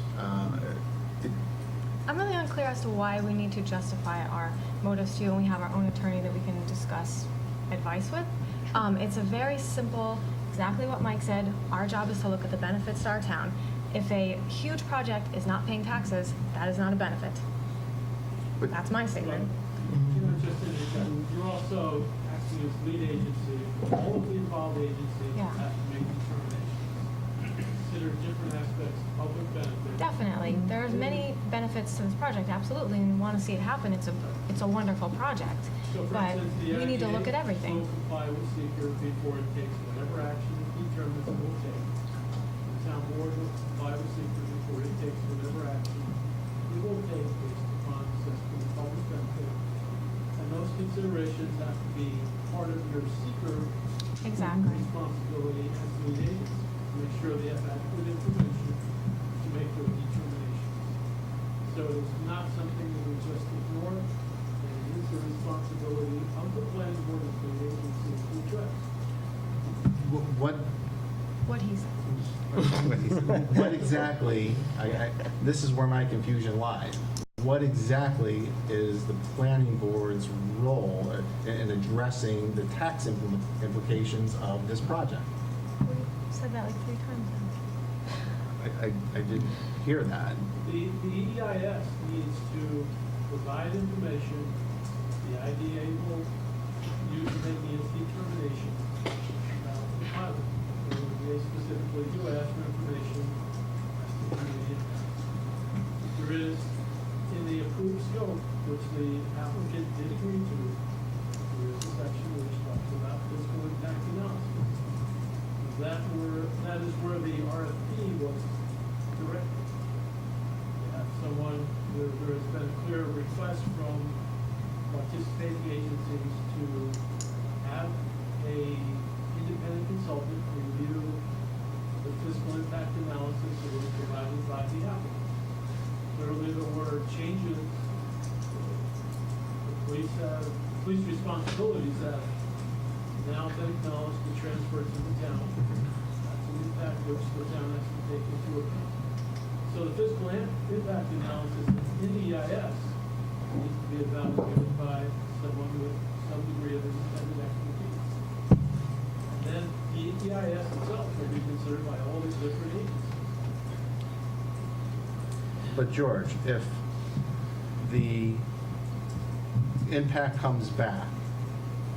I'm really unclear as to why we need to justify our motives to you, and we have our own attorney that we can discuss advice with. It's a very simple, exactly what Mike said. Our job is to look at the benefits to our town. If a huge project is not paying taxes, that is not a benefit. That's my statement. Just in addition, you're also acting as lead agency. All of the involved agencies Yeah. have to make determinations. Consider different aspects of public benefit. Definitely. There's many benefits to this project, absolutely, and we want to see it happen. It's a wonderful project. So for But instance, the we need to IDA look at everything. will comply with seeker before it takes whatever action it determines it will take. The town board will comply with seeker before it takes whatever action it will take based upon assessment of public benefit. And those considerations have to be part of your seeker Exactly. responsibility as lead agents. To make sure they have adequate information to make their determinations. So it's not something that we just ignore. It is the responsibility of the planning board as the agency to address. What he said. What exactly, this is where my confusion lies. What exactly is the planning board's role in addressing the tax implications of this project? We said that like 3 times now. I didn't hear that. The EIS needs to provide information, the IDA will use to make its determination about the pilot. They specifically do ask for information as to the impact. There is, in the approved scope, which the applicant did agree to, there is a section which talks about physical impact analysis. That is where the RFP was directed. You have someone, there has been a clear request from participating agencies to have a independent consultant review the physical impact analysis that was provided by the applicant. Clearly, there were changes. The police responsibilities have now been acknowledged and transferred to the town. That's an impact which the town has to take into account. So the physical impact analysis in the EIS needs to be evaluated by someone with some degree of independent expertise. And then the EIS itself will be considered by all these different agencies. But George, if the impact comes back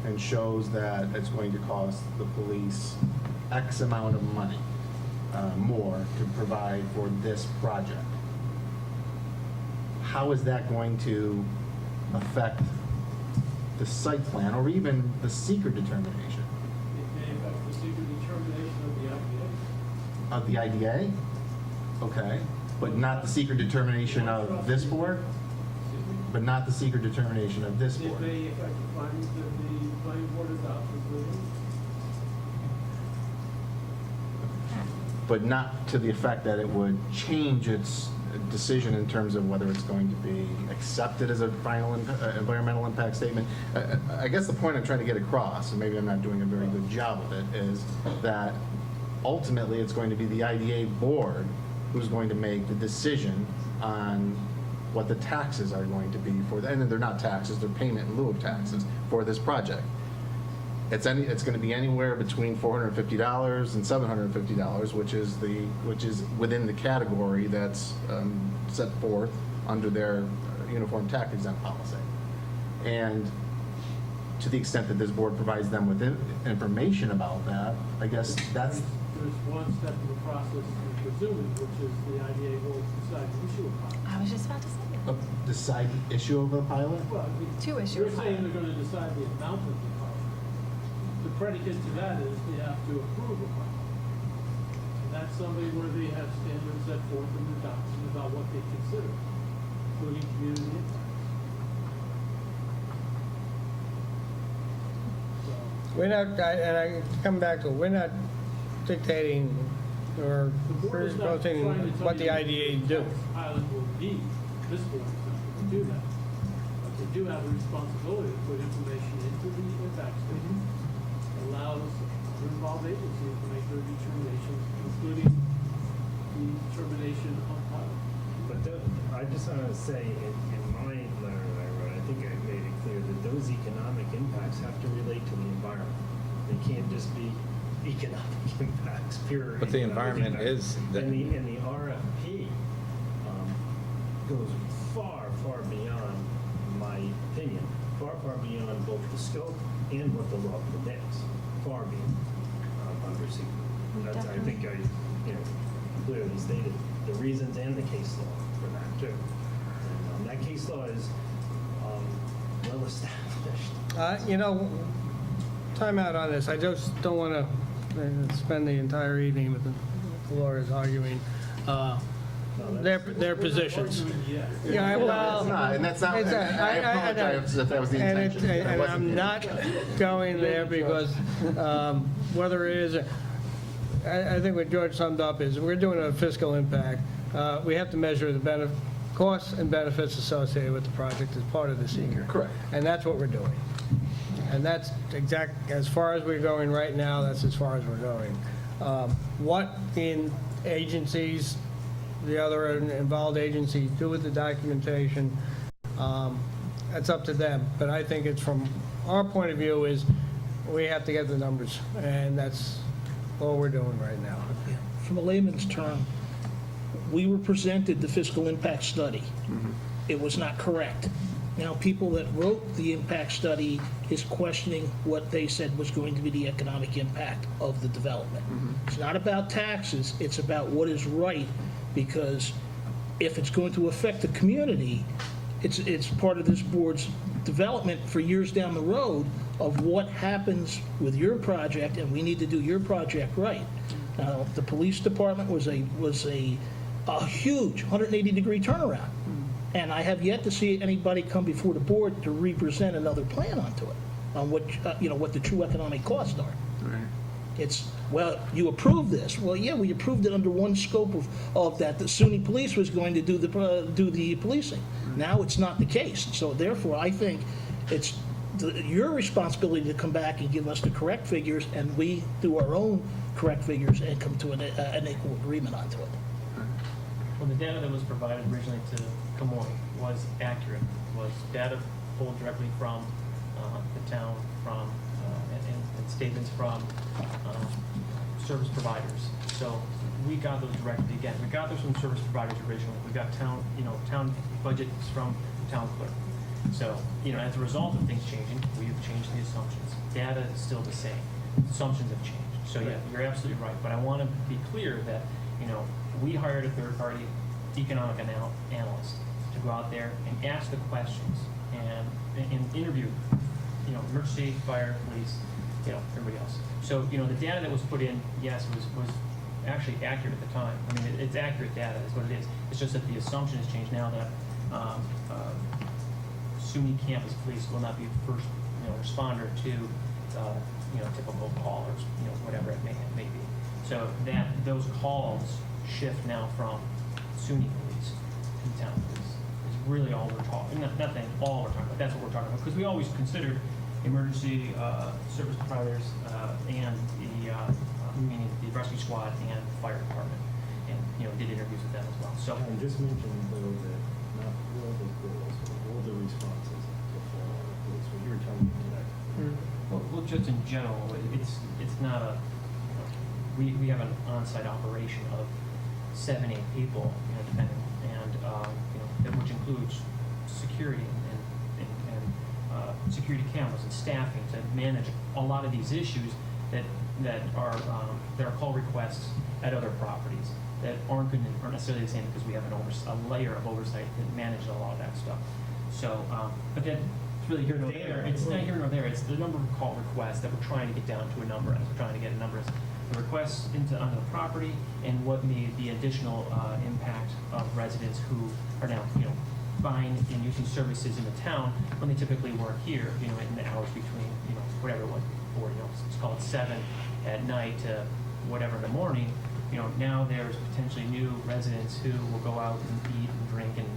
and shows that it's going to cost the police X amount of money more to provide for this project, how is that going to affect the site plan or even the seeker determination? It may affect the secret determination of the IDA. Of the IDA? Okay, but not the seeker determination of this board? But not the secret determination of this It board. may affect the findings that the planning board adopts as legal. But not to the effect that it would change its decision in terms of whether it's going to be accepted as a final environmental impact statement. I guess the point I'm trying to get across, and maybe I'm not doing a very good job of it, is that ultimately it's going to be the IDA board who's going to make the decision on what the taxes are going to be for, and they're not taxes, they're payment in lieu of taxes for this project. It's going to be anywhere between $450 and $750, which is within the category that's set forth under their uniform tax exempt policy. And to the extent that this board provides them with information about that, I guess that's. There's one step in the process, presumably, which is the IDA will decide to issue a pilot. I was just about to say that. Decide the issue of the pilot? Well, I mean, To issue a you're saying pilot. they're going to decide the amount of the pilot. The predicate to that is they have to approve a pilot. And that's somebody where they have standards set forth in the document about what they consider, including community impact. So, We're not, and I come back to, we're not dictating or the board is not proposing trying to tell what the you IDA do. the pilot will be. This board is not going to do that. But they do have a responsibility to put information into the impact statement. Allows the involved agencies to make their determinations, including the determination on pilot. But I just want to say, in my letter that I wrote, I think I made it clear that those economic impacts have to relate to the environment. They can't just be economic impacts, pure. But the economic environment impacts. is the- And the RFP goes far, far beyond, in my opinion, far, far beyond both the scope and what the law permits. Far beyond under secret. I think I, clearly stated the reasons and the case law for that too. And that case law is well established. Time out on this. I just don't want to spend the entire evening with the lawyers arguing their positions. Yeah, well, It's not, and that's not, I apologize if that was the intention. That And wasn't I'm the not intention. going there because whether it is, I think what George summed up is we're doing a fiscal impact. We have to measure the costs and benefits associated with the project as part of the seeker. Correct. And that's what we're doing. And that's as far as we're going right now, that's as far as we're going. What the agencies, the other involved agencies do with the documentation, that's up to them. But I think it's from our point of view is we have to get the numbers, and that's all we're doing right now. From a layman's term, we were presented the fiscal impact study. It was not correct. Now, people that wrote the impact study is questioning what they said was going to be the economic impact of the development. It's not about taxes, it's about what is right, because if it's going to affect the community, it's part of this board's development for years down the road of what happens with your project, and we need to do your project right. Now, the police department was a huge 180-degree turnaround, and I have yet to see anybody come before the board to represent another plan onto it, on what, what the true economic costs are. It's, well, you approved this. Well, yeah, we approved it under one scope of that the SUNY police was going to do the policing. Now it's not the case. So therefore, I think it's your responsibility to come back and give us the correct figures, and we do our own correct figures and come to an equal agreement onto it. Well, the data that was provided originally to Camoy was accurate, was data pulled directly from the town, from and statements from service providers. So we got those directly. Again, we got those from service providers originally. We got town budgets from the town clerk. So, as a result of things changing, we have changed the assumptions. Data is still the same. Assumptions have changed. So yeah, you're absolutely right. But I want to be clear that, we hired a third-party economic analyst to go out there and ask the questions and interview, emergency, fire, police, everybody else. So, the data that was put in, yes, was actually accurate at the time. I mean, it's accurate data is what it is. It's just that the assumption has changed now that SUNY campus police will not be the first, responder to, typical call or, whatever it may be. So those calls shift now from SUNY police to town police. Is really all we're talking. Not that all we're talking about. That's what we're talking about, because we always considered emergency service providers and meaning the rescue squad and fire department, and did interviews with them as well. So and just mention though that not all the calls, all the responses to fall on the police. What you were telling me today. Well, just in general, it's not a. We have an on-site operation of 7-8 people, depending, and which includes security and security cameras and staffing to manage a lot of these issues that are call requests at other properties that aren't necessarily the same, because we have a layer of oversight that manages a lot of that stuff. So, but then it's really here nor there. It's not here nor there. It's the number of call requests that we're trying to get down to a number, as we're trying to get a number of the requests onto the property, and what may be additional impact of residents who are now, buying and using services in the town when they typically weren't here, in the hours between, whatever it was before, let's call it 7 at night to whatever in the morning. Now there's potentially new residents who will go out and eat and drink and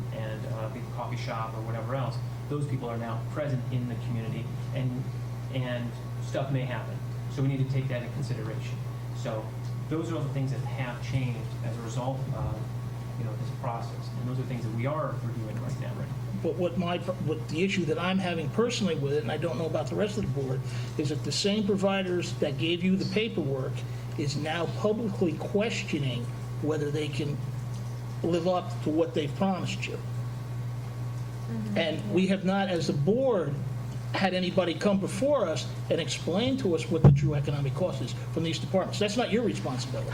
be at the coffee shop or whatever else. Those people are now present in the community, and stuff may happen. So we need to take that into consideration. So those are all the things that have changed as a result of this process, and those are things that we are reviewing right now. But what the issue that I'm having personally with it, and I don't know about the rest of the board, is that the same providers that gave you the paperwork is now publicly questioning whether they can live up to what they've promised you. And we have not, as a board, had anybody come before us and explain to us what the true economic cost is from these departments. That's not your responsibility.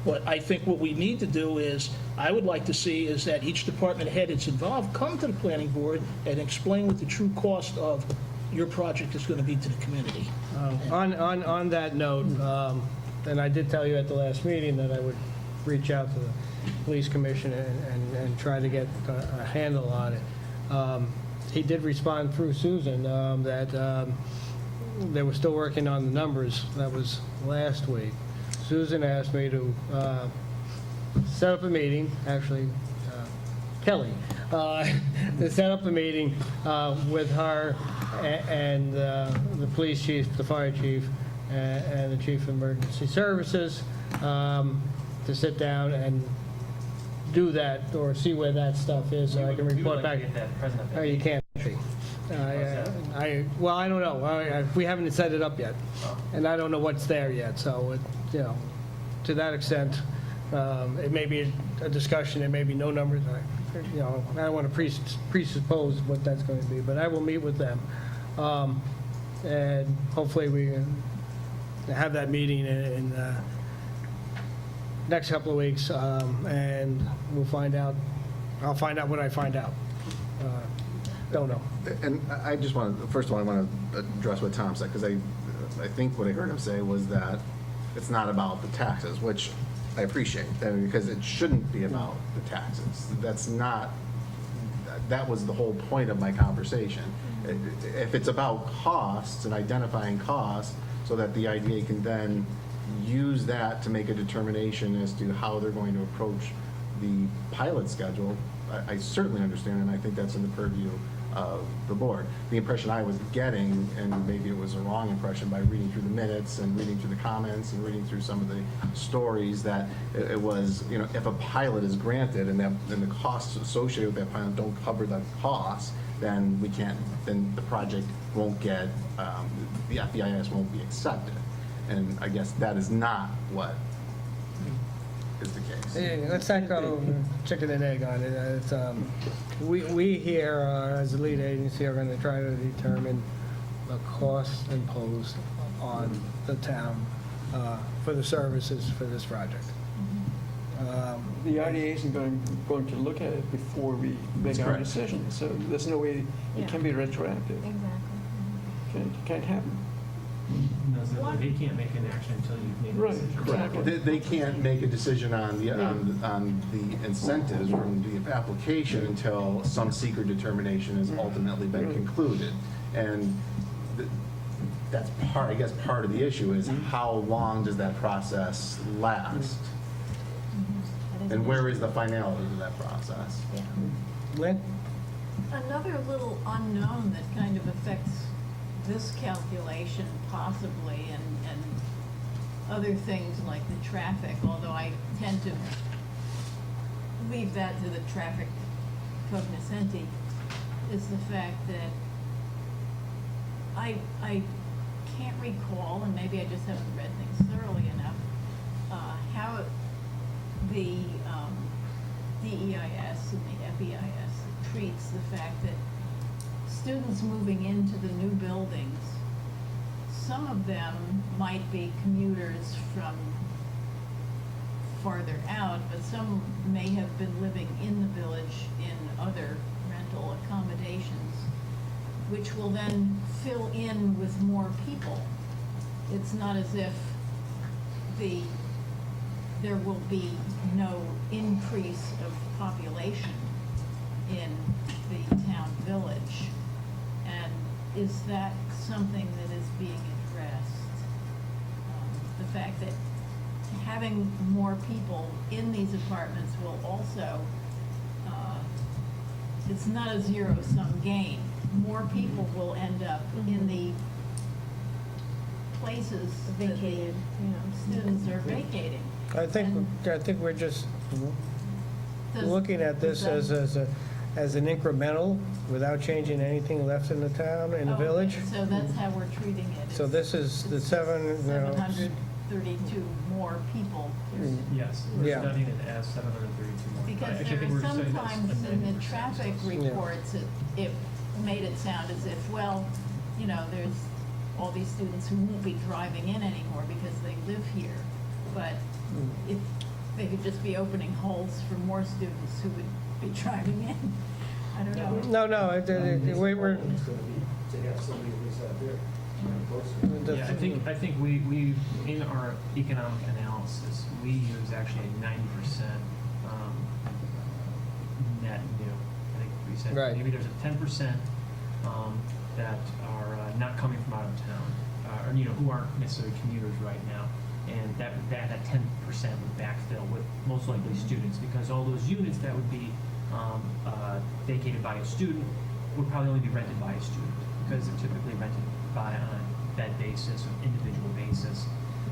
But I think what we need to do is, I would like to see is that each department head that's involved come to the planning board and explain what the true cost of your project is going to be to the community. On that note, and I did tell you at the last meeting that I would reach out to the police commission and try to get a handle on it. He did respond through Susan that they were still working on the numbers. That was last week. Susan asked me to set up a meeting, actually, Kelly, to set up a meeting with her and the police chief, the fire chief, and the chief of emergency services to sit down and do that, or see where that stuff is, so I can report back. Oh, you can't. Well, I don't know. We haven't set it up yet, and I don't know what's there yet. So, to that extent, It may be a discussion, there may be no numbers. I don't want to presuppose what that's going to be, but I will meet with them. And hopefully we can have that meeting in next couple of weeks, and we'll find out. I'll find out what I find out. Don't know. And I just want to, first of all, I want to address what Tom said, because I think what I heard him say was that it's not about the taxes, which I appreciate, because it shouldn't be about the taxes. That's not, that was the whole point of my conversation. If it's about costs and identifying costs, so that the IDA can then use that to make a determination as to how they're going to approach the pilot schedule, I certainly understand, and I think that's in the purview of the board. The impression I was getting, and maybe it was a wrong impression by reading through the minutes and reading through the comments and reading through some of the stories, that it was, if a pilot is granted and then the costs associated with that pilot don't cover the costs, then we can't, then the project won't get, the FEIS won't be accepted. And I guess that is not what is the case. Yeah, let's not go chicken and egg on it. It's, we here, as the lead agency, are going to try to determine the costs imposed on the town for the services for this project. The IDA isn't going to look at it before we make our decision, so there's no way it can be retroactive. Exactly. Can't happen. No, so they can't make an action until you've made a Right, decision. exactly. They can't make a decision on the incentives from the application until some secret determination has ultimately been concluded. And that's part, I guess, part of the issue is how long does that process last? And where is the finality of that process? Lynn? Another little unknown that kind of affects this calculation possibly, and other things like the traffic, although I tend to leave that to the traffic cognoscenti, is the fact that I can't recall, and maybe I just haven't read things thoroughly enough, how the DEIS and the FEIS treats the fact that students moving into the new buildings, some of them might be commuters from farther out, but some may have been living in the village in other rental accommodations, which will then fill in with more people. It's not as if there will be no increase of population in the town village. And is that something that is being addressed? The fact that having more people in these apartments will also, it's not a zero-sum game. More people will end up in the places that the students are vacating. I think we're just looking at this does as an incremental, without changing anything left in the town, in the Okay, village. so that's how we're treating it. So this is the 732 more people. Yes, we're Yeah. studying it as 732 more. Because Actually, I there think are we're studying it as sometimes a in the 90% traffic reports, it made it sound as if, well, there's all these students who won't be driving in anymore because they live here. But if they could just be opening holes for more students who would be driving in, I don't know. No, we're, To have somebody who's out there. Yeah, I think we in our economic analysis, we use actually a 90% net new. I think we said Right. maybe there's a 10% that are not coming from out of town, or who aren't necessarily commuters right now, and that 10% would backfill with most likely students, because all those units that would be vacated by a student would probably only be rented by a student, because they're typically rented on a bed basis or individual basis,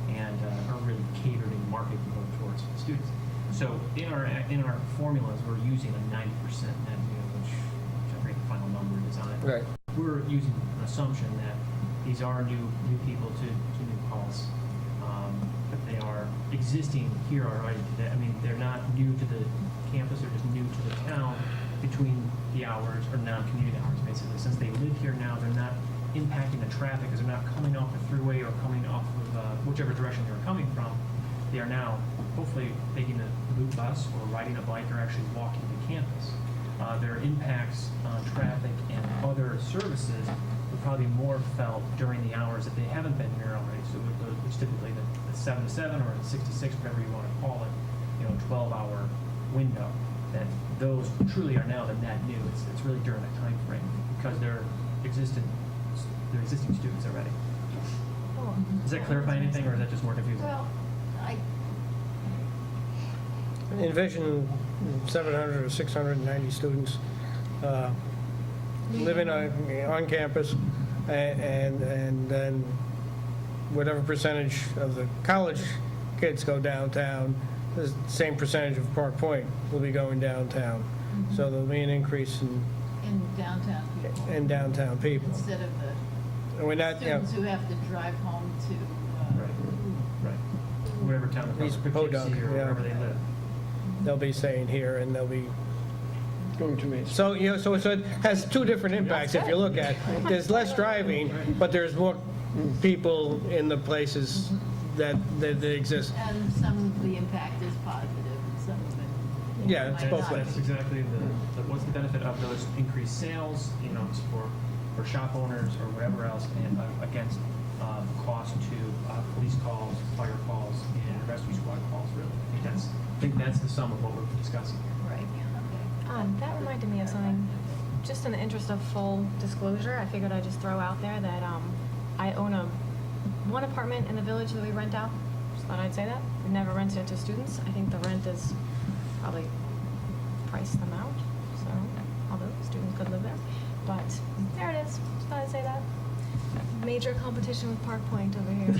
and are really catered and marketed more towards students. So in our formulas, we're using a 90% net new, which I forget the final number is on it. Right. We're using an assumption that these are new people to New Paltz. They are existing here already today. I mean, they're not new to the campus, they're just new to the town between the hours or non-commuting hours, basically. Since they live here now, they're not impacting the traffic because they're not coming off the thruway or coming off of whichever direction they were coming from. They are now hopefully taking the loop bus or riding a bike or actually walking to campus. Their impacts on traffic and other services would probably be more felt during the hours that they haven't been here already. So which typically the 7 to 7 or the 6 to 6, whatever you want to call it, 12-hour window. That those truly are now the net new. It's really during that time frame because they're existing students already. Does that clarify anything, or is that just more confusing? Well, Envision 700 or 690 students living on campus, and then whatever percentage of the college kids go downtown, the same percentage of Park Point will be going downtown. So there'll be an increase in downtown people. in downtown people. Instead of And we're the not, students who have to drive home to. Right. Whatever town they're from, Podunk, Poughkeepsie or wherever they live. they'll be staying here, and they'll be Going to me. so it has two different impacts if you look at it. There's less driving, but there's more people in the places that exist. And some of the impact is positive, and some of it. Yeah, it's might both not ways. That's exactly what's the benefit of those increased sales, it's for shop owners or whatever else, and against cost to police calls, fire calls, and rescue squad calls, really. I think that's the sum of what we're discussing here. Right, That reminded me of something. Just in the interest of full disclosure, I figured I'd just throw out there that I own one apartment in the village that we rent out. Just thought I'd say that. We've never rented it to students. I think the rent is probably priced them out. So, although students could live there, but there it is. Just thought I'd say that. Major competition with Park Point over here.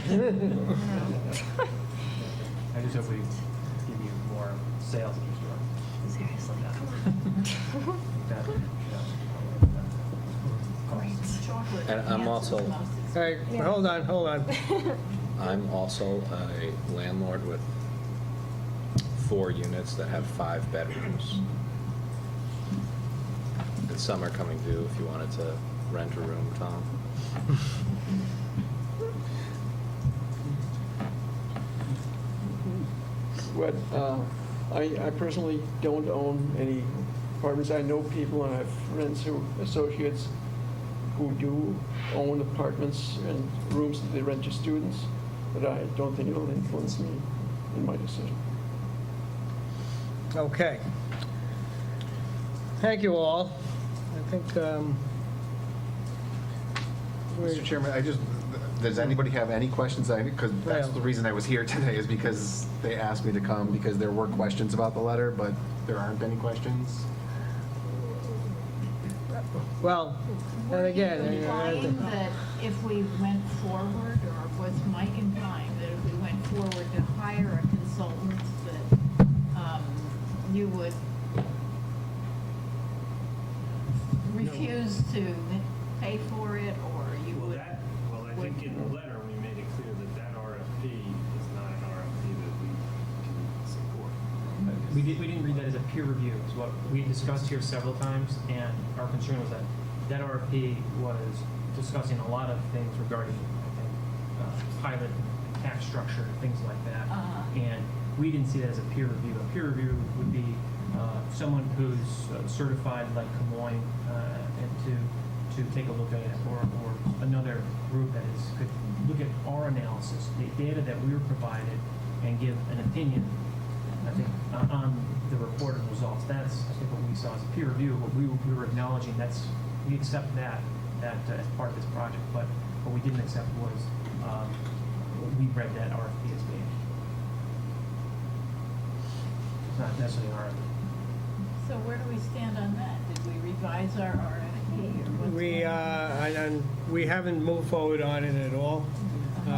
I just hope we give you more sales in your store. Seriously, come on. Chocolate. And I'm also, Hey, hold on. I'm also a landlord with 4 units that have 5 bedrooms. And some are coming due if you wanted to rent a room, Tom. But I personally don't own any apartments. I know people, and I have friends associates who do own apartments and rooms that they rent to students, but I don't think it'll influence me in my decision. Okay. Thank you all. I think, Mr. Chairman, does anybody have any questions? Because that's the reason I was here today, is because they asked me to come because there were questions about the letter, but there aren't any questions. well, and again, Were you implying that if we went forward, or was Mike implying that if we went forward to hire a consultant, that you would refuse to pay for it, or you would? Well, I think in the letter, we made it clear that that RFP is not an RFP that we can support. We didn't read that as a peer review, is what we discussed here several times, and our concern was that that RFP was discussing a lot of things regarding, I think, pilot, tax structure, things like that. And we didn't see that as a peer review. A peer review would be someone who's certified like Camoin, and to take a look at it, or another group that could look at our analysis, the data that we were provided, and give an opinion, I think, on the reported results. That's, I think, what we saw as a peer review. What we were acknowledging, we accept that as part of this project, but what we didn't accept was we read that RFP as being. It's not necessarily an RFP. So where do we stand on that? Did we revise our RFP, or what's we haven't moved forward on it at all.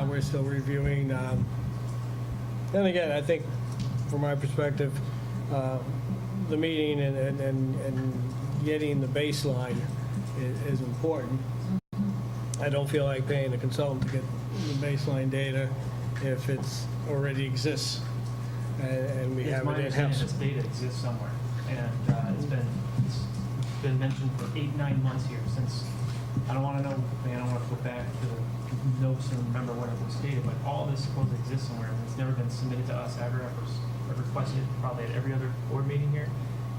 We're still reviewing. Then again, I think, from my perspective, the meeting and getting the baseline is important. I don't feel like paying a consultant to get the baseline data if it's already exists and we have it It's my understanding in-house. this data exists somewhere, and it's been mentioned for 8-9 months here since, I don't want to know, I don't want to go back to the notes and remember when it was stated, but all this supposedly exists somewhere, and it's never been submitted to us ever. I've requested probably at every other board meeting here.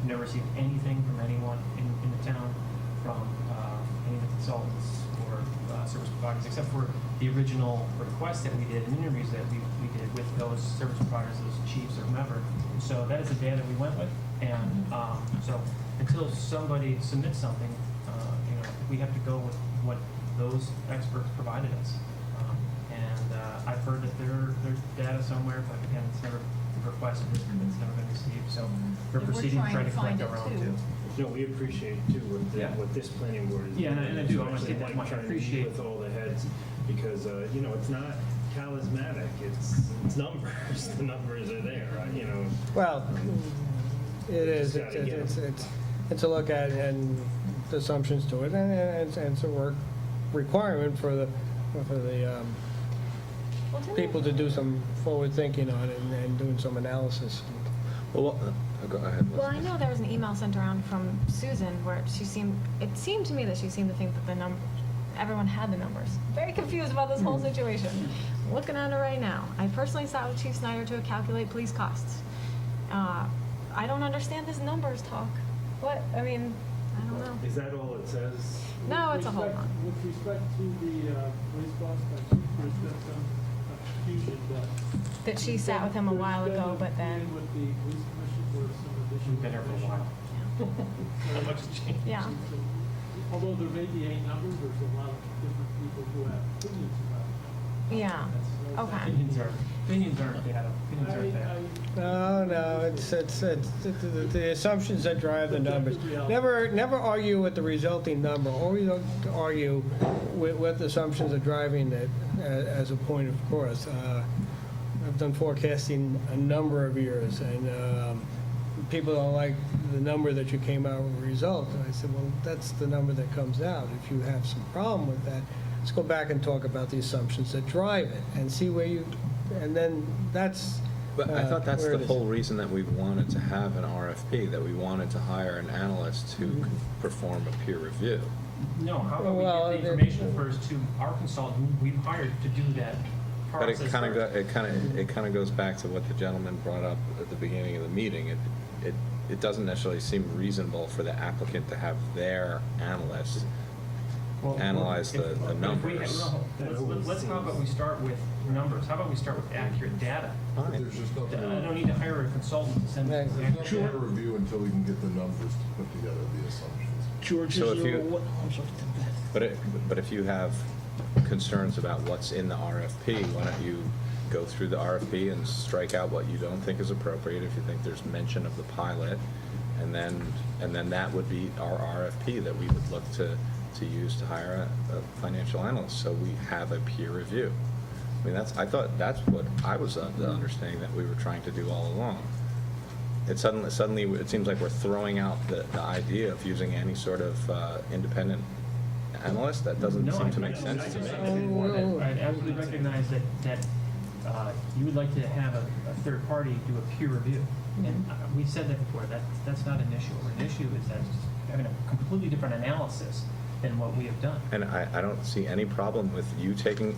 Never received anything from anyone in the town, from any of the consultants or service providers, except for the original request that we did and interviews that we did with those service providers, those chiefs or whomever. So that is the data we went with, and so until somebody submits something, we have to go with what those experts provided us. And I've heard that there's data somewhere, but again, it's never requested, it's never been received, so we're And we're proceeding to try to trying to collect find our it own too. too. No, we appreciate too what this planning board is Yeah, doing. and I do, I wanna especially say that Mike much. I trying to meet appreciate- with all the heads, because, it's not charismatic, it's numbers, the numbers are there, Well, it is, Just gotta get 'em. it's a look at and assumptions to it, and it's a work requirement for the Well, didn't- people to do some forward thinking on it and doing some analysis. Well, go ahead. Well, I know there was an email sent around from Susan where it seemed to me that she seemed to think that everyone had the numbers. Very confused about this whole situation. Looking at it right now. I personally sat with Chief Snyder to calculate police costs. I don't understand this numbers talk. What, I mean, I don't know. Is that all it says? No, it's a whole lot. With respect to the police cost, I think there's been some confusion that. That she sat with him a while ago, but then, With the police commission for some additional. We've been here for a while. Not much has changed. yeah. Although there may be 8 numbers, there's a lot of different people who have opinions about it. Yeah, okay. Opinions aren't data, opinions aren't data. No, it's the assumptions that drive the numbers. Never argue with the resulting number, always argue with assumptions are driving it as a point of course. I've done forecasting a number of years, and people don't like the number that you came out with a result. And I said, well, that's the number that comes out. If you have some problem with that, let's go back and talk about the assumptions that drive it and see where and then that's But I thought that's where the it is. whole reason that we wanted to have an RFP, that we wanted to hire an analyst to perform a peer review. No, how about Well, we get the information first to our consultant, who we've hired to do that But it process kind of first. it kind of goes back to what the gentleman brought up at the beginning of the meeting. It doesn't necessarily seem reasonable for the applicant to have their analyst analyze the numbers. Let's how about we start with numbers? How about we start with accurate data? Fine. I don't need to hire a consultant to send me accurate data. review until we can get the numbers to put together the assumptions. George, So is if there you- I'm sorry. But if you have concerns about what's in the RFP, why don't you go through the RFP and strike out what you don't think is appropriate, if you think there's mention of the pilot, and then that would be our RFP that we would look to use to hire a financial analyst, so we have a peer review. I mean, I thought that's what I was the understanding that we were trying to do all along. It suddenly it seems like we're throwing out the idea of using any sort of independent analyst. That doesn't seem to make sense to me. I absolutely recognize that you would like to have a third party do a peer review. And we said that before, that's not an issue. An issue is that just having a completely different analysis than what we have done. And I don't see any problem with you taking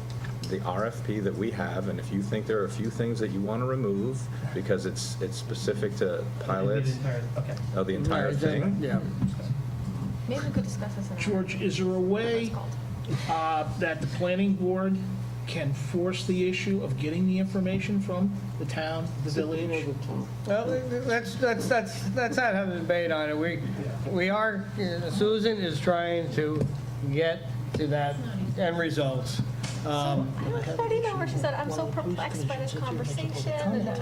the RFP that we have, and if you think there are a few things that you want to remove because it's specific to pilots, Okay. of the entire thing. Yeah. Maybe we could discuss this in a George, is there a way that the planning board can force the issue of getting the information from the town, the village? Well, let's not have a debate on it. We are, Susan is trying to get to that end result. I looked at that email where she said, I'm so perplexed by this conversation, and I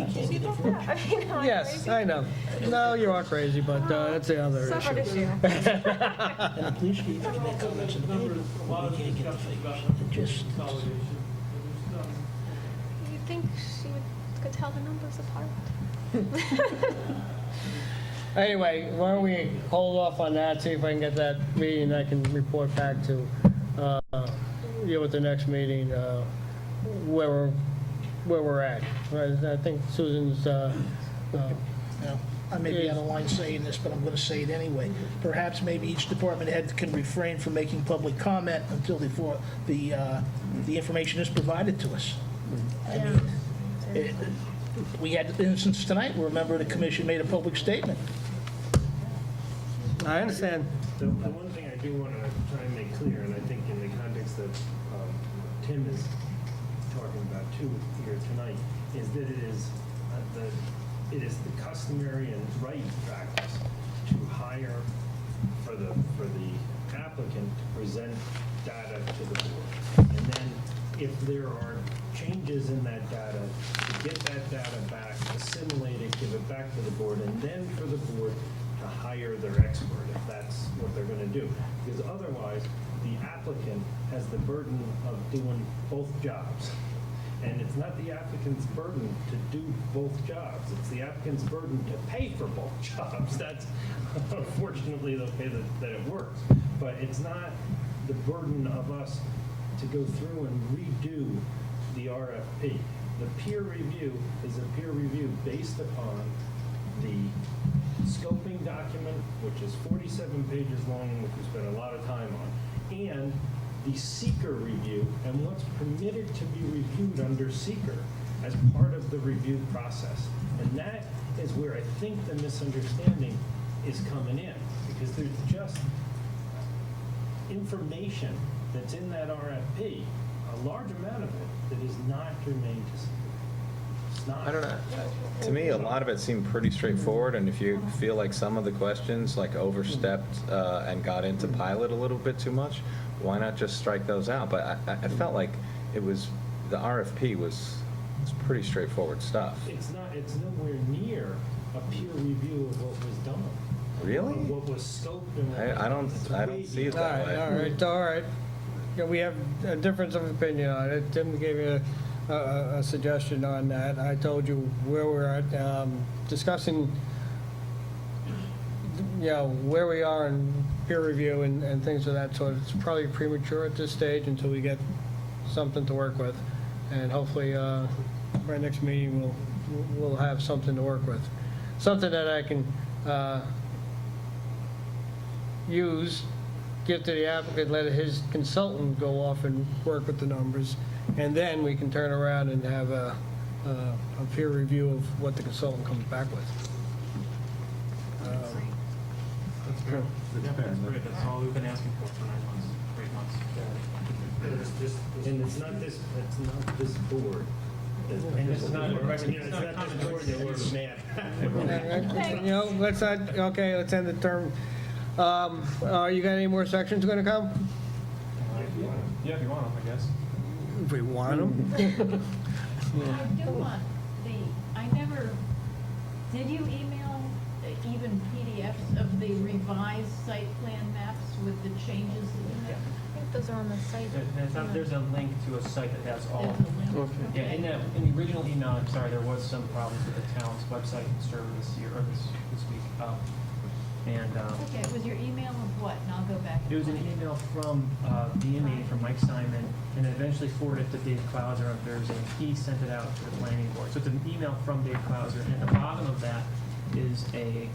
can't keep up with that. I mean, am I Yes, crazy? I know. No, you are crazy, but that's the other Separate issue. issue. And the police chief can make comments in the paper, but we can't get the figures. It just, You'd think she could tell the numbers apart. Anyway, why don't we hold off on that, see if I can get that meeting, I can report back to you at the next meeting, where we're where we're at. Right, I think Susan's, Now, I may be out of line saying this, but I'm going to say it anyway. Perhaps maybe each department head can refrain from making public comment until the information is provided to us. I mean, we had the instance tonight where a member of the commission made a public statement. I understand. The one thing I do want to try and make clear, and I think in the context that Tim is talking about too here tonight, is that it is the customary and right practice to hire for the applicant to present data to the board. And then if there are changes in that data, to get that data back, assimilate it, give it back to the board, and then for the board to hire their expert, if that's what they're going to do. Because otherwise, the applicant has the burden of doing both jobs. And it's not the applicant's burden to do both jobs. It's the applicant's burden to pay for both jobs. That's unfortunately the way that it works. But it's not the burden of us to go through and redo the RFP. The peer review is a peer review based upon the scoping document, which is 47 pages long, which we spent a lot of time on, and the seeker review and what's permitted to be reviewed under seeker as part of the review process. And that is where I think the misunderstanding is coming in, because there's just information that's in that RFP, a large amount of it, that is not germane to seeker. It's not. I don't know. To me, a lot of it seemed pretty straightforward, and if you feel like some of the questions like overstepped and got into pilot a little bit too much, why not just strike those out? But I felt like it was, the RFP was pretty straightforward stuff. It's nowhere near a peer review of what was done. Really? Of what was scoped and what. I don't see it that way. All right. Yeah, we have a difference of opinion on it. Tim gave you a suggestion on that. I told you where we're at, discussing, where we are in peer review and things of that sort. It's probably premature at this stage until we get something to work with. And hopefully, our next meeting, we'll have something to work with. Something that I can use, give to the applicant, let his consultant go off and work with the numbers, and then we can turn around and have a peer review of what the consultant comes back with. That's great. That's great. That's all we've been asking for 9 months, 8 months. And it's not this board. And it's not this board that we're mad. Let's not, okay, let's end the term. You got any more sections going to come? Yeah, if you want them, I guess. If we want them. I do want I never, did you email even PDFs of the revised site plan maps with the changes that you have? I think those are on the site. There's a link to a site that has all. There's a link. Yeah, in the original email, I'm sorry, there was some problems with the town's website server this year, or this week. Okay, it was your email of what? And I'll go back. It was an email from DME, from Mike Simon, and then eventually forwarded to Dave Clauser on Thursday, and he sent it out to the planning board. So it's an email from Dave Clauser, and at the bottom of that is a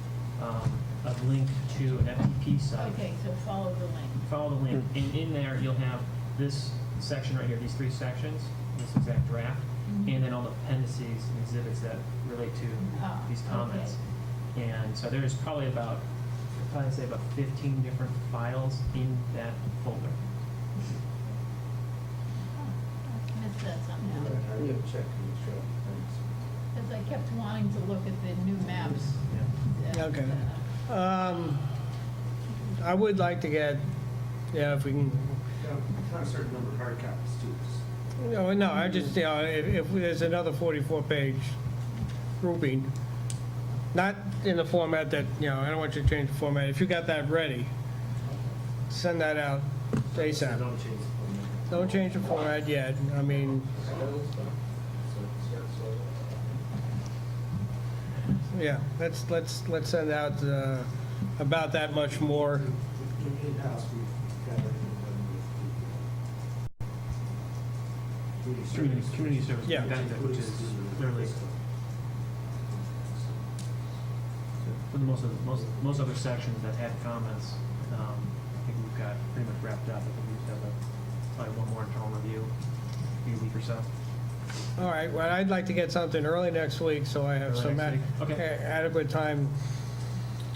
link to an FTP site. Okay, so follow the link. Follow the link, and in there you'll have this section right here, these 3 sections, this exact draft, and then all the appendices and exhibits that relate to these comments. And so there's probably about 15 different files in that folder. I missed that somehow. Because I kept wanting to look at the new maps. Okay. I would like to get, if we can. Not a certain number of hard copies, too. No, I just, if there's another 44-page grouping, not in the format that, I don't want you to change the format. If you got that ready, send that out ASAP. Don't change the format yet. I mean, yeah, let's send out about that much more. Community service, Yeah. which is literally, for the most other sections that had comments, I think we've got pretty much wrapped up. I think we just have probably one more internal review, maybe a week or so. All right, well, I'd like to get something early next week, so I have Early some next week? Okay. adequate time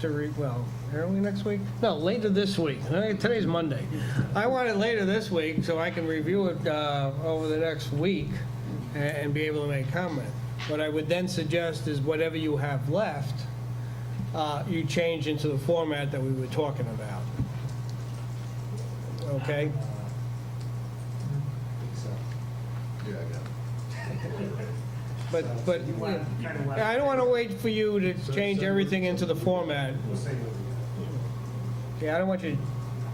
to read, well, early next week? No, later this week. Today's Monday. I want it later this week so I can review it over the next week and be able to make comment. What I would then suggest is whatever you have left, you change into the format that we were talking about. Okay? Yeah, I got it. But I don't want to wait for you to change everything into the format. Yeah, I don't want you,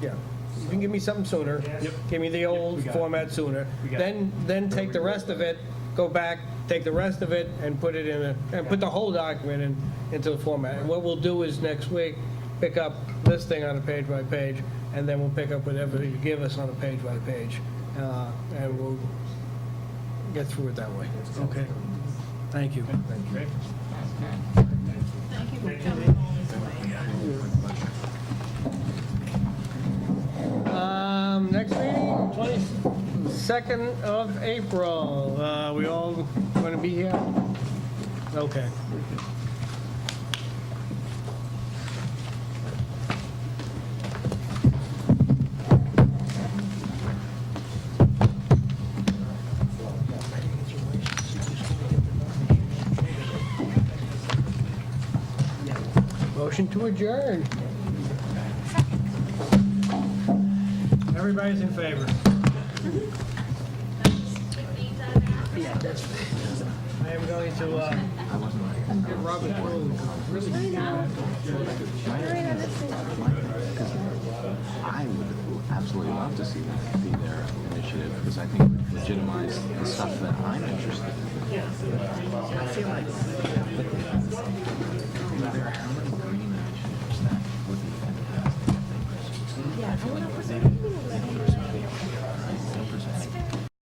yeah. You can give me something sooner. Give me the old format sooner. Then take the rest of it, go back, take the rest of it, and put it in and put the whole document into the format. And what we'll do is next week, pick up this thing on a page by page, and then we'll pick up whatever you give us on a page by page. And we'll get through it that way. Okay? Thank you. Great. Thank you for coming all this way. Next meeting, 22nd of April. We all going to be here? Okay. Motion to adjourn. Everybody's in favor. Yeah, that's. I am going to get Robert Rule. I would absolutely love to see that be their initiative, because I think it would legitimize the stuff that I'm interested in. I feel like